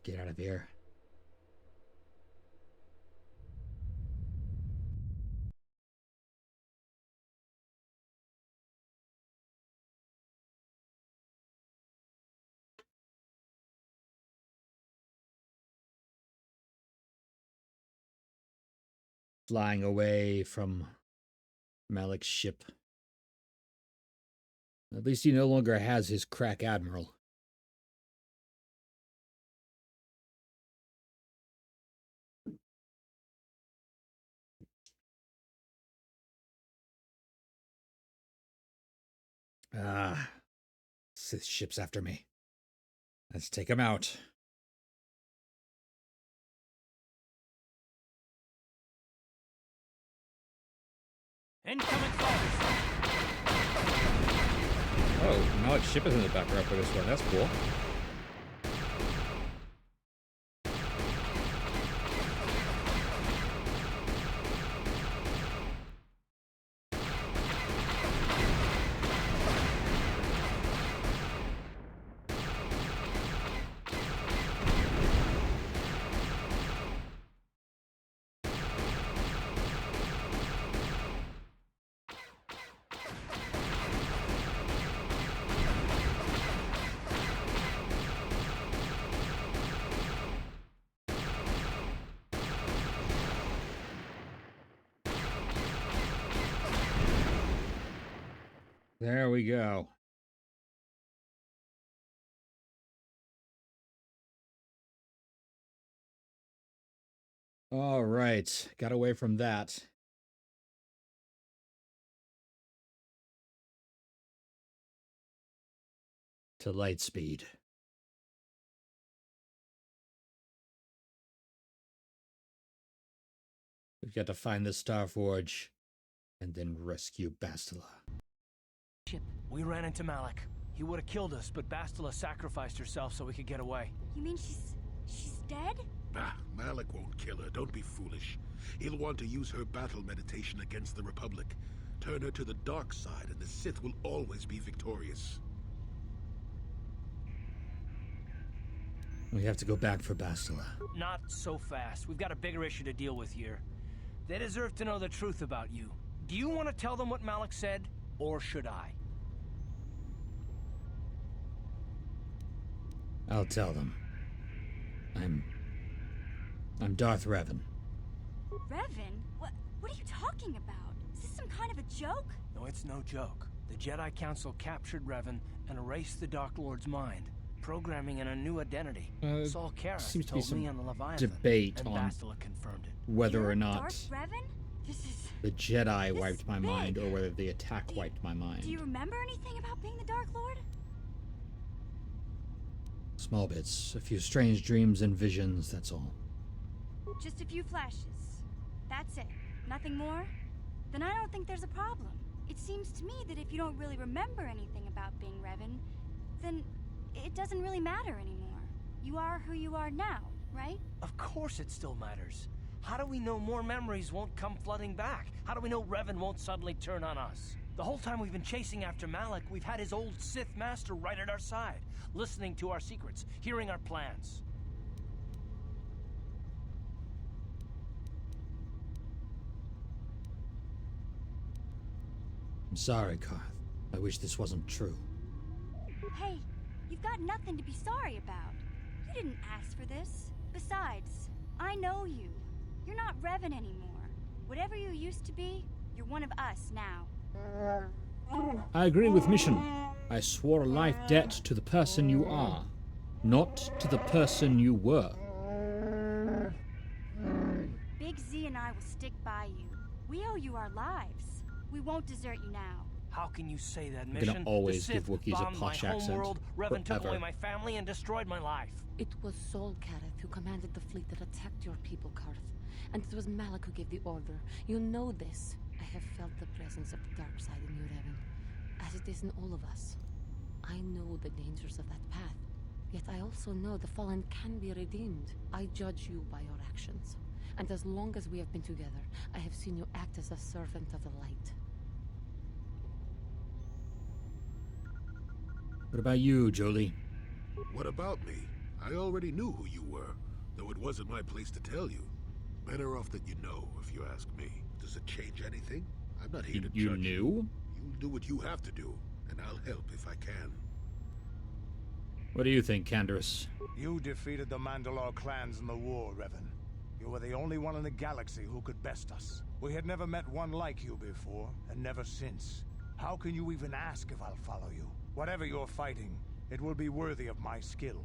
get out of here. Flying away from Malak's ship. At least he no longer has his crack admiral. Ah, Sith ship's after me. Let's take him out. Incoming fire! Oh, Malak's ship is in the background for this one. That's cool. There we go. All right, got away from that. To light speed. We've got to find the Star Forge and then rescue Bastila. We ran into Malak. He would have killed us, but Bastila sacrificed herself so we could get away. You mean she's dead? Ah, Malak won't kill her. Don't be foolish. He'll want to use her battle meditation against the Republic. Turn her to the dark side, and the Sith will always be victorious. We have to go back for Bastila. Not so fast. We've got a bigger issue to deal with here. They deserve to know the truth about you. Do you want to tell them what Malak said, or should I? I'll tell them. I'm Darth Revan. Revan? What are you talking about? Is this some kind of a joke? No, it's no joke. The Jedi Council captured Revan and erased the Dark Lord's mind, programming in a new identity. Saul Karras seems to be told me some on the Leviathan, debate and on Bastila confirmed it. whether or not Darth Revan? This is... the Jedi this wiped my big. mind or whether the attack wiped my mind. Do you remember anything about being the Dark Lord? Small bits, a few strange dreams and visions, that's all. Just a few flashes. That's it. Nothing more? Then I don't think there's a problem. It seems to me that if you don't really remember anything about being Revan, then it doesn't really matter anymore. You are who you are now, right? Of course it still matters. How do we know more memories won't come flooding back? How do we know Revan won't suddenly turn on us? The whole time we've been chasing after Malak, we've had his old Sith master right at our side, listening to our secrets, hearing our plans. I'm sorry, Karth. I wish this wasn't true. Hey, you've got nothing to be sorry about. You didn't ask for this. Besides, I know you. You're not Revan anymore. Whatever you used to be, you're one of us now. I agree with Mission. I swore a life debt to the person you are, not to the person you were. Big Z and I will stick by you. We owe you our lives. We won't desert you now. How can you say that, I'm Mission? gonna always The give Sith Wookiees a bombed posh my accent. homeworld, Revan took Forever. away my family and destroyed my life. It was Sol Karath who commanded the fleet that attacked your people, Karth. And it was Malak who gave the order. You know this. I have felt the presence of the dark side in you, Revan, as it is in all of us. I know the dangers of that path, yet I also know the fallen can be redeemed. I judge you by your actions, and as long as we have been together, I have seen you act as a servant of the light. What about you, Jolie? What about me? I already knew who you were, though it wasn't my place to tell you. Better off that you know, if you ask me. Does it change anything? I'm not here to You judge knew? You'll do what you have to do, and I'll help if I can. What do you think, Canderous? You defeated the Mandalore clans in the war, Revan. You were the only one in the galaxy who could best us. We had never met one like you before, and never since. How can you even ask if I'll follow you? Whatever you're fighting, it will be worthy of my skill.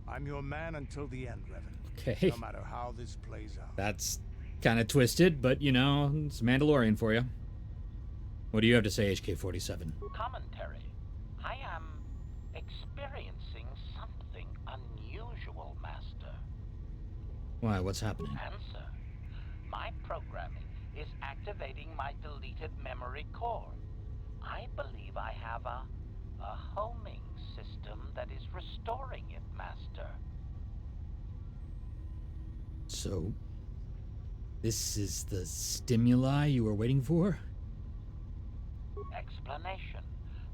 I'm your man until the end, Revan. Okay. No matter how this plays out. That's kind of twisted, but you know, it's Mandalorian for you. What do you have to say, HK-47? Commentary. I am experiencing something unusual, Master. Why, what's happening? Answer. My programming is activating my deleted memory core. I believe I have a homing system that is restoring it, Master. So, this is the stimuli you were waiting for? Explanation.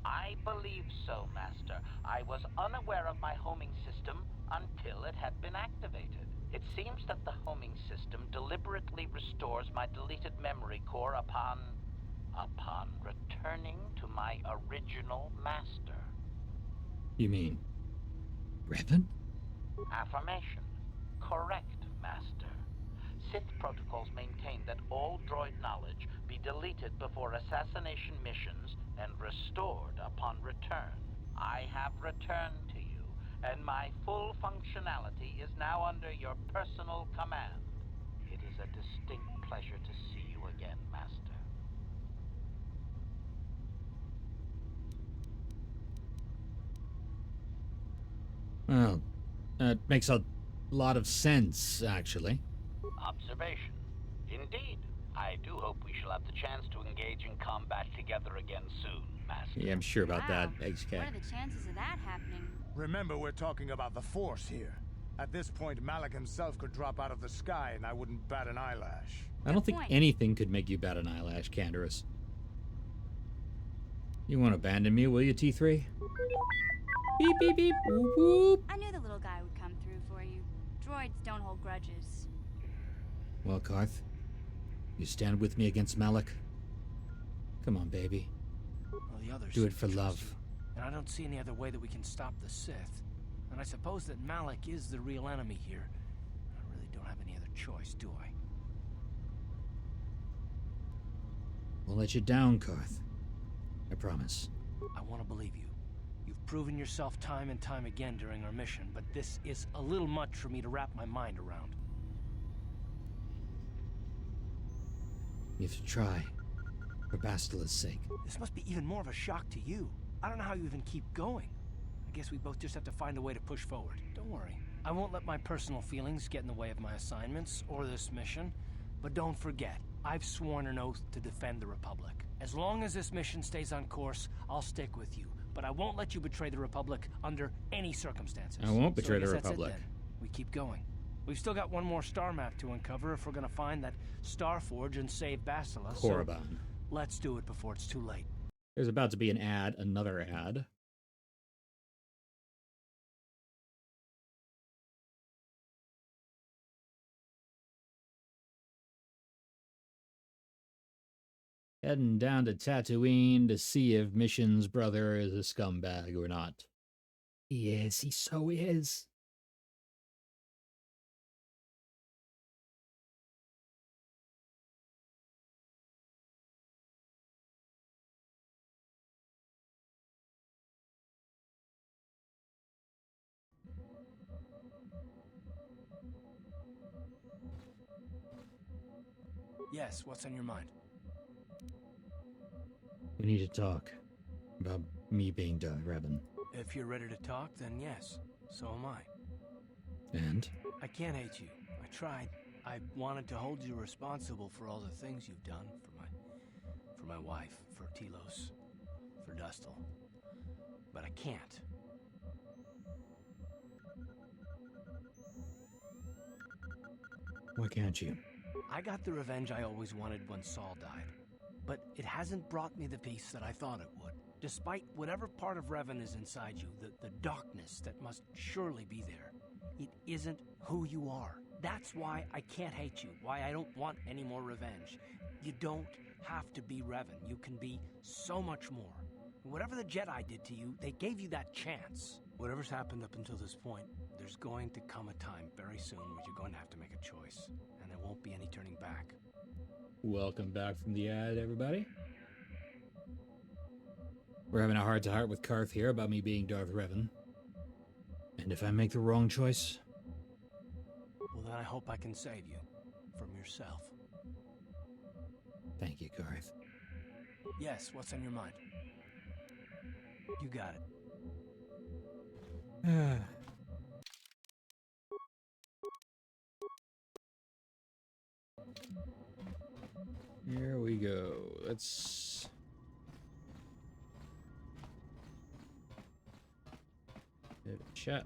I believe so, Master. I was unaware of my homing system until it had been activated. It seems that the homing system deliberately restores my deleted memory core upon returning to my original master. You mean Revan? Affirmation. Correct, Master. Sith protocols maintain that all droid knowledge be deleted before assassination missions and restored upon return. I have returned to you, and my full functionality is now under your personal command. It is a distinct pleasure to see you again, Master. Well, that makes a lot of sense, actually. Observation. Indeed. I do hope we shall have the chance to engage in combat together again soon, Master. Yeah, I'm sure about that, Wow. HK. What are the chances of that happening? Remember, we're talking about the Force here. At this point, Malak himself could drop out of the sky and I wouldn't bat an eyelash. I don't think point. anything could make you bat an eyelash, Canderous. You won't abandon me, will you, T3? Beep, beep, beep, whoop, whoop. I knew the little guy would come through for you. Droids don't hold grudges. Well, Karth, you stand with me against Malak? Come on, baby. Well, the others Do it for trust love. you, and I don't see any other way that we can stop the Sith. And I suppose that Malak is the real enemy here. I really don't have any other choice, do I? Won't let you down, Karth. I promise. I want to believe you. You've proven yourself time and time again during our mission, but this is a little much for me to wrap my mind around. You have to try. For Bastila's sake. This must be even more of a shock to you. I don't know how you even keep going. I guess we both just have to find a way to push forward. Don't worry. I won't let my personal feelings get in the way of my assignments or this mission. But don't forget, I've sworn an oath to defend the Republic. As long as this mission stays on course, I'll stick with you. But I won't let you betray the Republic under any circumstances. I won't betray So I the guess that's it Republic. then. We keep going. We've still got one more star map to uncover if we're gonna find that Star Forge and save Bastila. Korriband. So let's do it before it's too late. There's about to be an ad, another ad. Heading down to Tatooine to see if Mission's brother is a scumbag or not. He is. He so is. Yes, what's on your mind? We need to talk about me being Darth Revan. If you're ready to talk, then yes. So am I. And? I can't hate you. I tried. I wanted to hold you responsible for all the things you've done for my wife, for Telos, for Dustil. But I can't. Why can't you? I got the revenge I always wanted when Saul died. But it hasn't brought me the peace that I thought it would. Despite whatever part of Revan is inside you, the darkness that must surely be there, it isn't who you are. That's why I can't hate you, why I don't want any more revenge. You don't have to be Revan. You can be so much more. Whatever the Jedi did to you, they gave you that chance. Whatever's happened up until this point, there's going to come a time very soon where you're going to have to make a choice, and there won't be any turning back. Welcome back from the ad, everybody. We're having a heart-to-heart with Karth here about me being Darth Revan. And if I make the wrong choice... Well, then I hope I can save you. From yourself. Thank you, Karth. Yes, what's on your mind? You got it. Here we go. Let's... have a chat.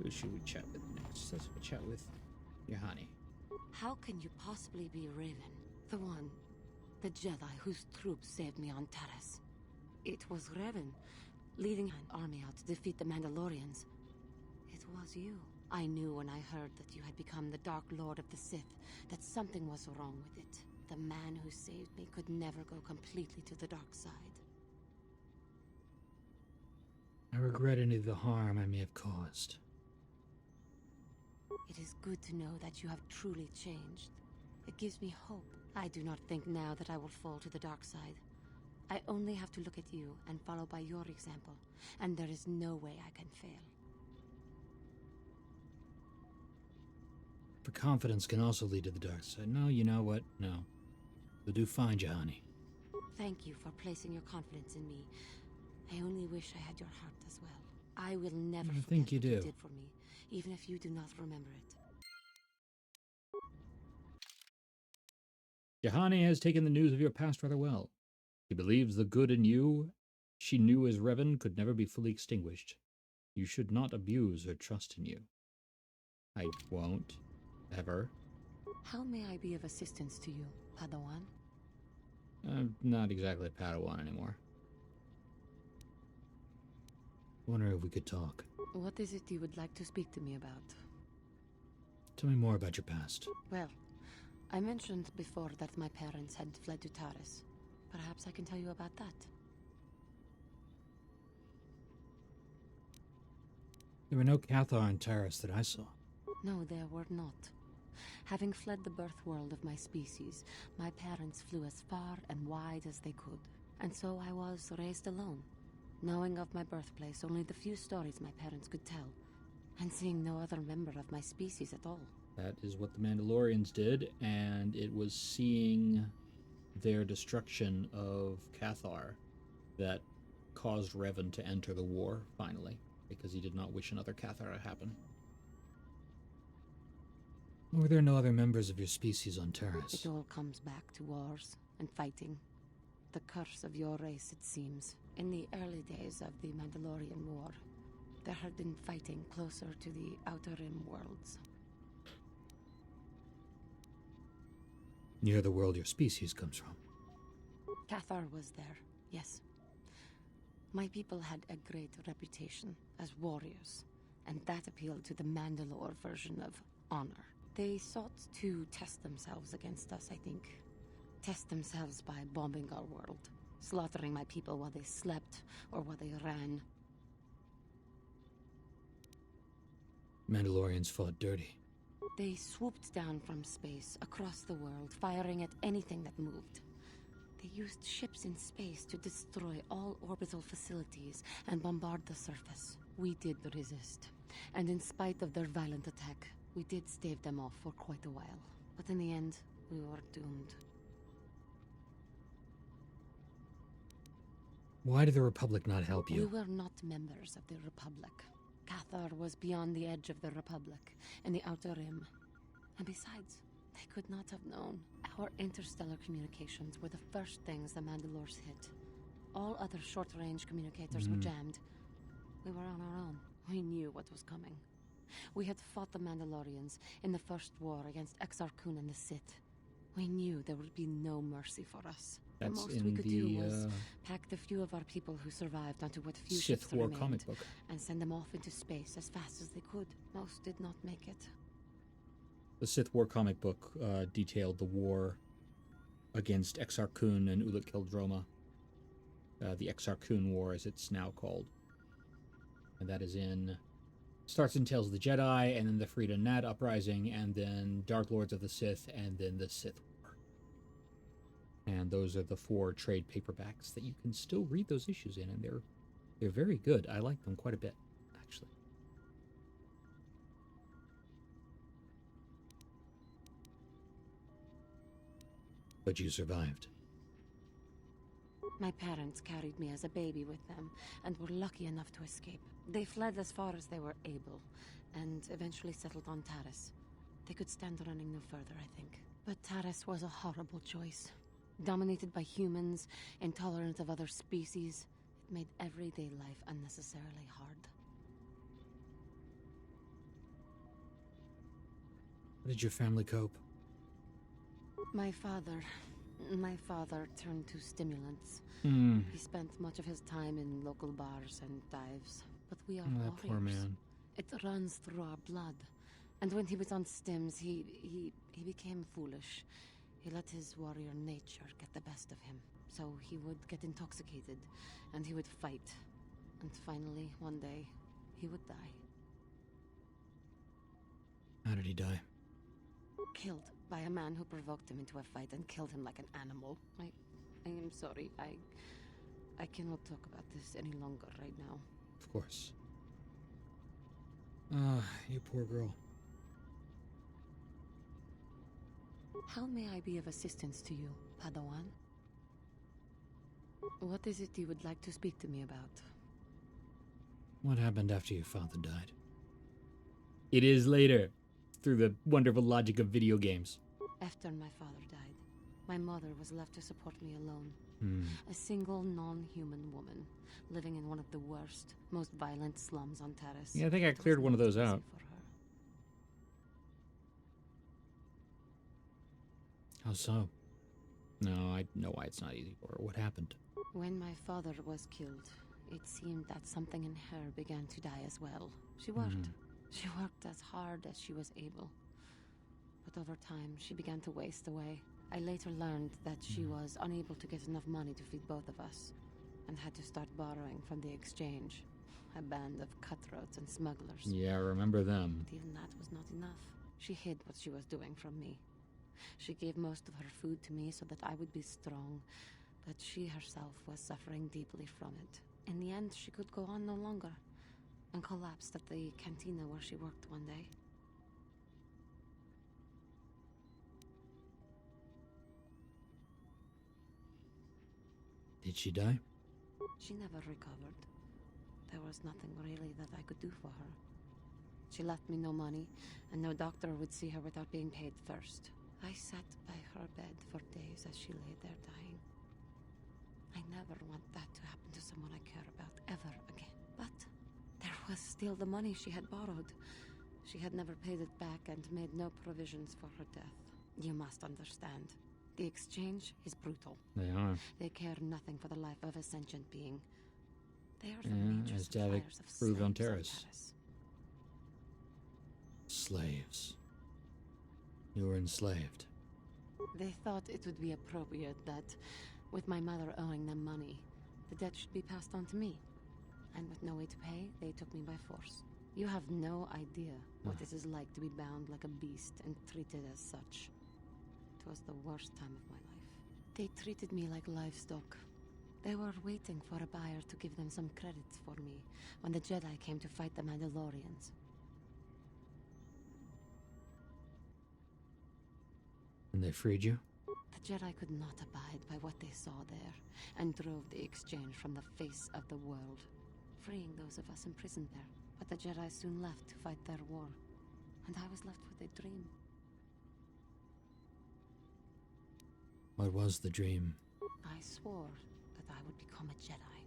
Who should we chat with next? Let's have a chat with Yohani. How can you possibly be Raven? The Jedi whose troops saved me on Taris. It was Revan, leading an army out to defeat the Mandalorians. It was you. I knew when I heard that you had become the Dark Lord of the Sith, that something was wrong with it. The man who saved me could never go completely to the dark side. I regret any of the harm I may have caused. It is good to know that you have truly changed. It gives me hope. I do not think now that I will fall to the dark side. I only have to look at you and follow by your example, and there is no way I can fail. For confidence can also lead to the dark side. No, you know what? No. You'll do fine, Yohani. Thank you for placing your confidence in me. I only wish I had your heart as well. I will never forget think you what you do. did for me, even if you do not remember it. Yohani has taken the news of your past rather well. He believes the good in you she knew as Revan could never be fully extinguished. You should not abuse her trust in you. I won't. Ever. How may I be of assistance to you, Padawan? I'm not exactly a Padawan anymore. Wonder if we could talk. What is it you would like to speak to me about? Tell me more about your past. Well, I mentioned before that my parents had fled to Taris. Perhaps I can tell you about that. There were no KOTOR in Taris that I saw. No, there were not. Having fled the birth world of my species, my parents flew as far and wide as they could. And so I was raised alone, knowing of my birthplace only the few stories my parents could tell, and seeing no other member of my species at all. That is what the Mandalorians did, and it was seeing their destruction of KOTOR that caused Revan to enter the war, finally, because he did not wish another KOTOR to happen. Were there no other members of your species on Taris? It all comes back to wars and fighting. The curse of your race, it seems. In the early days of the Mandalorian War, There had been fighting closer to the Outer Rim worlds. Near the world your species comes from. KOTOR was there, yes. My people had a great reputation as warriors, and that appealed to the Mandalore version of honor. They sought to test themselves against us, I think. Test themselves by bombing our world, slaughtering my people while they slept or while they ran. Mandalorians fought dirty. They swooped down from space, across the world, firing at anything that moved. They used ships in space to destroy all orbital facilities and bombard the surface. We did resist, and in spite of their violent attack, we did stave them off for quite a while. But in the end, we were doomed. Why did the Republic not help you? We were not members of the Republic. KOTOR was beyond the edge of the Republic, in the Outer Rim. And besides, they could not have known. Our interstellar communications were the first things the Mandalores hit. All other short-range communicators were jammed. We were on our own. We knew what was coming. We had fought the Mandalorians in the first war against Exar Kun and the Sith. We knew there would be no mercy for us. The That's most in we could do the was pack the few of our people who survived onto what few Sith ships War remained comic book. and send them off into space as fast as they could. Most did not make it. The Sith War comic book detailed the war against Exar Kun and Ulic Qel-Droma. The Exar Kun War, as it's now called. And that is in... Starts in Tales of the Jedi, and then the Frida Nat Uprising, and then Dark Lords of the Sith, and then the Sith War. And those are the 4 trade paperbacks that you can still read those issues in, and they're very good. I like them quite a bit, actually. But you survived. My parents carried me as a baby with them, and were lucky enough to escape. They fled as far as they were able, and eventually settled on Taris. They could stand running no further, I think. But Taris was a horrible choice. Dominated by humans, intolerant of other species, it made everyday life unnecessarily hard. How did your family cope? My father turned to stimulants. He spent much of his time in local bars and dives. But we are warriors. That poor man. It runs through our blood. And when he was on stims, he became foolish. He let his warrior nature get the best of him. So he would get intoxicated, and he would fight. And finally, one day, he would die. How did he die? Killed by a man who provoked him into a fight and killed him like an animal. I am sorry. I cannot talk about this any longer right now. Of course. Ah, you poor girl. How may I be of assistance to you, Padawan? What is it you would like to speak to me about? What happened after your father died? It is later, through the wonderful logic of video games. After my father died, my mother was left to support me alone. A single non-human woman, living in one of the worst, most violent slums on Taris. Yeah, I think I cleared one of those out. How so? No, I know why it's not easy for her. What happened? When my father was killed, it seemed that something in her began to die as well. She worked. She worked as hard as she was able. But over time, she began to waste away. I later learned that she was unable to get enough money to feed both of us, and had to start borrowing from the exchange. A band of cutthroats and smugglers. Yeah, I remember them. But even that was not enough. She hid what she was doing from me. She gave most of her food to me so that I would be strong, but she herself was suffering deeply from it. In the end, she could go on no longer, and collapsed at the cantina where she worked one day. Did she die? She never recovered. There was nothing really that I could do for her. She left me no money, and no doctor would see her without being paid first. I sat by her bed for days as she lay there dying. I never want that to happen to someone I care about ever again. But there was steal the money she had borrowed. She had never paid it back and made no provisions for her death. You must understand. The exchange is brutal. They are. They care nothing for the life of a sentient being. They are the Yeah, major as Davik suppliers of proved on slaves Terrace. Slaves. You were enslaved. They thought it would be appropriate that, with my mother owing them money, the debt should be passed on to me. And with no way to pay, they took me by force. You have no idea what it is like to be bound like a beast and treated as such. It was the worst time of my life. They treated me like livestock. They were waiting for a buyer to give them some credits for me when the Jedi came to fight the Mandalorians. And they freed you? The Jedi could not abide by what they saw there, and drove the exchange from the face of the world, freeing those of us imprisoned there. But the Jedi soon left to fight their war, and I was left with a dream. What was the dream? I swore that I would become a Jedi.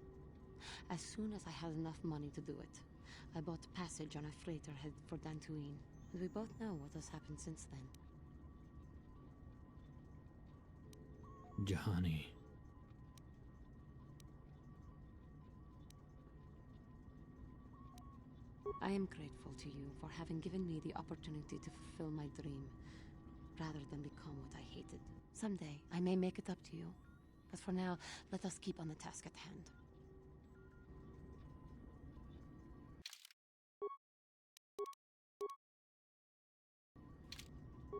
As soon as I had enough money to do it, I bought passage on a freighter headed for Dantooine, and we both know what has happened since then. Juhani. I am grateful to you for having given me the opportunity to fulfill my dream, rather than become what I hated. Someday, I may make it up to you, but for now, let us keep on the task at hand.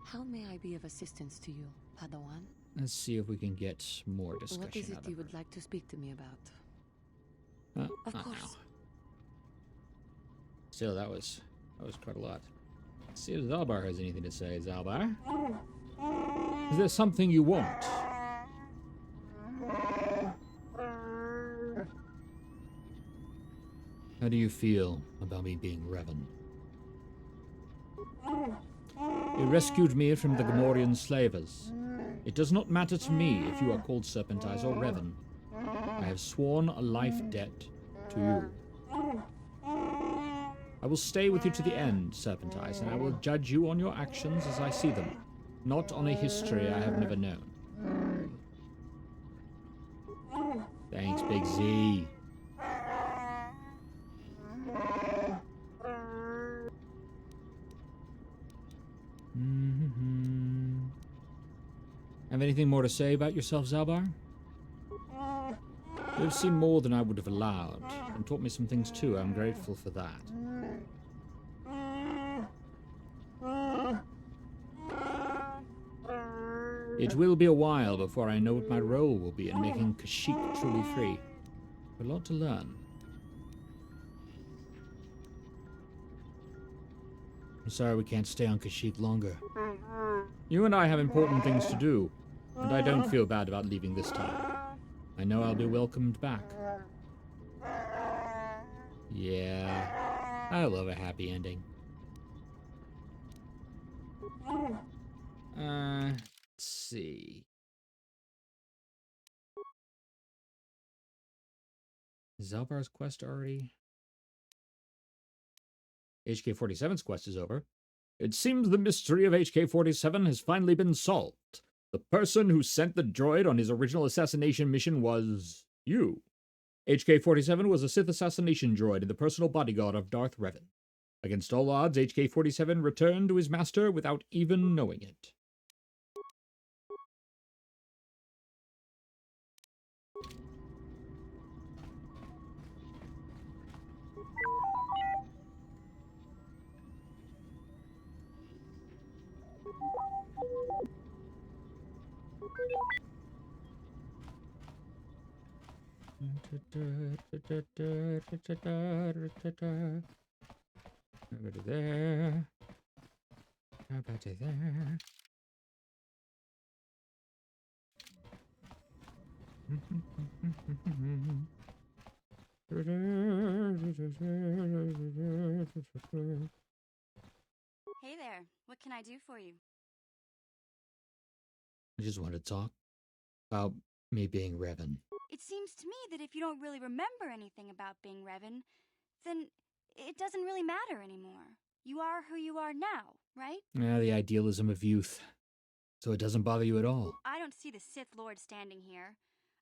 How may I be of assistance to you, Padawan? Let's see if we can get more discussion. What is it out of you her. would like to speak to me about? Of not course. now. Still, that was quite a lot. Let's see if Zalbar has anything to say. Zalbar? Is there something you want? How do you feel about me being Revan? You rescued me from the Gamorrean slavers. It does not matter to me if you are called Serpent Eyes or Revan. I have sworn a life debt to you. I will stay with you to the end, Serpent Eyes, and I will judge you on your actions as I see them, not on a history I have never known. Thanks, Big Z. Have anything more to say about yourself, Zalbar? You have seen more than I would have allowed, and taught me some things too. I'm grateful for that. It will be a while before I know what my role will be in making Kashyyyk truly free. A lot to learn. I'm sorry we can't stay on Kashyyyk longer. You and I have important things to do, and I don't feel bad about leaving this time. I know I'll be welcomed back. Yeah, I love a happy ending. Let's see. Is Zalbar's quest already? HK-47's quest is over. It seems the mystery of HK-47 has finally been solved. The person who sent the droid on his original assassination mission was you. HK-47 was a Sith assassination droid and the personal bodyguard of Darth Revan. Against all odds, HK-47 returned to his master without even knowing it. Over to there. How about to there? Hey there, what can I do for you? I just want to talk about me being Revan. It seems to me that if you don't really remember anything about being Revan, then it doesn't really matter anymore. You are who you are now, right? Yeah, the idealism of youth. So it doesn't bother you at all. I don't see the Sith Lord standing here.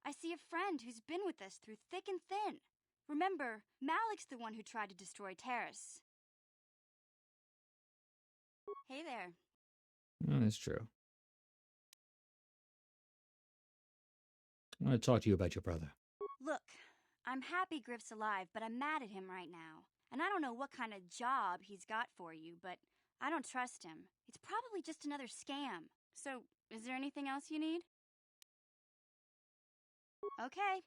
I see a friend who's been with us through thick and thin. Remember, Malik's the one who tried to destroy Terrace. Hey there. Oh, that's true. I want to talk to you about your brother. Look, I'm happy Griff's alive, but I'm mad at him right now. And I don't know what kind of job he's got for you, but I don't trust him. It's probably just another scam. So, is there anything else you need? Okay.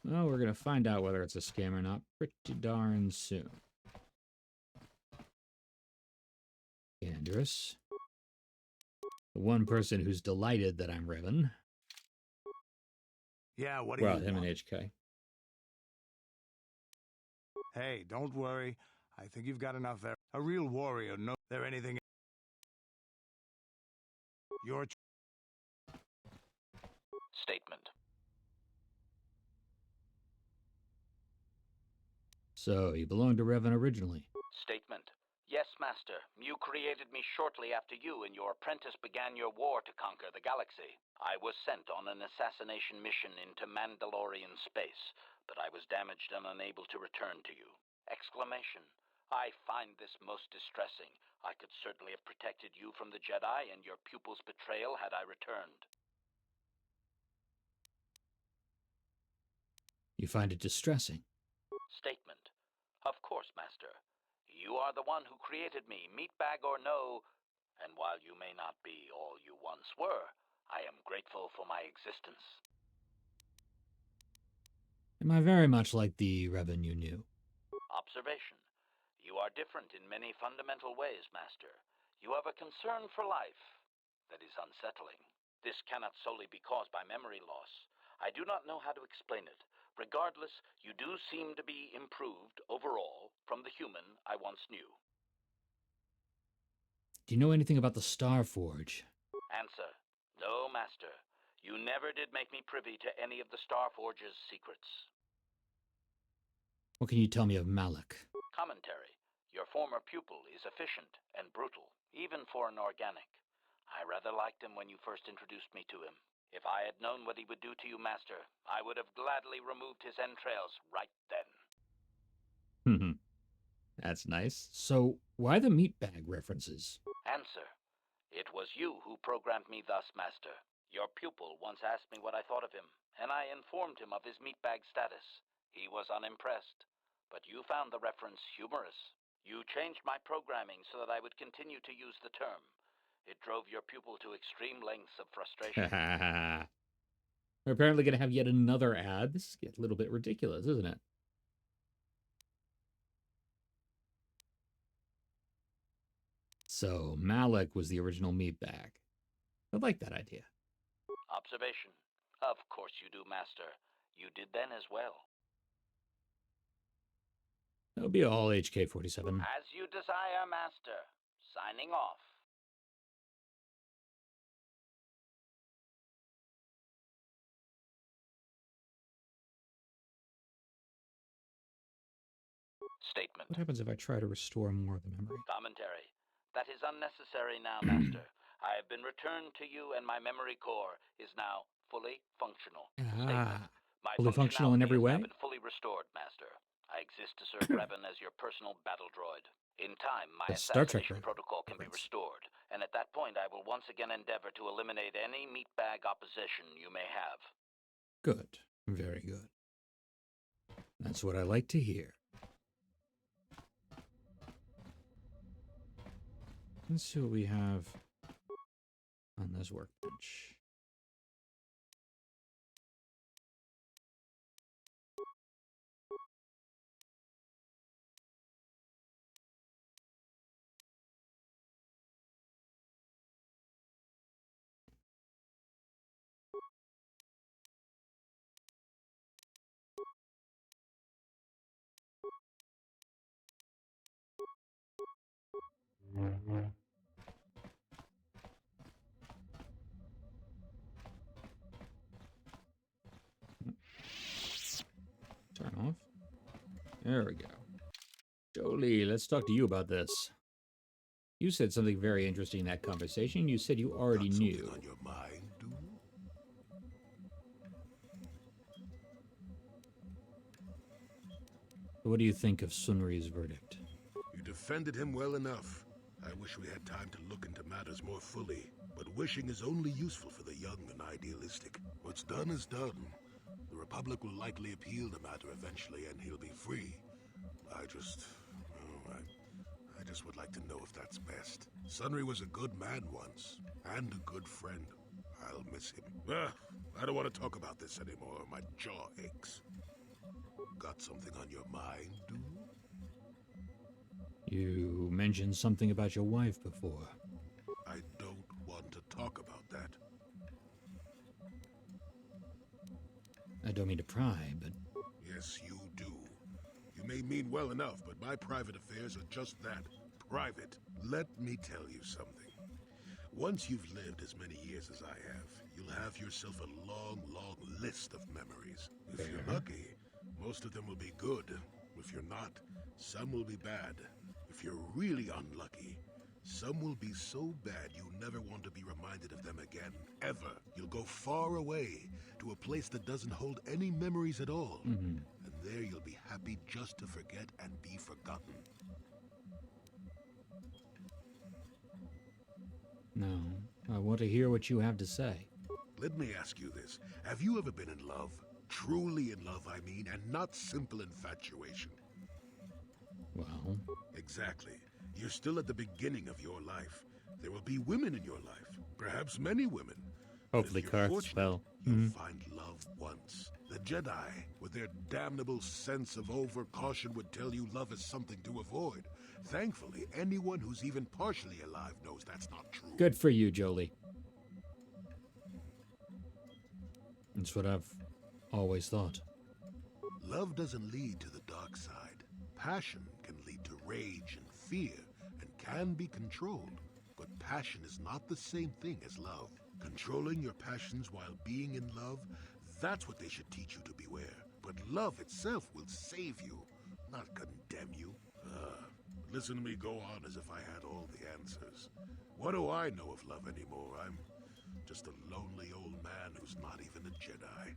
Well, we're going to find out whether it's a scam or not pretty darn soon. Andrus. The one person who's delighted that I'm Revan. Yeah, what do you want? Him and HK. Hey, don't worry. I think you've got enough there. A real warrior knows there anything. Your Statement. So, you belonged to Revan originally. Statement. Yes, Master. You created me shortly after you and your apprentice began your war to conquer the galaxy. I was sent on an assassination mission into Mandalorian space, but I was damaged and unable to return to you. Exclamation. I find this most distressing. I could certainly have protected you from the Jedi and your pupil's betrayal had I returned. You find it distressing? Statement. Of course, Master. You are the one who created me, meatbag or no, and while you may not be all you once were, I am grateful for my existence. Am I very much like the Revan you knew? Observation. You are different in many fundamental ways, Master. You have a concern for life that is unsettling. This cannot solely be caused by memory loss. I do not know how to explain it. Regardless, you do seem to be improved overall from the human I once knew. Do you know anything about the Star Forge? Answer. No, Master. You never did make me privy to any of the Star Forge's secrets. What can you tell me of Malak? Commentary. Your former pupil is efficient and brutal, even for an organic. I rather liked him when you first introduced me to him. If I had known what he would do to you, Master, I would have gladly removed his entrails right then. That's nice. So, why the meatbag references? Answer. It was you who programmed me thus, Master. Your pupil once asked me what I thought of him, and I informed him of his meatbag status. He was unimpressed, but you found the reference humorous. You changed my programming so that I would continue to use the term. It drove your pupil to extreme lengths of frustration. We're apparently going to have yet another ad. This is getting a little bit ridiculous, isn't it? So, Malak was the original meatbag. I like that idea. Observation. Of course you do, Master. You did then as well. That'll be all HK-47. As you desire, Master. Signing off. Statement. What happens if I try to restore more of the memory? Commentary. That is unnecessary now, Master. I have been returned to you and my memory core is now fully functional. My fully functional in every way? Has now been fully restored, Master. I exist to serve Revan as your personal battle droid. In time, my assassination protocol can be restored, and at that point I will once again endeavor to eliminate any meatbag opposition you may have. Good. Very good. That's what I like to hear. Let's see what we have on this workbench. Turn There we go. Jolie, let's talk to you about this. You said something very interesting in that conversation. You said you already knew. On your mind, dude? What do you think of Sunri's verdict? You defended him well enough. I wish we had time to look into matters more fully. But wishing is only useful for the young and idealistic. What's done is done. The Republic will likely appeal the matter eventually, and he'll be free. I just would like to know if that's best. Sunri was a good man once, and a good friend. I'll miss him. I don't want to talk about this anymore. My jaw aches. Got something on your mind, dude? You mentioned something about your wife before. I don't want to talk about that. I don't mean to pry, but... Yes, you do. You may mean well enough, but my private affairs are just that. Private. Let me tell you something. Once you've lived as many years as I have, you'll have yourself a long, long list of memories. If you're lucky, most of them will be good. If you're not, some will be bad. If you're really unlucky, some will be so bad you never want to be reminded of them again, ever. You'll go far away to a place that doesn't hold any memories at all. And there you'll be happy just to forget and be forgotten. No, I want to hear what you have to say. Let me ask you this. Have you ever been in love? Truly in love, I mean, and not simple infatuation. Well... Exactly. You're still at the beginning of your life. There will be women in your life. Perhaps many women. Hopefully Karth's well. You'll find love once. The Jedi, with their damnable sense of over-caution, would tell you love is something to avoid. Thankfully, anyone who's even partially alive knows that's not true. Good for you, Jolie. That's what I've always thought. Love doesn't lead to the dark side. Passion can lead to rage and fear, and can be controlled. But passion is not the same thing as love. Controlling your passions while being in love, that's what they should teach you to beware. But love itself will save you, not condemn you. Listen to me go on as if I had all the answers. What do I know of love anymore? I'm just a lonely old man who's not even a Jedi.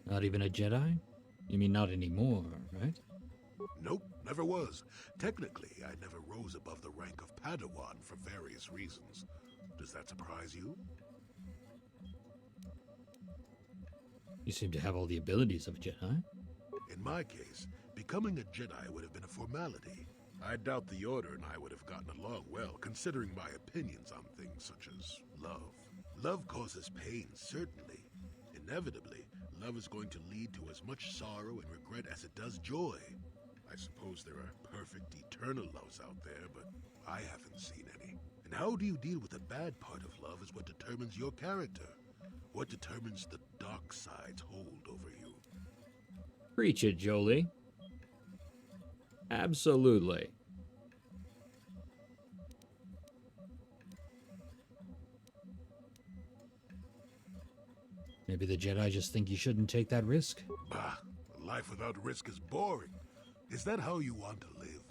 Not even a Jedi? You mean not anymore, right? Nope, never was. Technically, I never rose above the rank of Padawan for various reasons. Does that surprise you? You seem to have all the abilities of a Jedi. In my case, becoming a Jedi would have been a formality. I doubt the Order and I would have gotten along well, considering my opinions on things such as love. Love causes pain, certainly. Inevitably, love is going to lead to as much sorrow and regret as it does joy. I suppose there are perfect, eternal loves out there, but I haven't seen any. And how do you deal with the bad part of love is what determines your character. What determines the dark side's hold over you. Preach it, Jolie. Absolutely. Maybe the Jedi just think you shouldn't take that risk. Bah, a life without risk is boring. Is that how you want to live?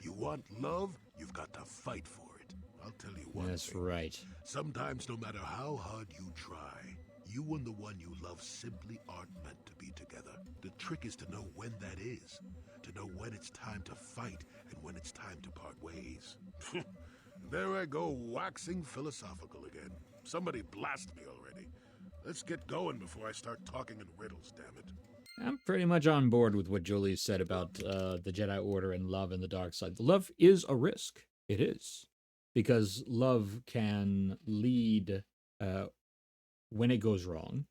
You want love, you've got to fight for it. I'll tell you one That's thing. right. Sometimes, no matter how hard you try, you and the one you love simply aren't meant to be together. The trick is to know when that is. To know when it's time to fight and when it's time to part ways. There I go, waxing philosophical again. Somebody blast me already. Let's get going before I start talking in riddles, damn it. I'm pretty much on board with what Jolie said about the Jedi Order and love and the dark side. Love is a risk. It is. Because love can lead, when it goes wrong,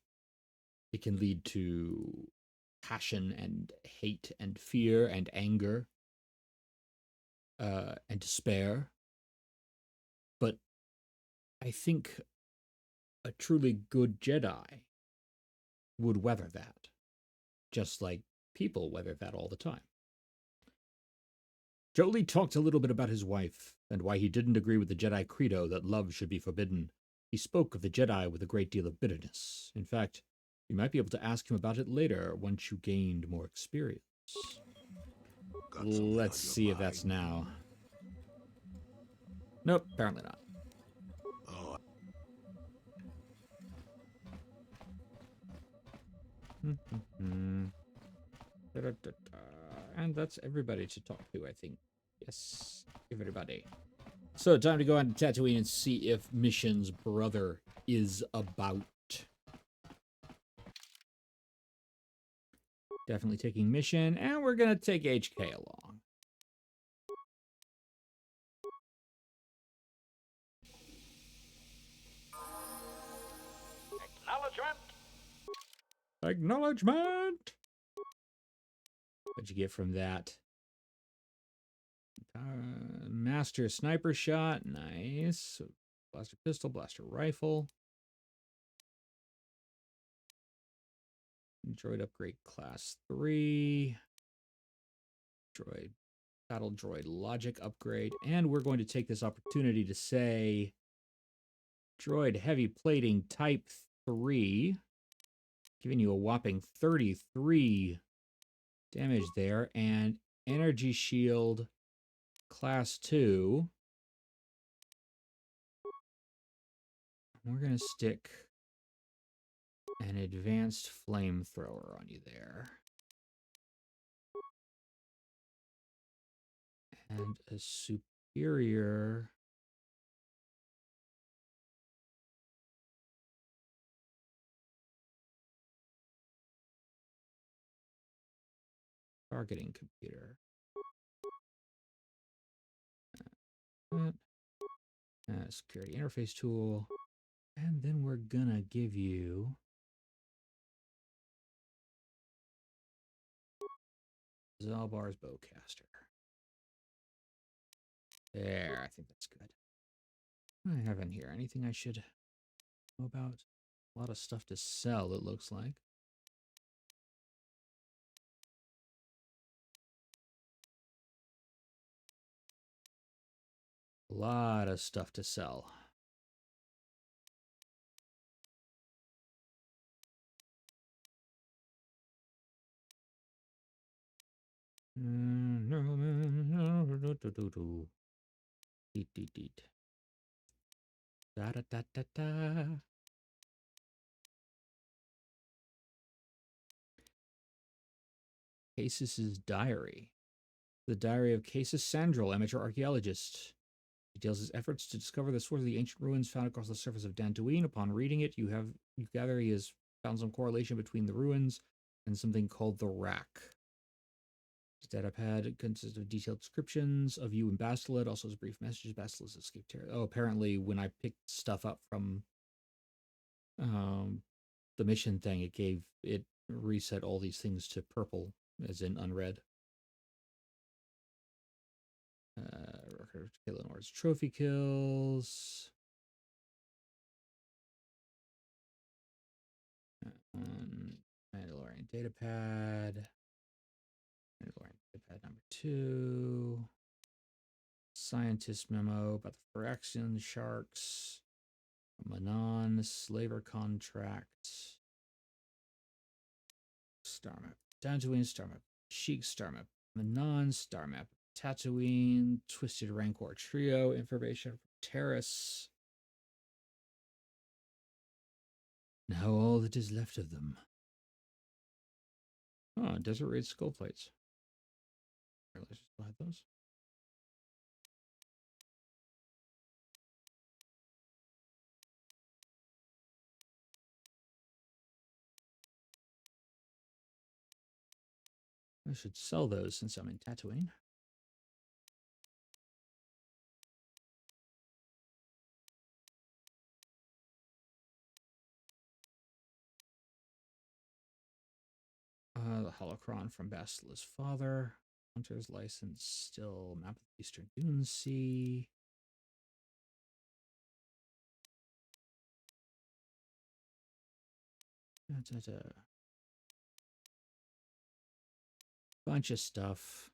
it can lead to passion and hate and fear and anger and despair. But I think a truly good Jedi would weather that, just like people weather that all the time. Jolie talked a little bit about his wife and why he didn't agree with the Jedi credo that love should be forbidden. He spoke of the Jedi with a great deal of bitterness. In fact, you might be able to ask him about it later once you gained more experience. Let's see if that's now. Nope, apparently not. Oh. And that's everybody to talk to, I think. Yes, everybody. So, time to go on to Tatooine and see if Mission's brother is about. Definitely taking Mission, and we're going to take HK along. Acknowledgement! Acknowledgement! What'd you get from that? Master Sniper Shot, nice. Blaster Pistol, Blaster Rifle. Droid Upgrade Class 3. Droid Battle Droid Logic Upgrade. And we're going to take this opportunity to say Droid Heavy Plating Type 3. Giving you a whopping 33 damage there. And Energy Shield Class 2. We're going to stick an advanced flamethrower on you there. And a superior targeting computer. Security interface tool. And then we're gonna give you Zalbar's Bowcaster. There, I think that's good. What do I have in here? Anything I should know about? A lot of stuff to sell, it looks like. A lot of stuff to sell. Da da da da da. Casus' diary. The diary of Casus Sandril, amateur archaeologist. Details his efforts to discover the source of the ancient ruins found across the surface of Dantooine. Upon reading it, you gather he has found some correlation between the ruins and something called the Rack. His datapad consists of detailed descriptions of you and Bastila, also has brief messages. Bastila's escaped terror. Oh, apparently when I picked stuff up from the mission thing, it reset all these things to purple, as in unread. Record of Kailanor's trophy kills. Mandalorian datapad. Mandalorian datapad number 2. Scientist memo about the Phyrexian sharks. Manon slaver contract. Star map. Dantooine star map. Sheik star map. Manon star map. Tatooine, Twisted Rancor Trio, information from Terrace. Now all that is left of them. Oh, Desert Raid skull plates. Let's just hide those. I should sell those since I'm in Tatooine. The holocron from Bastila's father. Hunter's license still. Map of the Eastern Dune Sea. Bunch of stuff.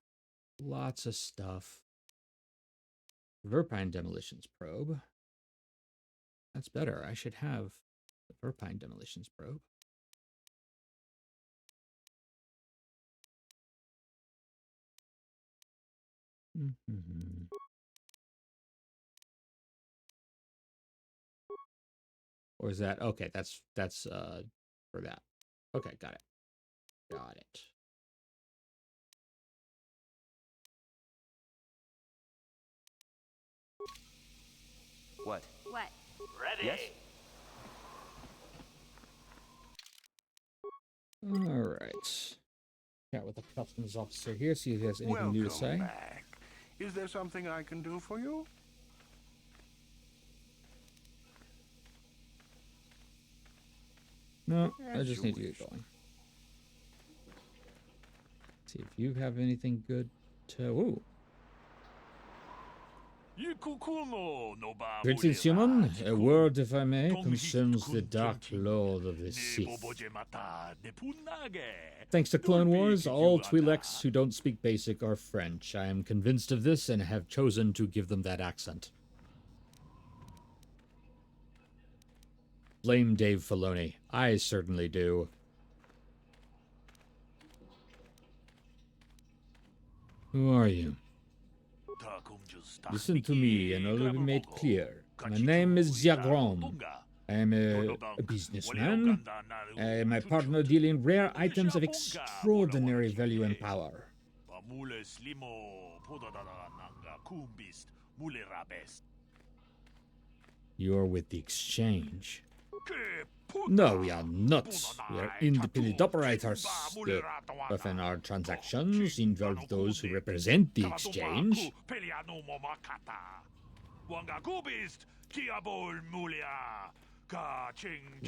Lots of stuff. Verpine Demolitions Probe. That's better. I should have the Verpine Demolitions probe. Or is that okay? That's for that. Okay, got it. Got it. What? What? Ready? Yes? All right. Chat with the customs officer here. See if he has anything new to say. Back. Is there something I can do for you? No, I just need to get going. See if you have anything good to. Ooh. Greetings, human. A word, if I may, concerns the Dark Lord of the Sith. Thanks to Clone Wars, all Twi'leks who don't speak Basic are French. I am convinced of this and have chosen to give them that accent. Blame Dave Filoni. I certainly do. Who are you? Listen to me and I'll be made clear. My name is Ziagrom. I am a businessman. My partner deal in rare items of extraordinary value and power. You're with the Exchange. No, we are not. We are independent operators. Often our transactions involve those who represent the Exchange.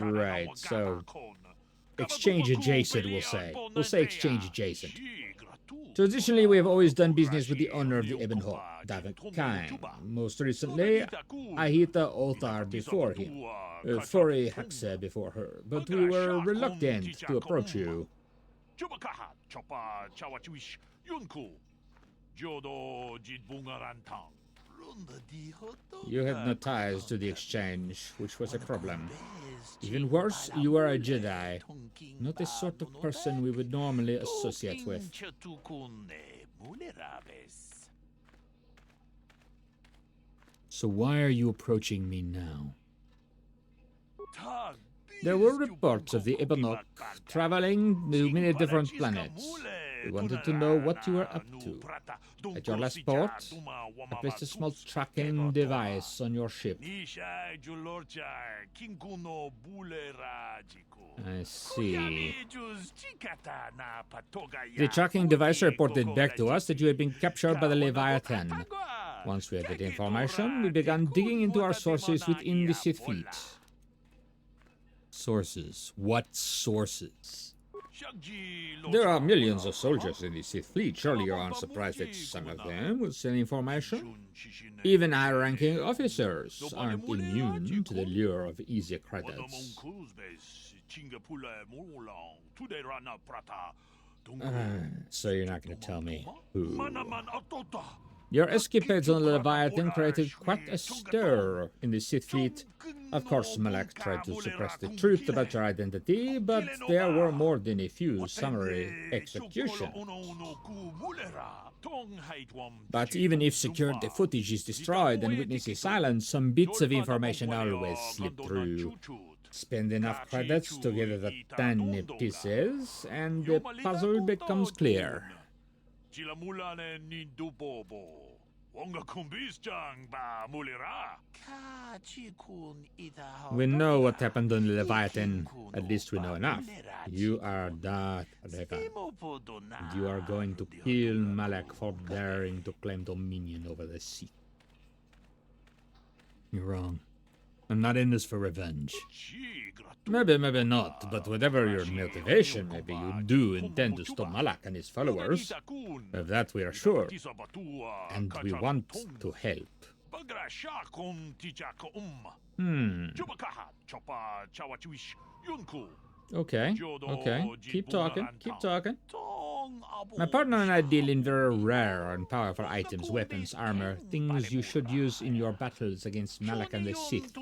Right, so Exchange adjacent, we'll say. We'll say Exchange adjacent. Traditionally, we have always done business with the owner of the Ebon Hawk, David Kang. Most recently, Ahita Othar before him. Fori Haxa before her, but we were reluctant to approach you. You had no ties to the Exchange, which was a problem. Even worse, you are a Jedi, not the sort of person we would normally associate with. So why are you approaching me now? There were reports of the Ebonok traveling to many different planets. We wanted to know what you were up to. At your last port, I placed a small tracking device on your ship. I see. The tracking device reported back to us that you had been captured by the Leviathan. Once we had that information, we began digging into our sources within the Sith fleet. Sources? What sources? There are millions of soldiers in the Sith fleet. Surely you aren't surprised that some of them will send information? Even high-ranking officers aren't immune to the lure of easy credits. So you're not going to tell me who? Your escapades on the Leviathan created quite a stir in the Sith fleet. Of course, Malak tried to suppress the truth about your identity, but there were more than a few summary executions. But even if security footage is destroyed and witnesses silenced, some bits of information always slip through. Spend enough credits to gather the tiny pieces, and the puzzle becomes clear. We know what happened on the Leviathan. At least we know enough. You are Darth Vader. You are going to kill Malak for daring to claim dominion over the Sith. You're wrong. I'm not in this for revenge. Maybe, maybe not, but whatever your motivation, maybe you do intend to stop Malak and his followers. Of that we are sure. And we want to help. Okay, okay. Keep talking, keep talking. My partner and I deal in very rare and powerful items, weapons, armor, things you should use in your battles against Malak and the Sith.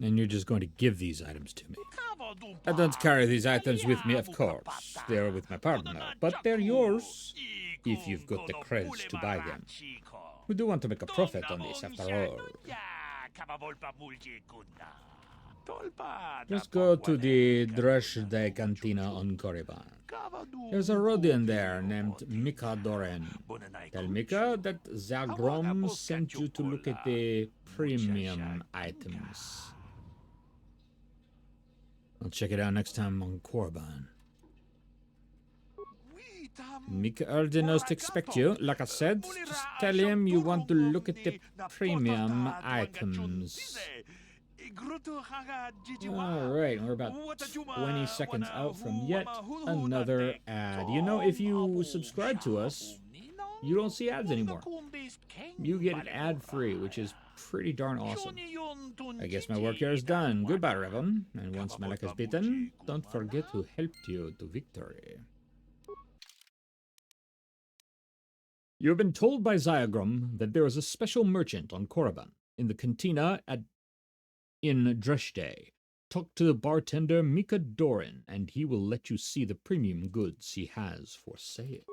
And you're just going to give these items to me. I don't carry these items with me, of course. They're with my partner, but they're yours if you've got the creds to buy them. We do want to make a profit on this, after all. Just go to the Dreshde Cantina on Korriband. There's a Rodian there named Mika Doran. Tell Mika that Zagrom sent you to look at the premium items. I'll check it out next time on Korriband. Mika already knows to expect you. Like I said, just tell him you want to look at the premium items. Alright, we're about 20 seconds out from yet another ad. You know, if you subscribe to us, you don't see ads anymore. You get it ad-free, which is pretty darn awesome. I guess my work here is done. Goodbye, Revan. And once Malak is beaten, don't forget who helped you to victory. You have been told by Zyagrum that there is a special merchant on Korriband in the cantina in Dreshde. Talk to the bartender Mika Doran, and he will let you see the premium goods he has for sale.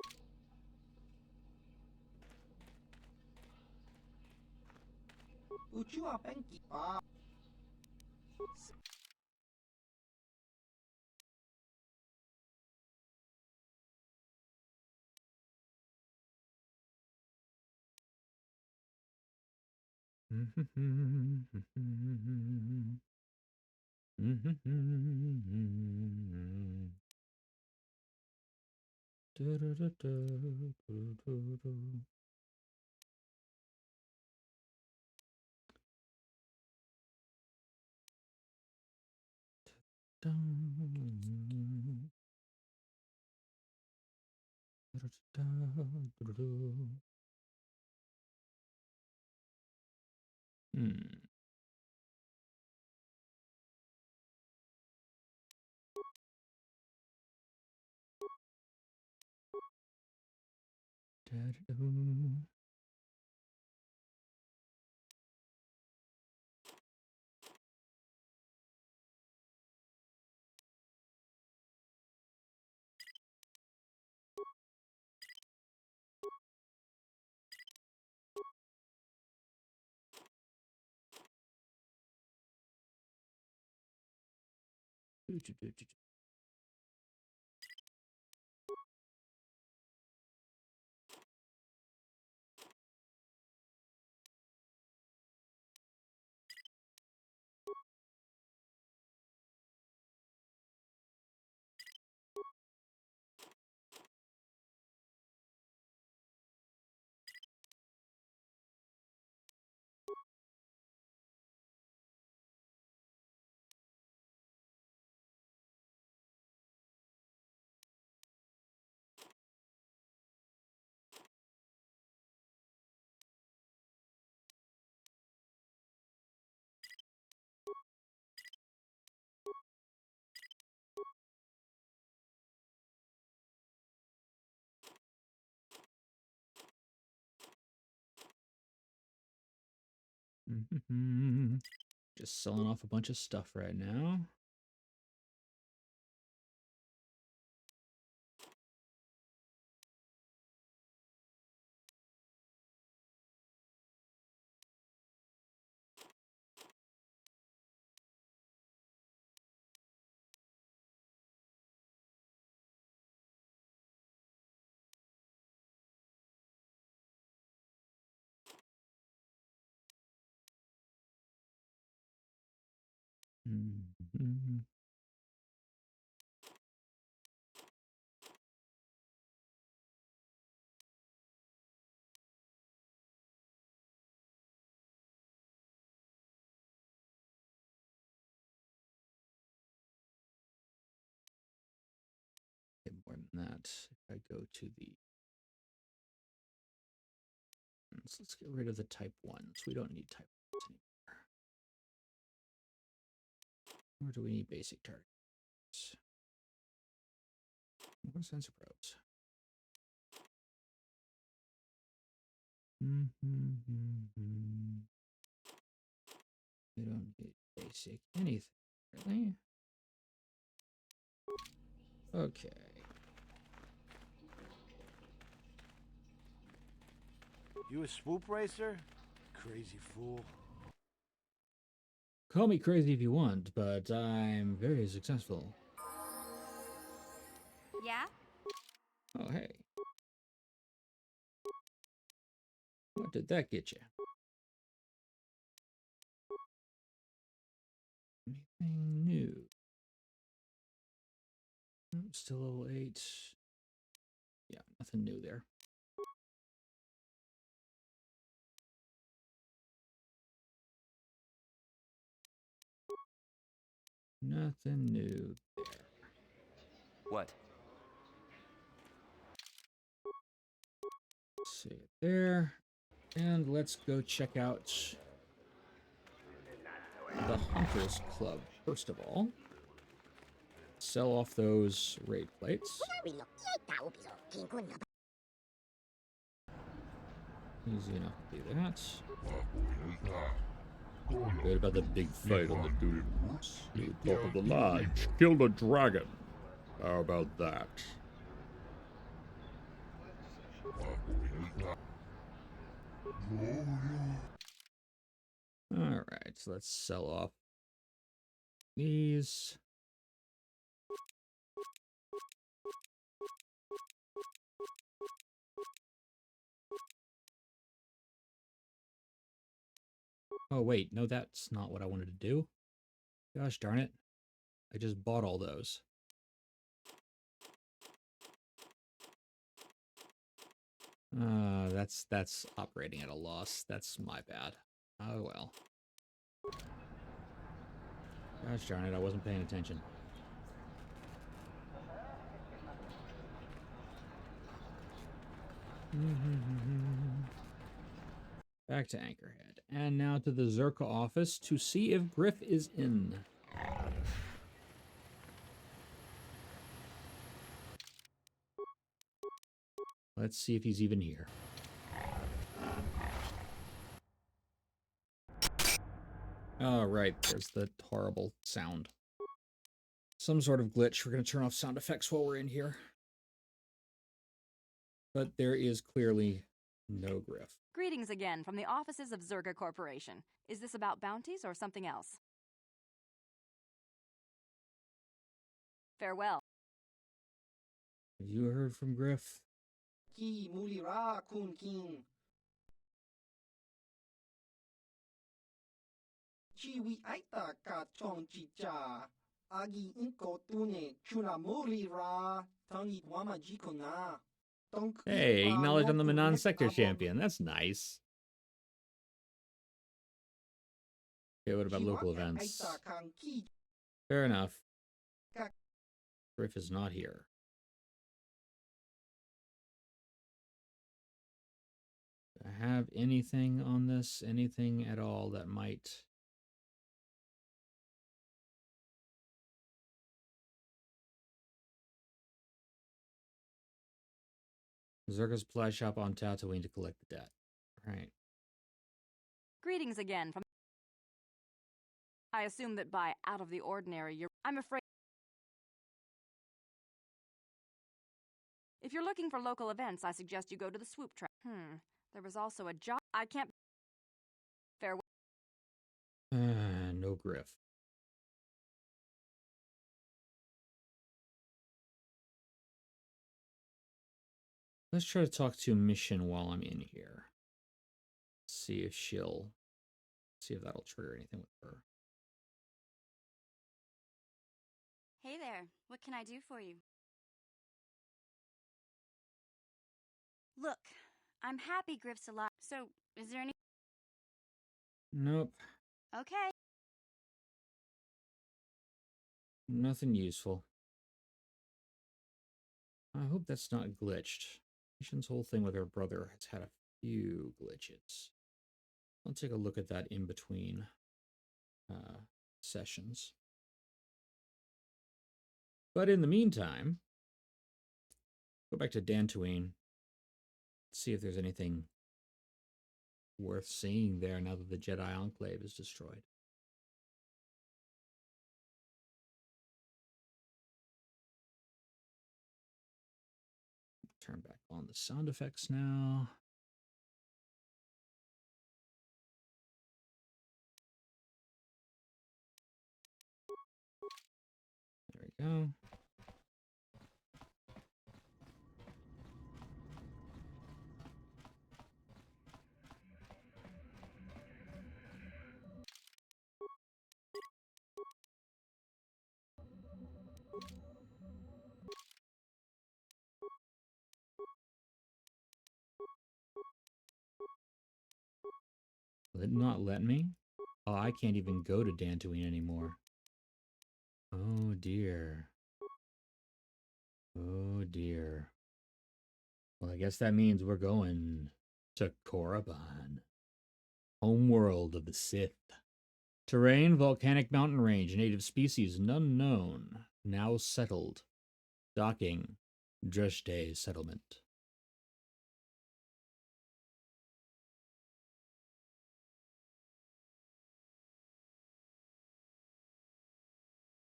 Just selling off a bunch of stuff right now. More than that, if I go to the let's get rid of the type 1s. We don't need type 1s anymore. Or do we need basic targets? More sensor probes. We don't need basic anything, really. Okay. You a swoop racer? Crazy fool. Call me crazy if you want, but I'm very successful. Yeah? Oh, hey. What did that get you? Anything new? Still level 8. Yeah, nothing new there. Nothing new there. What? See it there. And let's go check out the Hunters Club, first of all. Sell off those raid plates. Easy enough to do that. Good about the big fight on the dunes. To the top of the lodge. Kill the dragon. How about that? Alright, so let's sell off these. Oh wait, no, that's not what I wanted to do. Gosh darn it. I just bought all those. That's operating at a loss. That's my bad. Oh well. Gosh darn it, I wasn't paying attention. Back to Anchorhead. And now to the Zerka office to see if Griff is in. Let's see if he's even here. Oh, right. There's the horrible sound. Some sort of glitch. We're going to turn off sound effects while we're in here. But there is clearly no Griff. Greetings again from the offices of Zerga Corporation. Is this about bounties or something else? Farewell. Have you heard from Griff? Ki mulira kun king. Chiwi aita ka chong chicha. Agi inko tune chuna mulira. Tangi wama jikona. Hey, acknowledged I'm the Manan Sector champion. That's nice. Okay, what about local events? Fair enough. Griff is not here. Do I have anything on this? Anything at all that might... Zerga's supply shop on Tatooine to collect the debt. Right. Greetings again from... I assume that by out of the ordinary, I'm afraid... If you're looking for local events, I suggest you go to the swoop track. There was also a job... I can't... Farewell. No Griff. Let's try to talk to Mission while I'm in here. See if that'll trigger anything with her. Hey there, what can I do for you? Look, I'm happy Griff's alive, so is there any... Nope. Okay. Nothing useful. I hope that's not glitched. Mission's whole thing with her brother has had a few glitches. I'll take a look at that in between sessions. But in the meantime, go back to Dantooine. See if there's anything worth seeing there now that the Jedi Enclave is destroyed. Turn back on the sound effects now. There we go. Will it not let me? Oh, I can't even go to Dantooine anymore. Oh dear. Oh dear. Well, I guess that means we're going to Korriband, homeworld of the Sith. Terrain, volcanic mountain range, native species, none known, now settled. Docking, Dreshte settlement.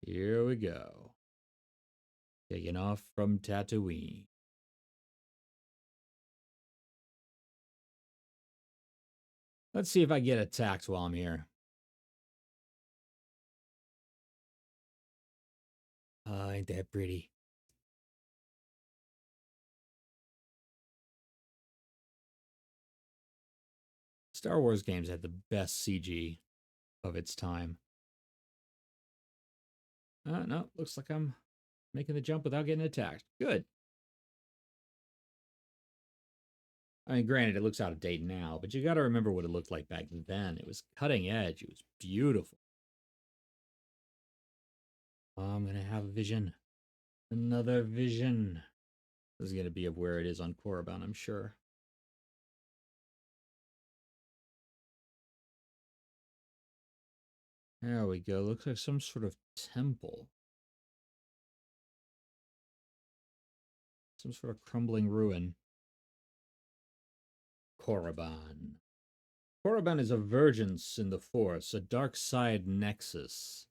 Here we go. Taking off from Tatooine. Let's see if I get attacked while I'm here. Oh, ain't that pretty? Star Wars games had the best CG of its time. No, looks like I'm making the jump without getting attacked. Good. I mean, granted, it looks out of date now, but you got to remember what it looked like back then. It was cutting edge. It was beautiful. Oh, I'm going to have a vision. Another vision. This is going to be of where it is on Korriband, I'm sure. There we go. Looks like some sort of temple. Some sort of crumbling ruin. Korriband. Korriband is a vergence in the Force, a dark side nexus.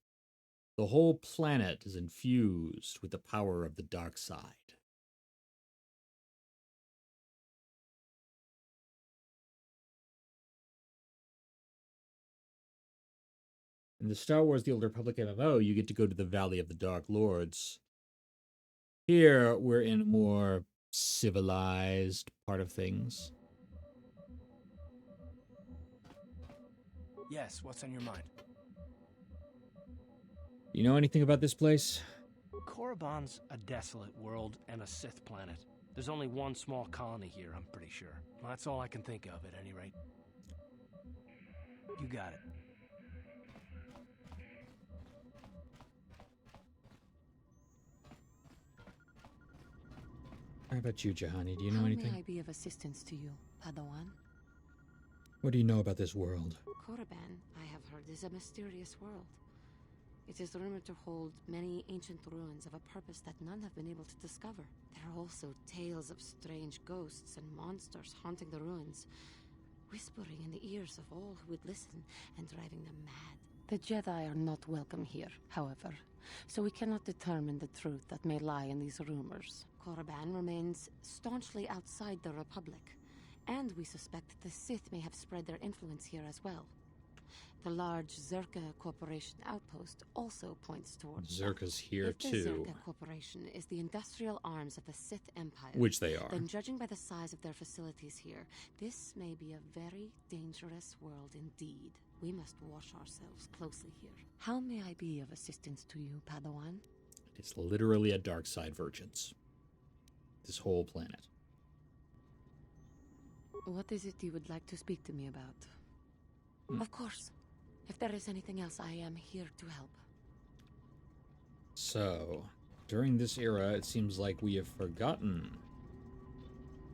The whole planet is infused with the power of the dark side. In the Star Wars The Old Republic MMO, you get to go to the Valley of the Dark Lords. Here, we're in a more civilized part of things. Yes, what's on your mind? You know anything about this place? Korriband's a desolate world and a Sith planet. There's only one small colony here, I'm pretty sure. Well, that's all I can think of, at any rate. You got it. How about you, Jahani? Do you know anything? How may I be of assistance to you, Padawan? What do you know about this world? Korriband, I have heard, is a mysterious world. It is rumored to hold many ancient ruins of a purpose that none have been able to discover. There are also tales of strange ghosts and monsters haunting the ruins, whispering in the ears of all who would listen and driving them mad. The Jedi are not welcome here, however, so we cannot determine the truth that may lie in these rumors. Korriband remains staunchly outside the Republic, and we suspect the Sith may have spread their influence here as well. The large Zerka Corporation outpost also points towards Zerka's here if too. The Zerka Corporation is the industrial arms of the Sith Empire, Which they are. Then judging by the size of their facilities here, this may be a very dangerous world indeed. We must watch ourselves closely here. How may I be of assistance to you, Padawan? It's literally a dark side vergence. This whole planet. What is it you would like to speak to me about? Of course. If there is anything else, I am here to help. So, during this era, it seems like we have forgotten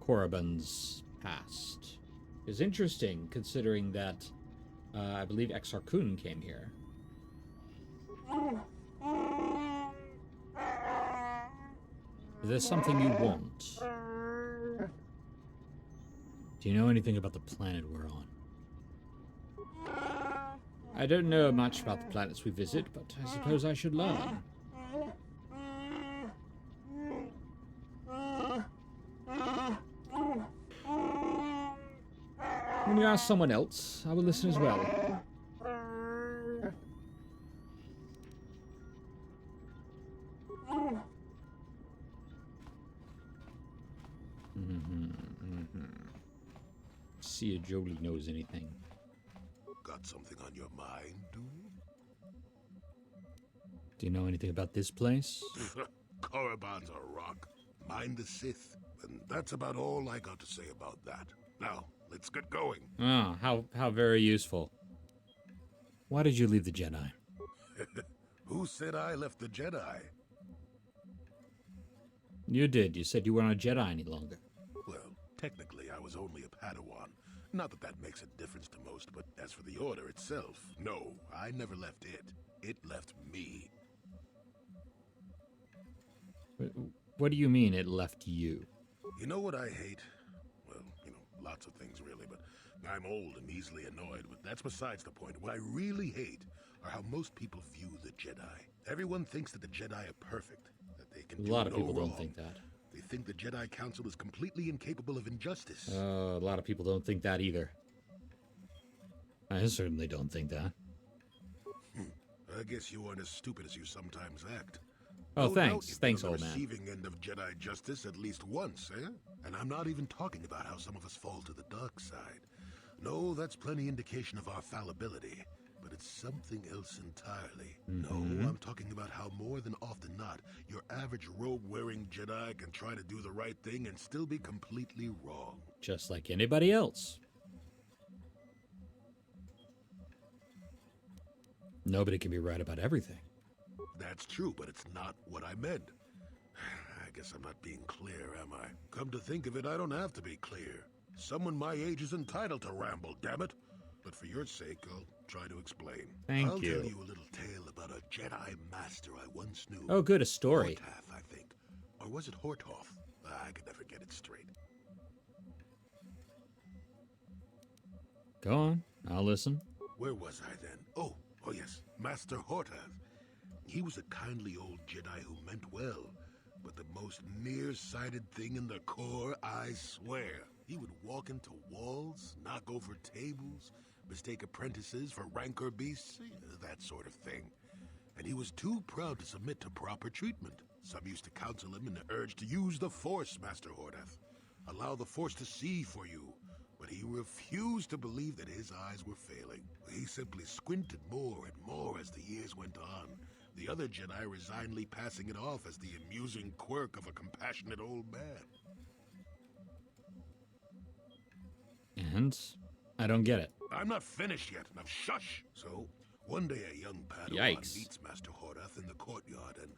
Korriband's past. It's interesting, considering that I believe Exar Kun came here. Is there something you want? Do you know anything about the planet we're on? I don't know much about the planets we visit, but I suppose I should learn. When you ask someone else, I will listen as well. See if Jolie knows anything. Got something on your mind, dude? Do you know anything about this place? Korriband's a rock. Mind the Sith. And that's about all I got to say about that. Now, let's get going. Ah, how very useful. Why did you leave the Jedi? Who said I left the Jedi? You did. You said you weren't a Jedi any longer. Well, technically I was only a Padawan. Not that that makes a difference to most, but as for the Order itself, no, I never left it. It left me. What do you mean it left you? You know what I hate? Well, lots of things really, but I'm old and easily annoyed, but that's besides the point. What I really hate are how most people view the Jedi. Everyone thinks that the Jedi are perfect, that they can do no wrong. A lot of people don't think that. They think the Jedi Council is completely incapable of injustice. A lot of people don't think that either. I certainly don't think that. I guess you aren't as stupid as you sometimes act. Oh, No thanks. doubt you've Thanks, been on old the man. receiving end of Jedi justice at least once, eh? And I'm not even talking about how some of us fall to the dark side. No, that's plenty indication of our fallibility. But it's something else entirely. No, I'm talking about how more than often not, your average robe-wearing Jedi can try to do the right thing and still be completely wrong. Just like anybody else. Nobody can be right about everything. That's true, but it's not what I meant. I guess I'm not being clear, am I? Come to think of it, I don't have to be clear. Someone my age is entitled to ramble, damn it. But for your sake, I'll try to explain. I'll tell you a little tale about a Jedi master I once knew. Oh, good, a story. Hortath, I think. Or was it Hortoth? I could never get it straight. Go on, I'll listen. Where was I then? Oh yes, Master Hortath. He was a kindly old Jedi who meant well, but the most nearsighted thing in the Corps, I swear. He would walk into walls, knock over tables, mistake apprentices for rancor beasts, that sort of thing. And he was too proud to submit to proper treatment. Some used to counsel him in the urge to use the Force, Master Hortath. Allow the Force to see for you. But he refused to believe that his eyes were failing. He simply squinted more and more as the years went on. The other Jedi resignedly passing it off as the amusing quirk of a compassionate old man. And? I don't get it. I'm not finished yet. Now shush! So, one day a young Padawan Yikes. meets Master Hortath in the courtyard and,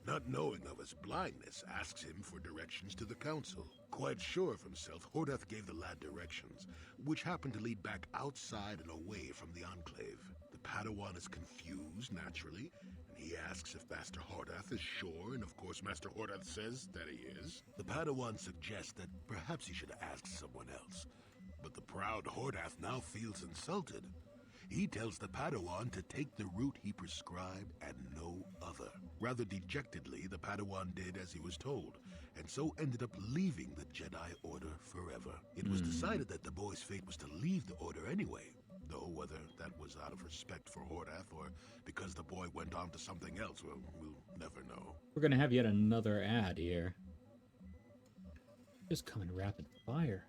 not knowing of his blindness, asks him for directions to the council. Quite sure of himself, Hortath gave the lad directions, which happened to lead back outside and away from the Enclave. The Padawan is confused, naturally, and he asks if Master Hortath is sure, and of course Master Hortath says that he is. The Padawan suggests that perhaps he should ask someone else, but the proud Hortath now feels insulted. He tells the Padawan to take the route he prescribed and no other. Rather dejectedly, the Padawan did as he was told, and so ended up leaving the Jedi Order forever. It was decided that the boy's fate was to leave the Order anyway, though whether that was out of respect for Hortath or because the boy went on to something else, well, we'll never know. We're gonna have yet another ad here. Just coming rapid fire.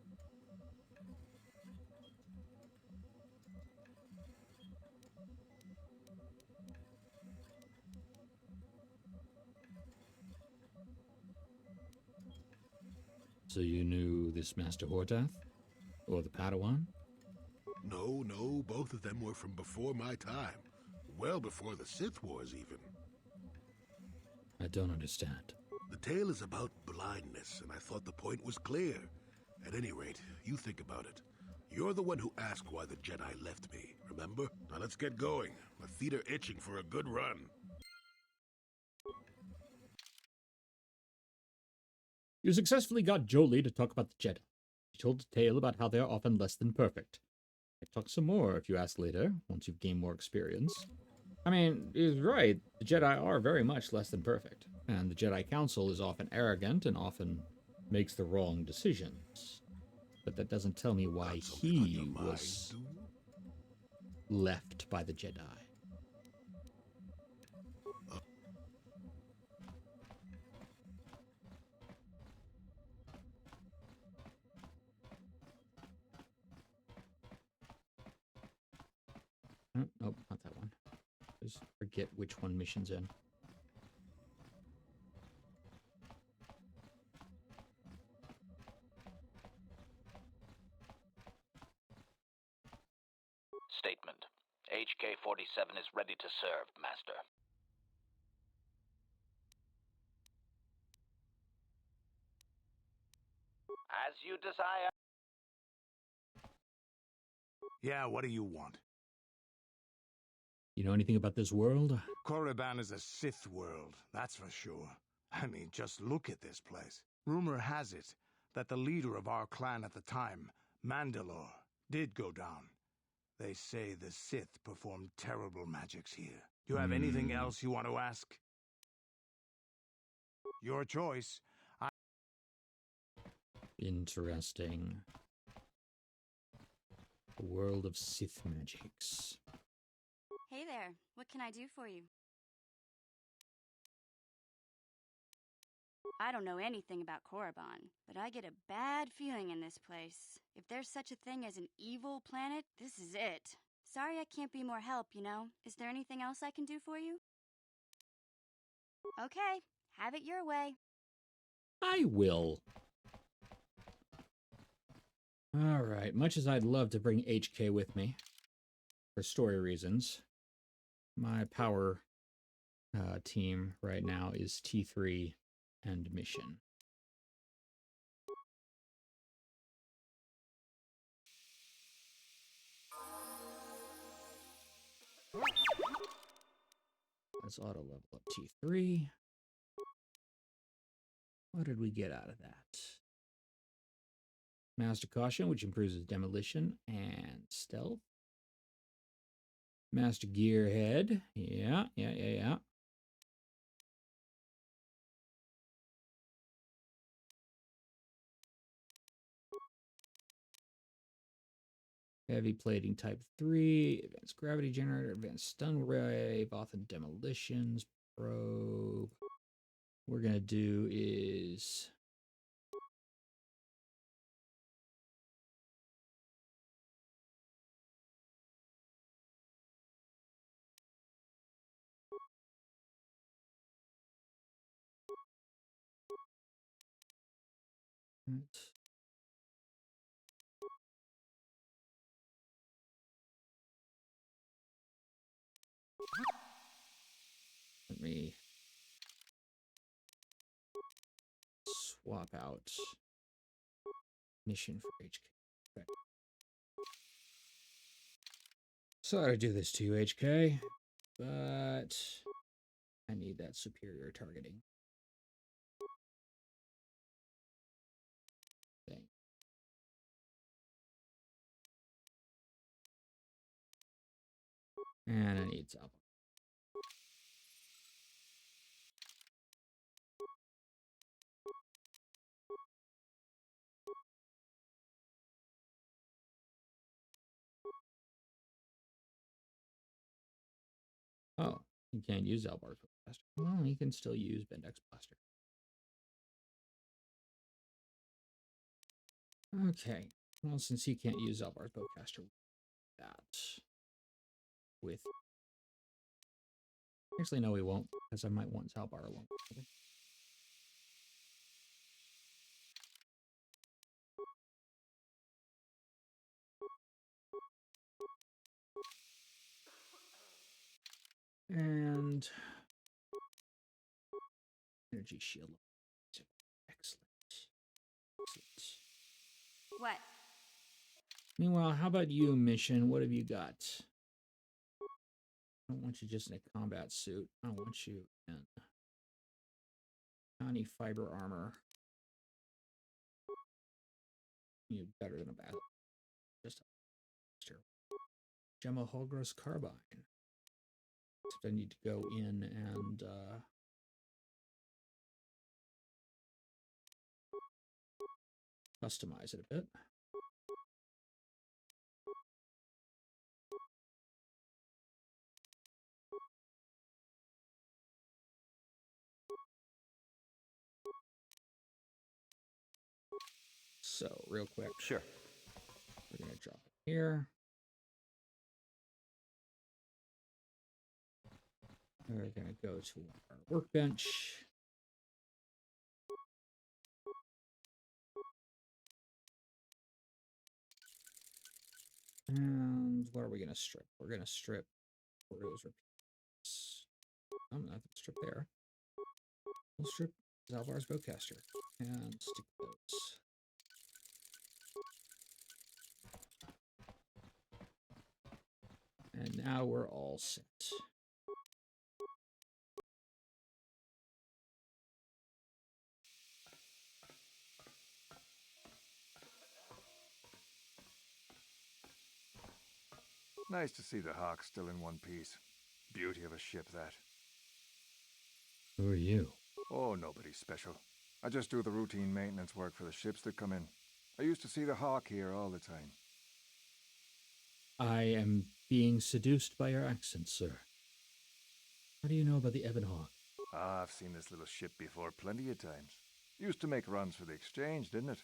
So you knew this Master Hortath? Or the Padawan? No, both of them were from before my time. Well before the Sith Wars, even. I don't understand. The tale is about blindness, and I thought the point was clear. At any rate, you think about it. You're the one who asked why the Jedi left me, remember? Now let's get going. My feet are itching for a good run. You successfully got Jolie to talk about the Jedi. She told a tale about how they are often less than perfect. I talk some more if you ask later, once you've gained more experience. I mean, he's right. The Jedi are very much less than perfect, and the Jedi Council is often arrogant and often makes the wrong decisions. But that doesn't tell me why he was left by the Jedi. Oh, nope, not that one. Just forget which one mission's in. Statement. HK-47 is ready to serve, Master. As you desire. Yeah, what do you want? You know anything about this world? Korriband is a Sith world, that's for sure. I mean, just look at this place. Rumor has it that the leader of our clan at the time, Mandalore, did go down. They say the Sith performed terrible magics here. Do you have anything else you want to ask? Your choice. Interesting. A world of Sith magics. Hey there, what can I do for you? I don't know anything about Korriband, but I get a bad feeling in this place. If there's such a thing as an evil planet, this is it. Sorry I can't be more help, you know. Is there anything else I can do for you? Okay, have it your way. I will. Alright, much as I'd love to bring HK with me, for story reasons, my power team right now is T3 and mission. Let's auto level up T3. What did we get out of that? Master Caution, which improves his demolition and stealth. Master Gearhead. Yeah. Heavy plating type 3, advanced gravity generator, advanced stun ray, Bothan demolitions, probe. What we're gonna do is let me swap out mission for HK. Okay. Sorry to do this to you, HK, but I need that superior targeting thing. And I need Zalba. Oh, you can't use Zalbar's Blaster. Well, you can still use Bendex Blaster. Okay. Well, since he can't use Zalbar's Bowcaster, that with... Actually, no, we won't, because I might want Zalbar alone. Okay. And energy shield. Excellent. What? Meanwhile, how about you, Mission? What have you got? I don't want you just in a combat suit. I want you in tiny fiber armor. Better than a bad. Just a Gemma Holgross carbine. Except I need to go in and customize it a bit. So, real quick. Sure. We're going to drop it here. We're going to go to our workbench. And what are we going to strip? We're going to strip Rose repeats. Oh, nothing to strip there. We'll strip Zalvar's bowcaster and stick those. And now we're all set. Nice to see the Hawk still in one piece. Beauty of a ship, that. Who are you? Oh, nobody special. I just do the routine maintenance work for the ships that come in. I used to see the Hawk here all the time. I am being seduced by your accent, sir. How do you know about the Ebon Hawk? Ah, I've seen this little ship before plenty of times. Used to make runs for the exchange, didn't it?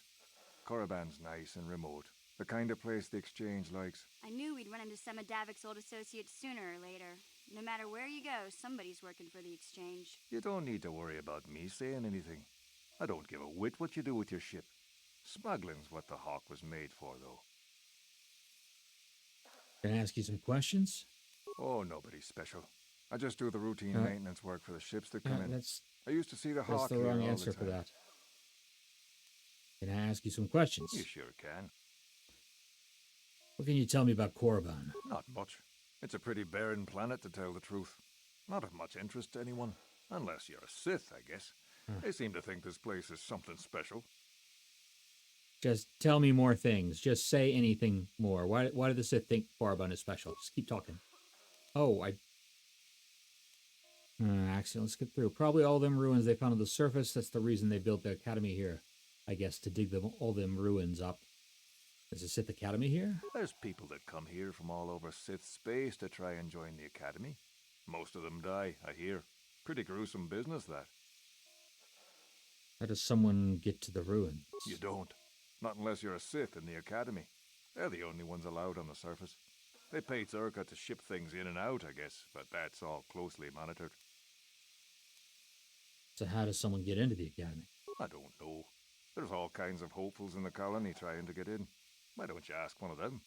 Korriband's nice and remote. The kind of place the exchange likes. I knew we'd run into some of Davik's old associates sooner or later. No matter where you go, somebody's working for the exchange. You don't need to worry about me saying anything. I don't give a whit what you do with your ship. Smuggling's what the Hawk was made for, though. Can I ask you some questions? Oh, nobody special. I just do the routine maintenance work for the ships that come in. I used to see the Hawk here all the time. That's the wrong answer for that. Can I ask you some questions? You sure can. What can you tell me about Korriband? Not much. It's a pretty barren planet, to tell the truth. Not of much interest to anyone. Unless you're a Sith, I guess. They seem to think this place is something special. Just tell me more things. Just say anything more. Why do the Sith think Korriband is special? Just keep talking. Oh, actually, let's get through. Probably all them ruins they found on the surface. That's the reason they built the academy here. I guess, to dig all them ruins up. There's a Sith Academy here? There's people that come here from all over Sith space to try and join the Academy. Most of them die, I hear. Pretty gruesome business, that. How does someone get to the ruins? You don't. Not unless you're a Sith in the Academy. They're the only ones allowed on the surface. They pay Zerka to ship things in and out, I guess, but that's all closely monitored. So how does someone get into the Academy? I don't know. There's all kinds of hopefuls in the colony trying to get in. Why don't you ask one of them?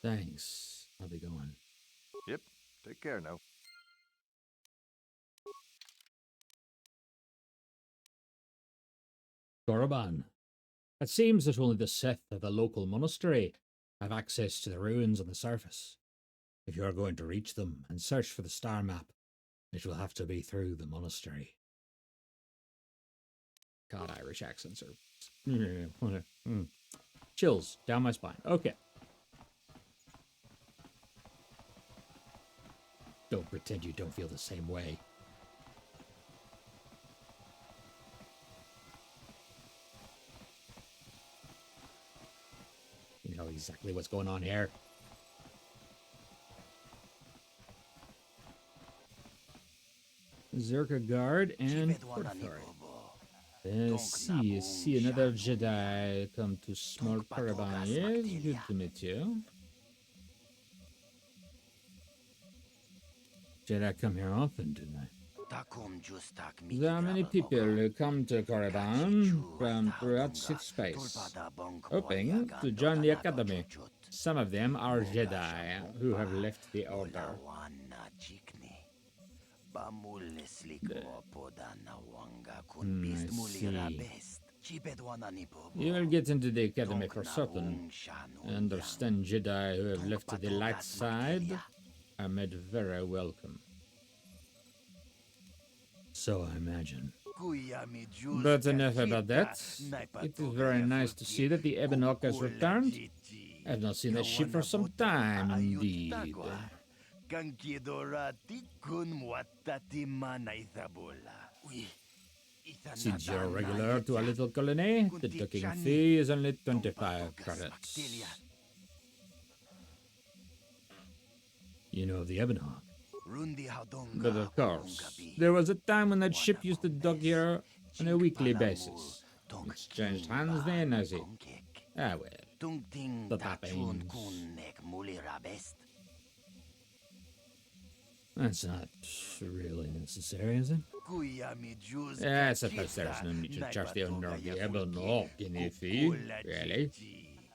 Thanks. I'll be going. Yep. Take care now. Korriband. It seems that only the Sith of the local monastery have access to the ruins on the surface. If you are going to reach them and search for the star map, it will have to be through the monastery. God, Irish accents are... Chills down my spine. Okay. Don't pretend you don't feel the same way. You know exactly what's going on here. Zerka Guard and KOTOR. See another Jedi come to small Korriband. Yes, good to meet you. Jedi come here often, do they? There are many people who come to Korriband from throughout Sith space, hoping to join the Academy. Some of them are Jedi who have left the Order. You will get into the Academy for certain. I understand Jedi who have left the light side are made very welcome. So I imagine. But enough about that. It is very nice to see that the Ebonhawk has returned. I have not seen that ship for some time, indeed. Since you're a regular to our little colony, the docking fee is only 25 credits. You know of the Ebonhawk. But of course, there was a time when that ship used to dock here on a weekly basis. It's changed hands then, has it? Ah well, that happens. That's not really necessary, is it? I suppose there's no need to charge the owner of the Ebonhawk any fee, really.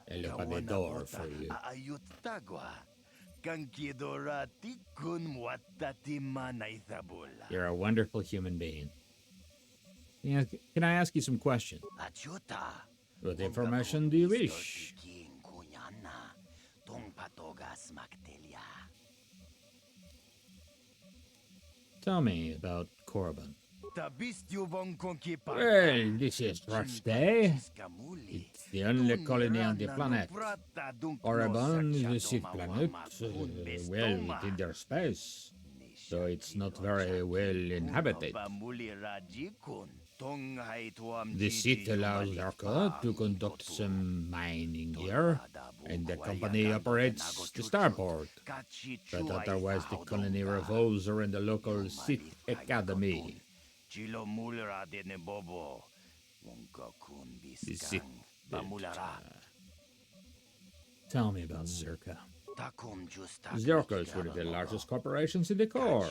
I'll open the door for you. You're a wonderful human being. Can I ask you some questions? What information do you wish? Tell me about Korriband. Well, this is Rush Day. It's the only colony on the planet. Korriband is a Sith planet, well within their space, so it's not very well inhabited. The Sith allows Zerka to conduct some mining here, and the company operates the starboard. But otherwise the colony revolves around the local Sith Academy. The Sith. Tell me about Zerka. Zerka is one of the largest corporations in the core.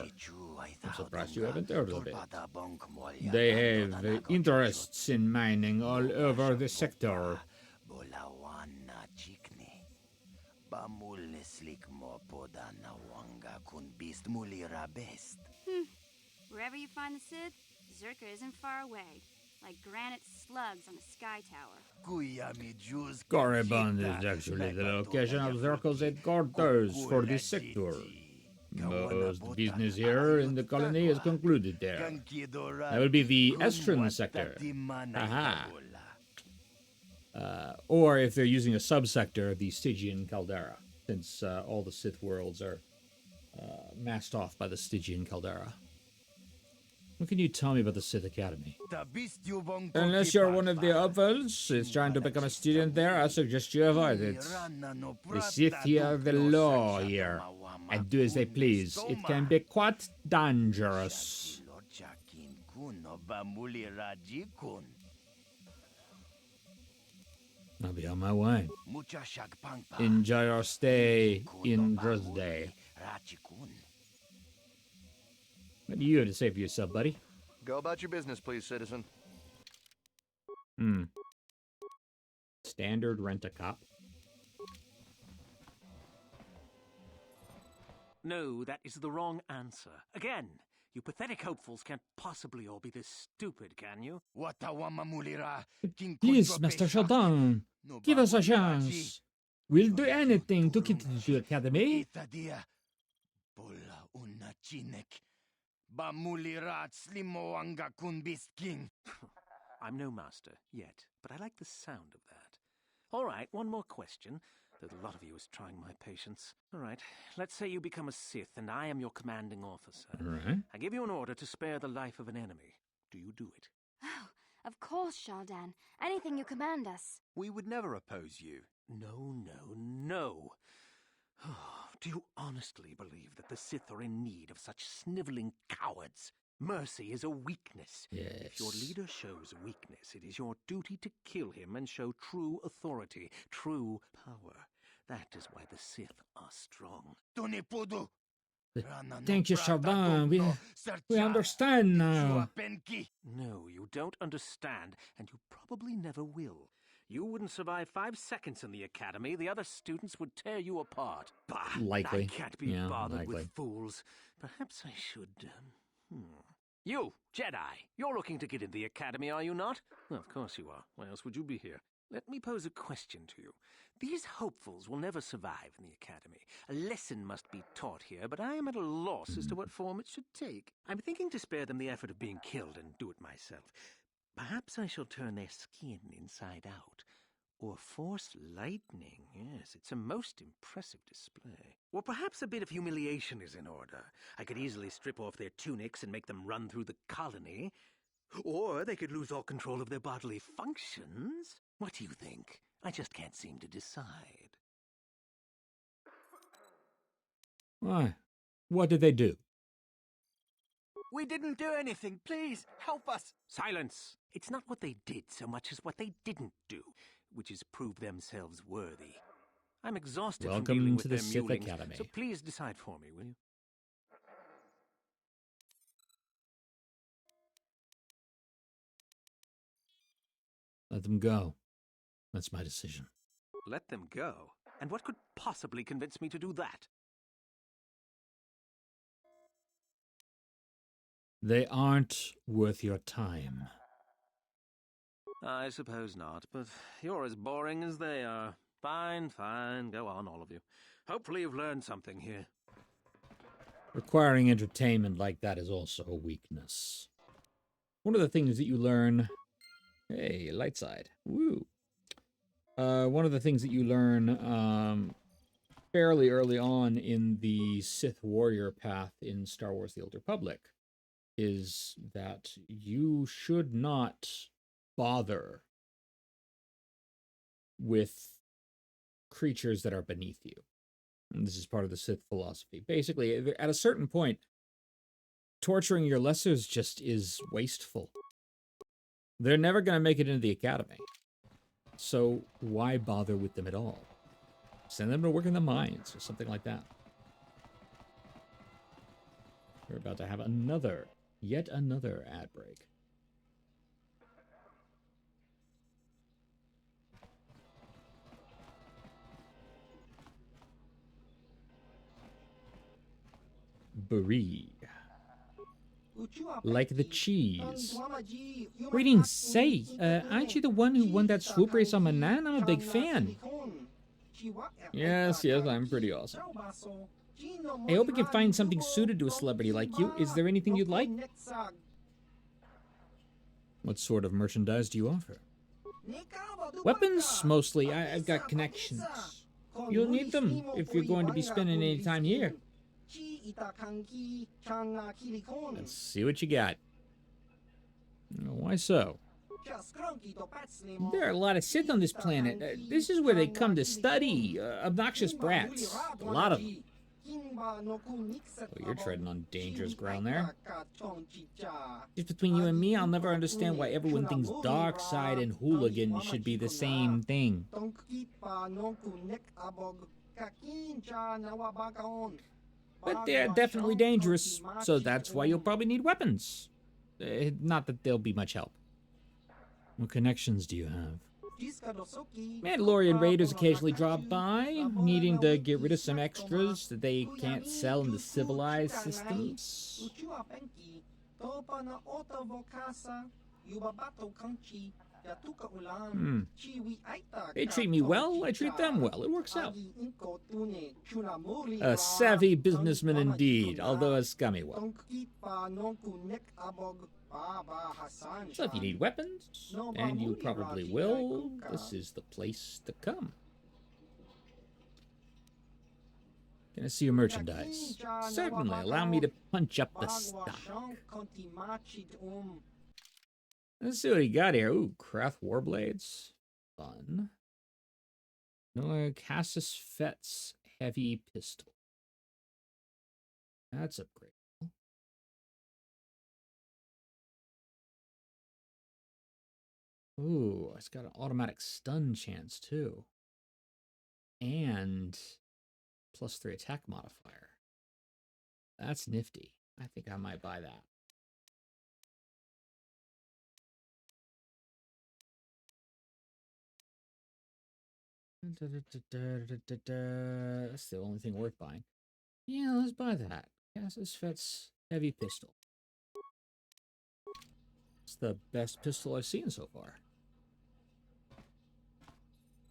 I'm surprised you haven't heard of it. They have interests in mining all over the sector. Wherever you find the Sith, Zerka isn't far away. Like granite slugs on a sky tower. Korriband is actually the location of Zerka's headquarters for this sector. Most business here in the colony is concluded there. That will be the Estrin sector. Aha. Or if they're using a subsector, the Stygian caldera, since all the Sith worlds are masked off by the Stygian caldera. What can you tell me about the Sith Academy? Unless you're one of the Upvelds who's trying to become a student there, I suggest you avoid it. The Sith here the law here, and do as they please. It can be quite dangerous. I'll be on my way. Enjoy your stay in Dresde. What do you have to say for yourself, buddy? Go about your business, please, citizen. Standard rent-a-cop. No, that is the wrong answer. Again, you pathetic hopefuls can't possibly all be this stupid, can you? Please, Master Sheldon, give us a chance. We'll do anything to get into the academy. I'm no master yet, but I like the sound of that. All right, one more question, though the lot of you is trying my patience. All right, let's say you become a Sith and I am your commanding officer. All right. I give you an order to spare the life of an enemy. Do you do it? Oh, of course, Shaldan. Anything you command us. We would never oppose you. No. Do you honestly believe that the Sith are in need of such sniveling cowards? Mercy is a weakness. Yes. If your leader shows weakness, it is your duty to kill him and show true authority, true power. That is why the Sith are strong. Thank you, Sheldon. We understand now. No, you don't understand, and you probably never will. You wouldn't survive 5 seconds in the academy. The other students would tear you apart. Bah, likely. I can't be bothered with fools. Perhaps I should... You, Jedi, you're looking to get in the academy, are you not? Well, of course you are. Why else would you be here? Let me pose a question to you. These hopefuls will never survive in the Academy. A lesson must be taught here, but I am at a loss as to what form it should take. I'm thinking to spare them the effort of being killed and do it myself. Perhaps I shall turn their skin inside out. Or force lightning. Yes, it's a most impressive display. Or perhaps a bit of humiliation is in order. I could easily strip off their tunics and make them run through the colony. Or they could lose all control of their bodily functions. What do you think? I just can't seem to decide. Why? What did they do? We didn't do anything. Please, help us. Silence. It's not what they did so much as what they didn't do, which is prove themselves worthy. I'm exhausted from dealing with their mulings. Welcome to the Sith Academy. So please decide for me, will you? Let them go. That's my decision. Let them go? And what could possibly convince me to do that? They aren't worth your time. I suppose not, but you're as boring as they are. Fine, fine. Go on, all of you. Hopefully you've learned something here. Requiring entertainment like that is also a weakness. One of the things that you learn... Hey, light side. Woo! One of the things that you learn fairly early on in the Sith warrior path in Star Wars The Old Republic is that you should not bother with creatures that are beneath you. And this is part of the Sith philosophy. Basically, at a certain point, torturing your lessers just is wasteful. They're never going to make it into the Academy. So why bother with them at all? Send them to work in the mines or something like that. We're about to have yet another ad break. Brie. Like the cheese. Greetings, say, aren't you the one who won that swoop race on Manan? I'm a big fan. Yes, I'm pretty awesome. I hope we can find something suited to a celebrity like you. Is there anything you'd like? What sort of merchandise do you offer? Weapons, mostly. I've got connections. You'll need them if you're going to be spending any time here. Let's see what you got. Why so? There are a lot of Sith on this planet. This is where they come to study. Obnoxious brats. A lot of them. Oh, you're treading on dangerous ground there. Just between you and me, I'll never understand why everyone thinks dark side and hooligan should be the same thing. But they're definitely dangerous, so that's why you'll probably need weapons. Not that they'll be much help. What connections do you have? Mandalorian raiders occasionally drop by, needing to get rid of some extras that they can't sell in the civilized systems. They treat me well, I treat them well. It works out. A savvy businessman indeed, although a scummy one. So if you need weapons, and you probably will, this is the place to come. Can I see your merchandise? Certainly, allow me to punch up the stock. Let's see what he got here. Ooh, Craft Warblades. Fun. No, Cassis Fett's heavy pistol. That's upgradable. Ooh, it's got an automatic stun chance too. And +3 attack modifier. That's nifty. I think I might buy that. That's the only thing worth buying. Yeah, let's buy that. Cassis Fett's heavy pistol. It's the best pistol I've seen so far.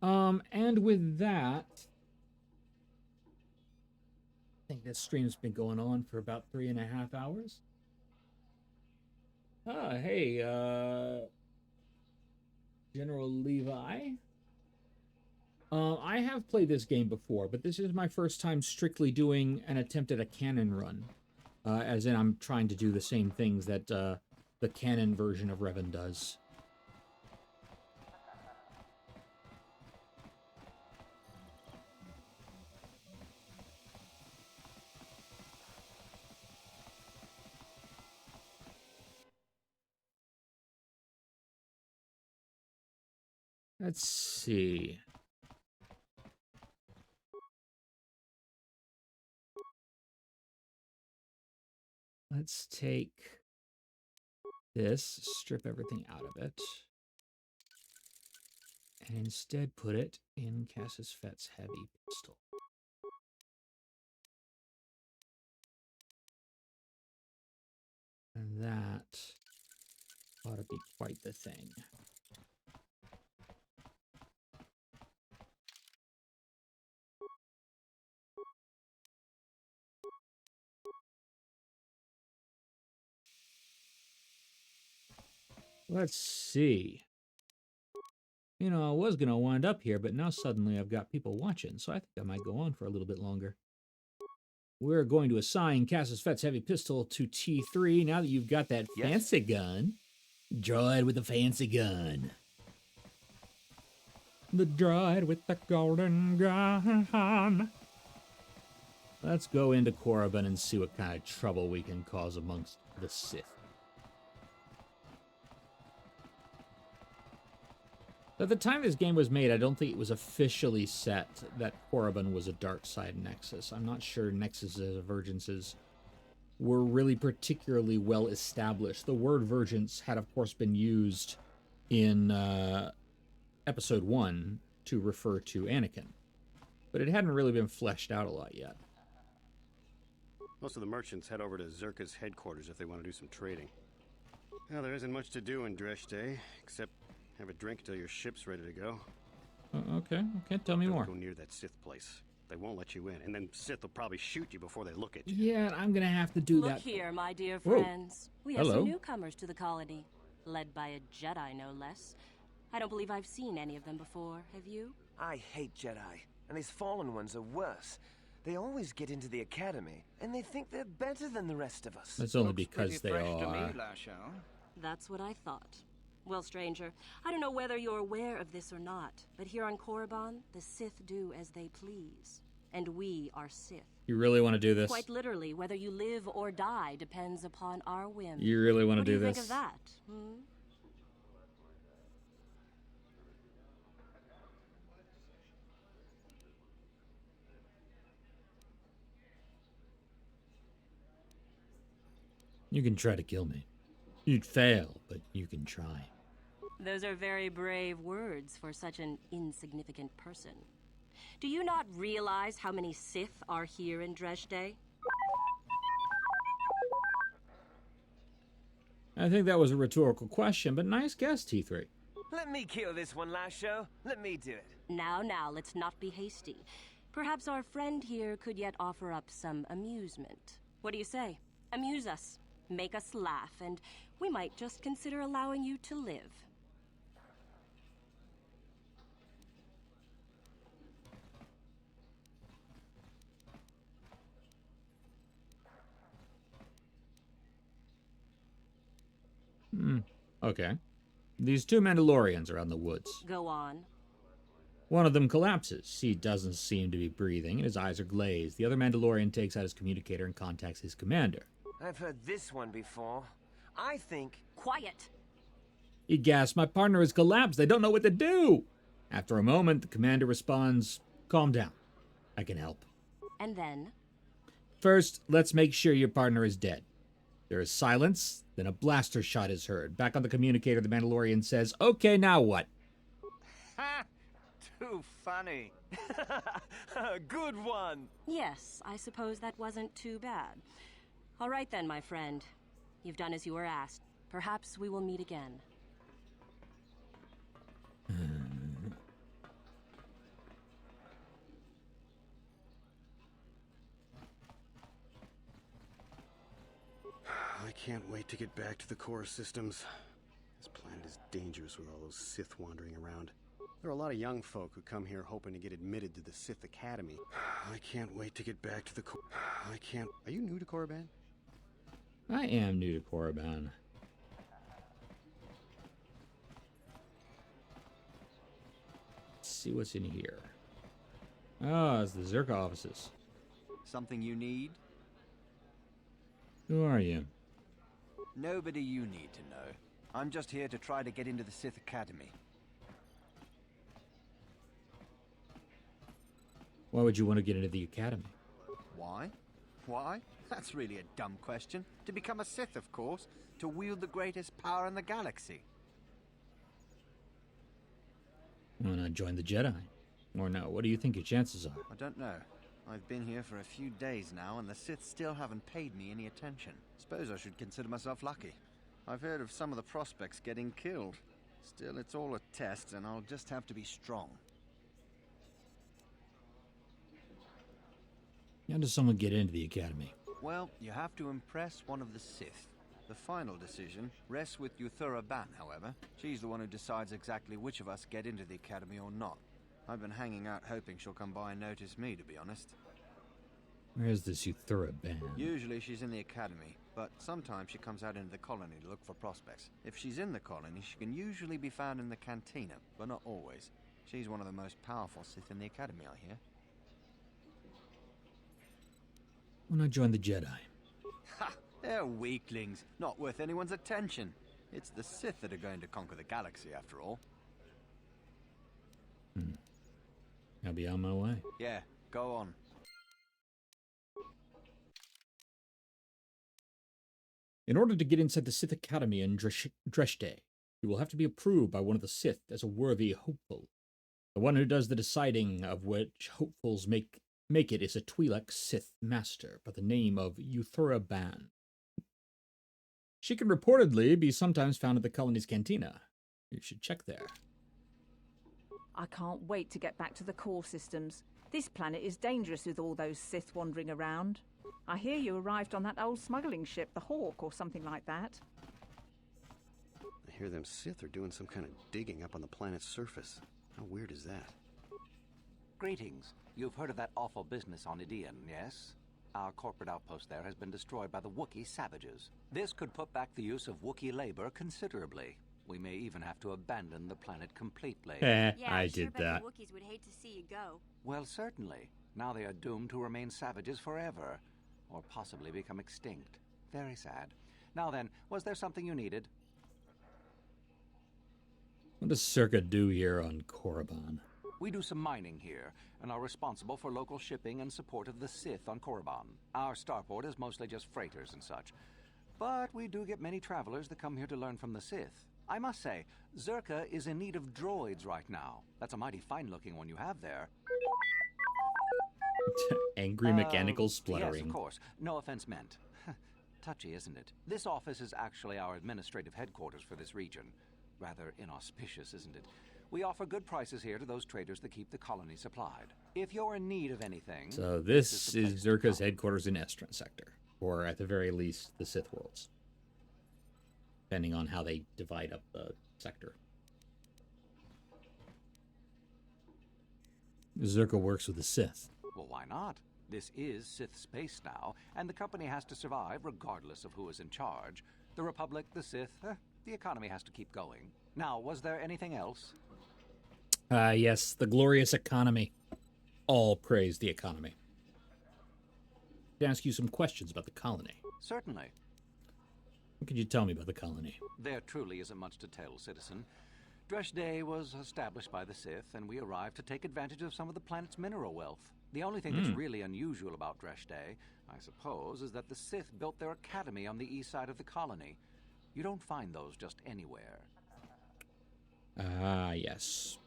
And with that, I think this stream's been going on for about 3.5 hours. Hey, General Levi. I have played this game before, but this is my first time strictly doing an attempt at a canon run. As in, I'm trying to do the same things that the canon version of Revan does. Let's see. Let's take this, strip everything out of it, and instead put it in Cassius Fett's heavy pistol. And that ought to be quite the thing. Let's see. You know, I was going to wind up here, but now suddenly I've got people watching, so I think I might go on for a little bit longer. We're going to assign Cassius Fett's heavy pistol to T3 now that you've got that fancy gun. Droid with the fancy gun. The droid with the golden gun. Let's go into Korriband and see what kind of trouble we can cause amongst the Sith. At the time this game was made, I don't think it was officially set that Korriband was a dark side nexus. I'm not sure Nexus's divergences were really particularly well established. The word vergence had, of course, been used in Episode 1 to refer to Anakin, but it hadn't really been fleshed out a lot yet. Most of the merchants head over to Zerka's headquarters if they want to do some trading. Well, there isn't much to do in Dresh Day, except have a drink till your ship's ready to go. Okay, tell me more. Go near that Sith place. They won't let you in, and then Sith will probably shoot you before they look at you. Yeah, I'm gonna have to do that. Look here, my dear friends. Whoa. We have Hello. some newcomers to the colony, led by a Jedi, no less. I don't believe I've seen any of them before, have you? I hate Jedi, and these fallen ones are worse. They always get into the academy, and they think they're better than the rest of us. That's only because they are. That's what I thought. Well, stranger, I don't know whether you're aware of this or not, but here on Korriband, the Sith do as they please. And we are Sith. You really want to do this? Quite literally, whether you live or die depends upon our whim. You really want to do this? What do you think of that? Hmm? You can try to kill me. You'd fail, but you can try. Those are very brave words for such an insignificant person. Do you not realize how many Sith are here in Dresh Day? I think that was a rhetorical question, but nice guess, T3. Let me kill this one, Lasho. Let me do it. Now, let's not be hasty. Perhaps our friend here could yet offer up some amusement. What do you say? Amuse us. Make us laugh, and we might just consider allowing you to live. Okay. These two Mandalorians are out in the woods. Go on. One of them collapses. He doesn't seem to be breathing, and his eyes are glazed. The other Mandalorian takes out his communicator and contacts his commander. I've heard this one before. I think... Quiet! He gasps, "My partner has collapsed. I don't know what to do." After a moment, the commander responds, "Calm down. I can help." And then? "First, let's make sure your partner is dead." There is silence, then a blaster shot is heard. Back on the communicator, the Mandalorian says, "Okay, now what?" Ha! Too funny. Good one. Yes, I suppose that wasn't too bad. All right then, my friend. You've done as you were asked. Perhaps we will meet again. can't wait to get back to the core systems. This planet is dangerous with all those Sith wandering around. There are a lot of young folk who come here hoping to get admitted to the Sith Academy. I can't wait to get back to the core. I can't... Are you new to Korriband? I am new to Korriband. Let's see what's in here. Oh, it's the Zerka offices. Something you need? Who are you? Nobody you need to know. I'm just here to try to get into the Sith Academy. Why would you want to get into the academy? Why? Why? That's really a dumb question. To become a Sith, of course. To wield the greatest power in the galaxy. Why not join the Jedi? Or no, what do you think your chances are? I don't know. I've been here for a few days now, and the Sith still haven't paid me any attention. Suppose I should consider myself lucky. I've heard of some of the prospects getting killed. Still, it's all a test, and I'll just have to be strong. How does someone get into the academy? Well, you have to impress one of the Sith. The final decision rests with Korriband, however. She's the one who decides exactly which of us get into the academy or not. I've been hanging out hoping she'll come by and notice me, to be honest. Where's this Korriband? Usually she's in the academy, but sometimes she comes out into the colony to look for prospects. If she's in the colony, she can usually be found in the cantina, but not always. She's one of the most powerful Sith in the academy, I hear. Why not join the Jedi? Ha! They're weaklings, not worth anyone's attention. It's the Sith that are going to conquer the galaxy, after all. I'll be on my way. Yeah, go on. In order to get inside the Sith Academy in Dreshte, you will have to be approved by one of the Sith as a worthy hopeful. The one who does the deciding of which hopefuls make it is a Twi'lek Sith master by the name of Korriband. She can reportedly be sometimes found at the colony's cantina. You should check there. I can't wait to get back to the core systems. This planet is dangerous with all those Sith wandering around. I hear you arrived on that old smuggling ship, the Hawk, or something like that. I hear them Sith are doing some kind of digging up on the planet's surface. How weird is that? Greetings. You've heard of that awful business on Idian, yes? Our corporate outpost there has been destroyed by the Wookiee savages. This could put back the use of Wookiee labor considerably. We may even have to abandon the planet completely. Yeah, I did that. The Wookiees would hate to see you go. Well, certainly. Now they are doomed to remain savages forever. Or possibly become extinct. Very sad. Now then, was there something you needed? What does Circa do here on Korriband? We do some mining here, and are responsible for local shipping and support of the Sith on Korriband. Our starport is mostly just freighters and such. But we do get many travelers that come here to learn from the Sith. I must say, Zerka is in need of droids right now. That's a mighty fine-looking one you have there. Angry mechanical spluttering. Yes, of course. No offense meant. Touchy, isn't it? This office is actually our administrative headquarters for this region. Rather inauspicious, isn't it? We offer good prices here to those traders that keep the colony supplied. If you're in need of anything... So this is Zerka's headquarters in Estron Sector. Or at the very least, the Sith Worlds. Depending on how they divide up the sector. Zerka works with the Sith. Well, why not? This is Sith space now, and the company has to survive regardless of who is in charge. The Republic, the Sith, the economy has to keep going. Now, was there anything else? Yes, the glorious economy. All praise the economy. To ask you some questions about the colony. Certainly. What could you tell me about the colony? There truly isn't much to tell, citizen. Dreshte was established by the Sith, and we arrived to take advantage of some of the planet's mineral wealth. The only thing that's really unusual about Dreshte, I suppose, is that the Sith built their academy on the east side of the colony. You don't find those just anywhere. Yes.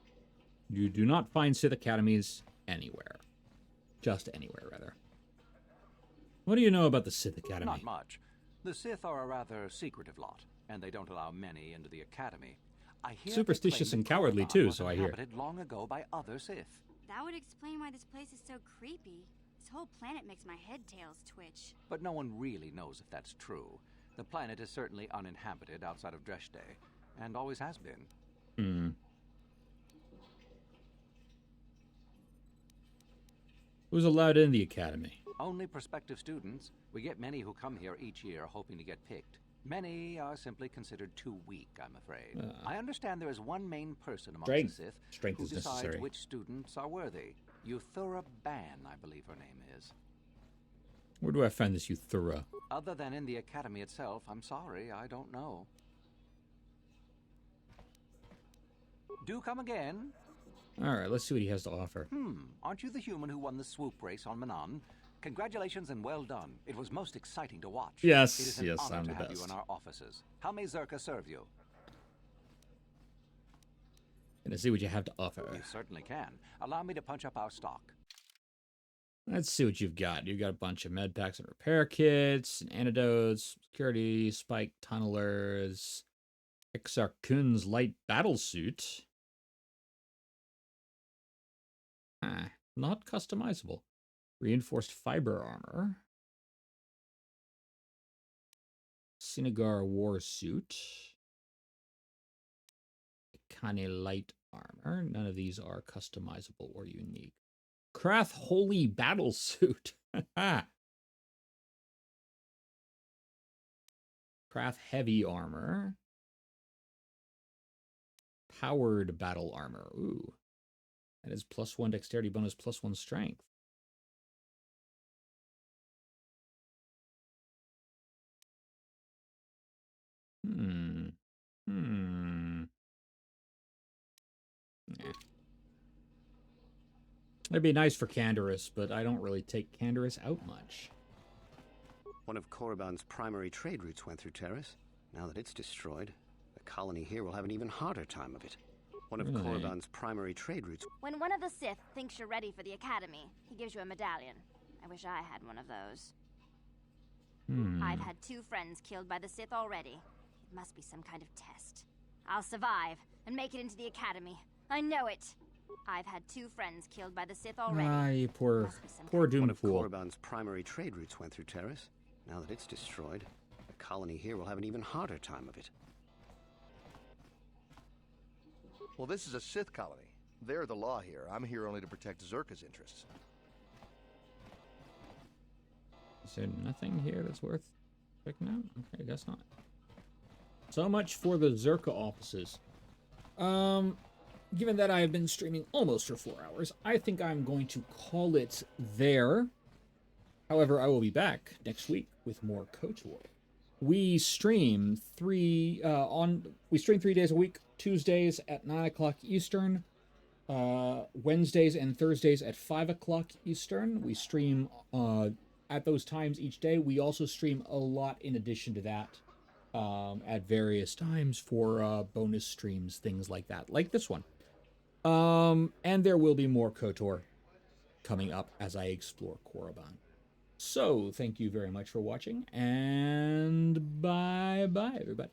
You do not find Sith academies anywhere. Just anywhere, rather. What do you know about the Sith Academy? Not much. The Sith are a rather secretive lot, and they don't allow many into the academy. I hear superstitious and cowardly too, so I hear. Inhabited long ago by other Sith. That would explain why this place is so creepy. This whole planet makes my head tails twitch. But no one really knows if that's true. The planet is certainly uninhabited outside of Dresde, and always has been. Hmm. Who's allowed in the academy? Only prospective students. We get many who come here each year hoping to get picked. Many are simply considered too weak, I'm afraid. I understand there is one main person amongst the Sith Strength who is decides necessary. which students are worthy. Korriband, I believe her name is. Where do I find this Euthura? Other than in the academy itself, I'm sorry, I don't know. Do come again. Alright, let's see what he has to offer. Aren't you the human who won the swoop race on Manan? Congratulations and well done. It was most exciting to watch. Yes, it is an yes, honor I'm to the have best. you in our offices. How may Zerka serve you? Gonna see what you have to offer. You certainly can. Allow me to punch up our stock. Let's see what you've got. You've got a bunch of med packs and repair kits, and antidotes, security, spike tunnelers, Exar Kun's light battle suit. Not customizable. Reinforced fiber armor. Sinagar war suit. Kane light armor. None of these are customizable or unique. Krath holy battle suit. Krath heavy armor. Powered battle armor. Ooh. That is +1 dexterity bonus, +1 strength. Nah. It'd be nice for Canderous, but I don't really take Canderous out much. One of Korriband's primary trade routes went through Terrace. Now that it's destroyed, the colony here will have an even harder time of it. One of Korriband's primary trade routes... When one of the Sith thinks you're ready for the academy, he gives you a medallion. I wish I had one of those. I've had 2 friends killed by the Sith already. It must be some kind of test. I'll survive and make it into the academy. I know it. I've had 2 friends killed by the Sith already. You poor Doompool. One of Korriband's primary trade routes went through Terrace. Now that it's destroyed, the colony here will have an even harder time of it. Well, this is a Sith colony. They're the law here. I'm here only to protect Zerka's interests. Is there nothing here that's worth checking out? Okay, I guess not. So much for the Zerka offices. Given that I have been streaming almost for 4 hours, I think I'm going to call it there. However, I will be back next week with more KOTOR. We stream 3 days a week. Tuesdays at 9 o'clock Eastern, Wednesdays and Thursdays at 5 o'clock Eastern. We stream at those times each day. We also stream a lot in addition to that at various times for bonus streams, things like that, like this one. And there will be more KOTOR coming up as I explore Korriband. So, thank you very much for watching, and bye-bye, everybody.